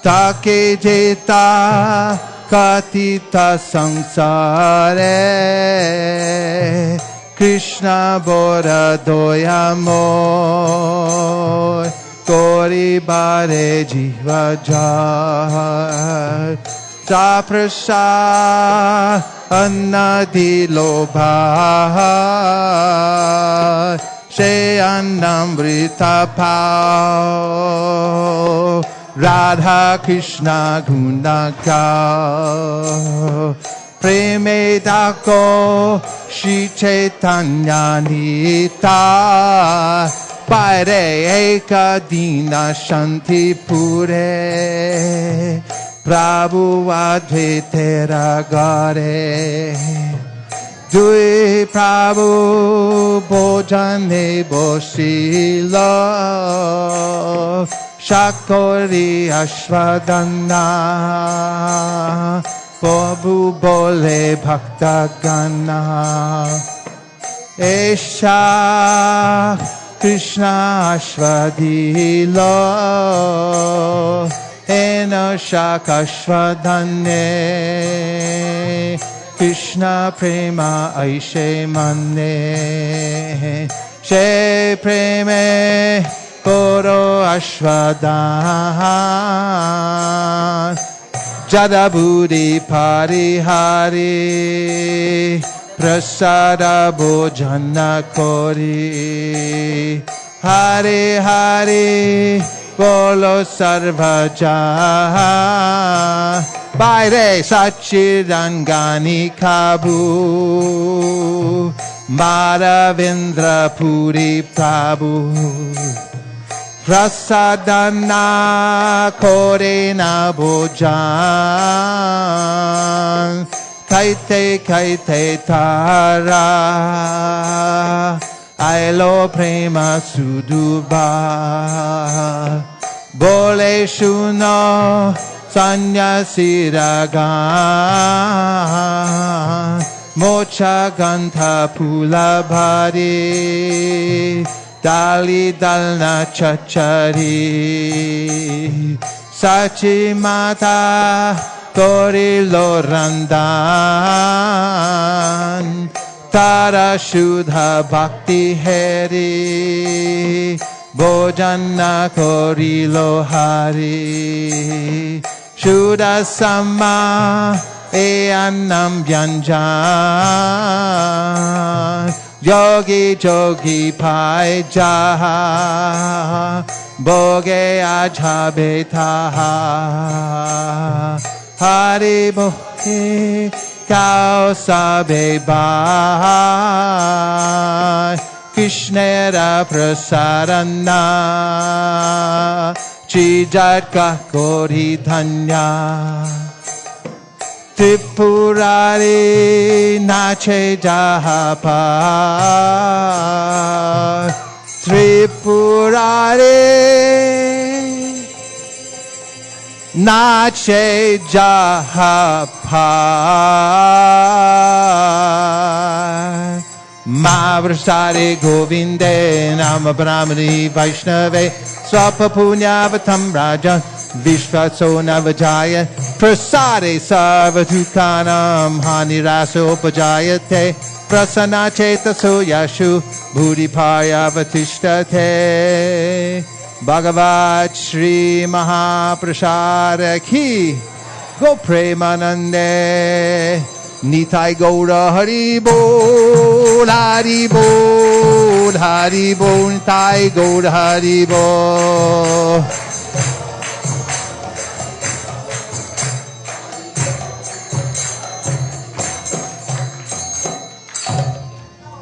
Take Jeta Katita Samsare Krishna Bora Doyamoy Gori Bare Jiva Jar Japrasad Annadi Lobha Shayannamrita Pao Radha Krishna Gunaka Preme Dako Shri Caitanya Nita Paire Eka Dina Shanti Pure Prabhu Advaitera Gare Dui Prabhu Bojane Boshila Shakori Ashwadana Prabhu Bole Bhakta Gana Esha Krishna Ashwadila Eno Shakashwadane Krishna Prema Aishe Mane She Preme Koro Ashwadan Jadabudi Parihari Prasada Bojana Kori Hari Hari Bolo Sarvaja Baire Sachirangani Kabu Madhavendra Puri Prabhu Prasadana Korena Bojan Kaite Kaite Tara Ailo Prema Suduba Bole Shuno Sanyasi Raga Mocha Gantha Pula Bhari Dali Dalna Chachari Sachi Mata Tori Lorandan Tara Shudha Bhakti Heri Bojana Kori Lohari Shudha Sama Eannam Vyanjan Yogi Jogi Pai Jaha Boge Aja Betaha Hari Boge Kao Sabe Bai Krishnera Prasarana Chijatka Kori Dhanya Tripurari Nache Jahapa Tripurari Nache Jahapa Mahaprasade Govinde Nama Brahmani Vaishnave Swapa Punyavatam Rajan Vishvatso Navajaya Prasade Sarvatukanam Haniraso Upajayate Prasana Chetaso Yashu Bhudipaya Vatishtate Bhagavat Shri Mahaprasada Ki Go Premanande Nitai Gaura Hari Bol Hari Bol Hari Bol Nitai Gaura Hari Bol.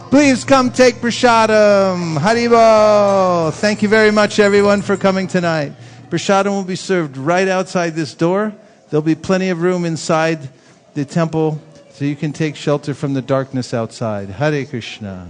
Please come take prasadam. Haribol. Thank you very much, everyone, for coming tonight. Prasadam will be served right outside this door. There'll be plenty of room inside the temple, so you can take shelter from the darkness outside. Hare Krishna.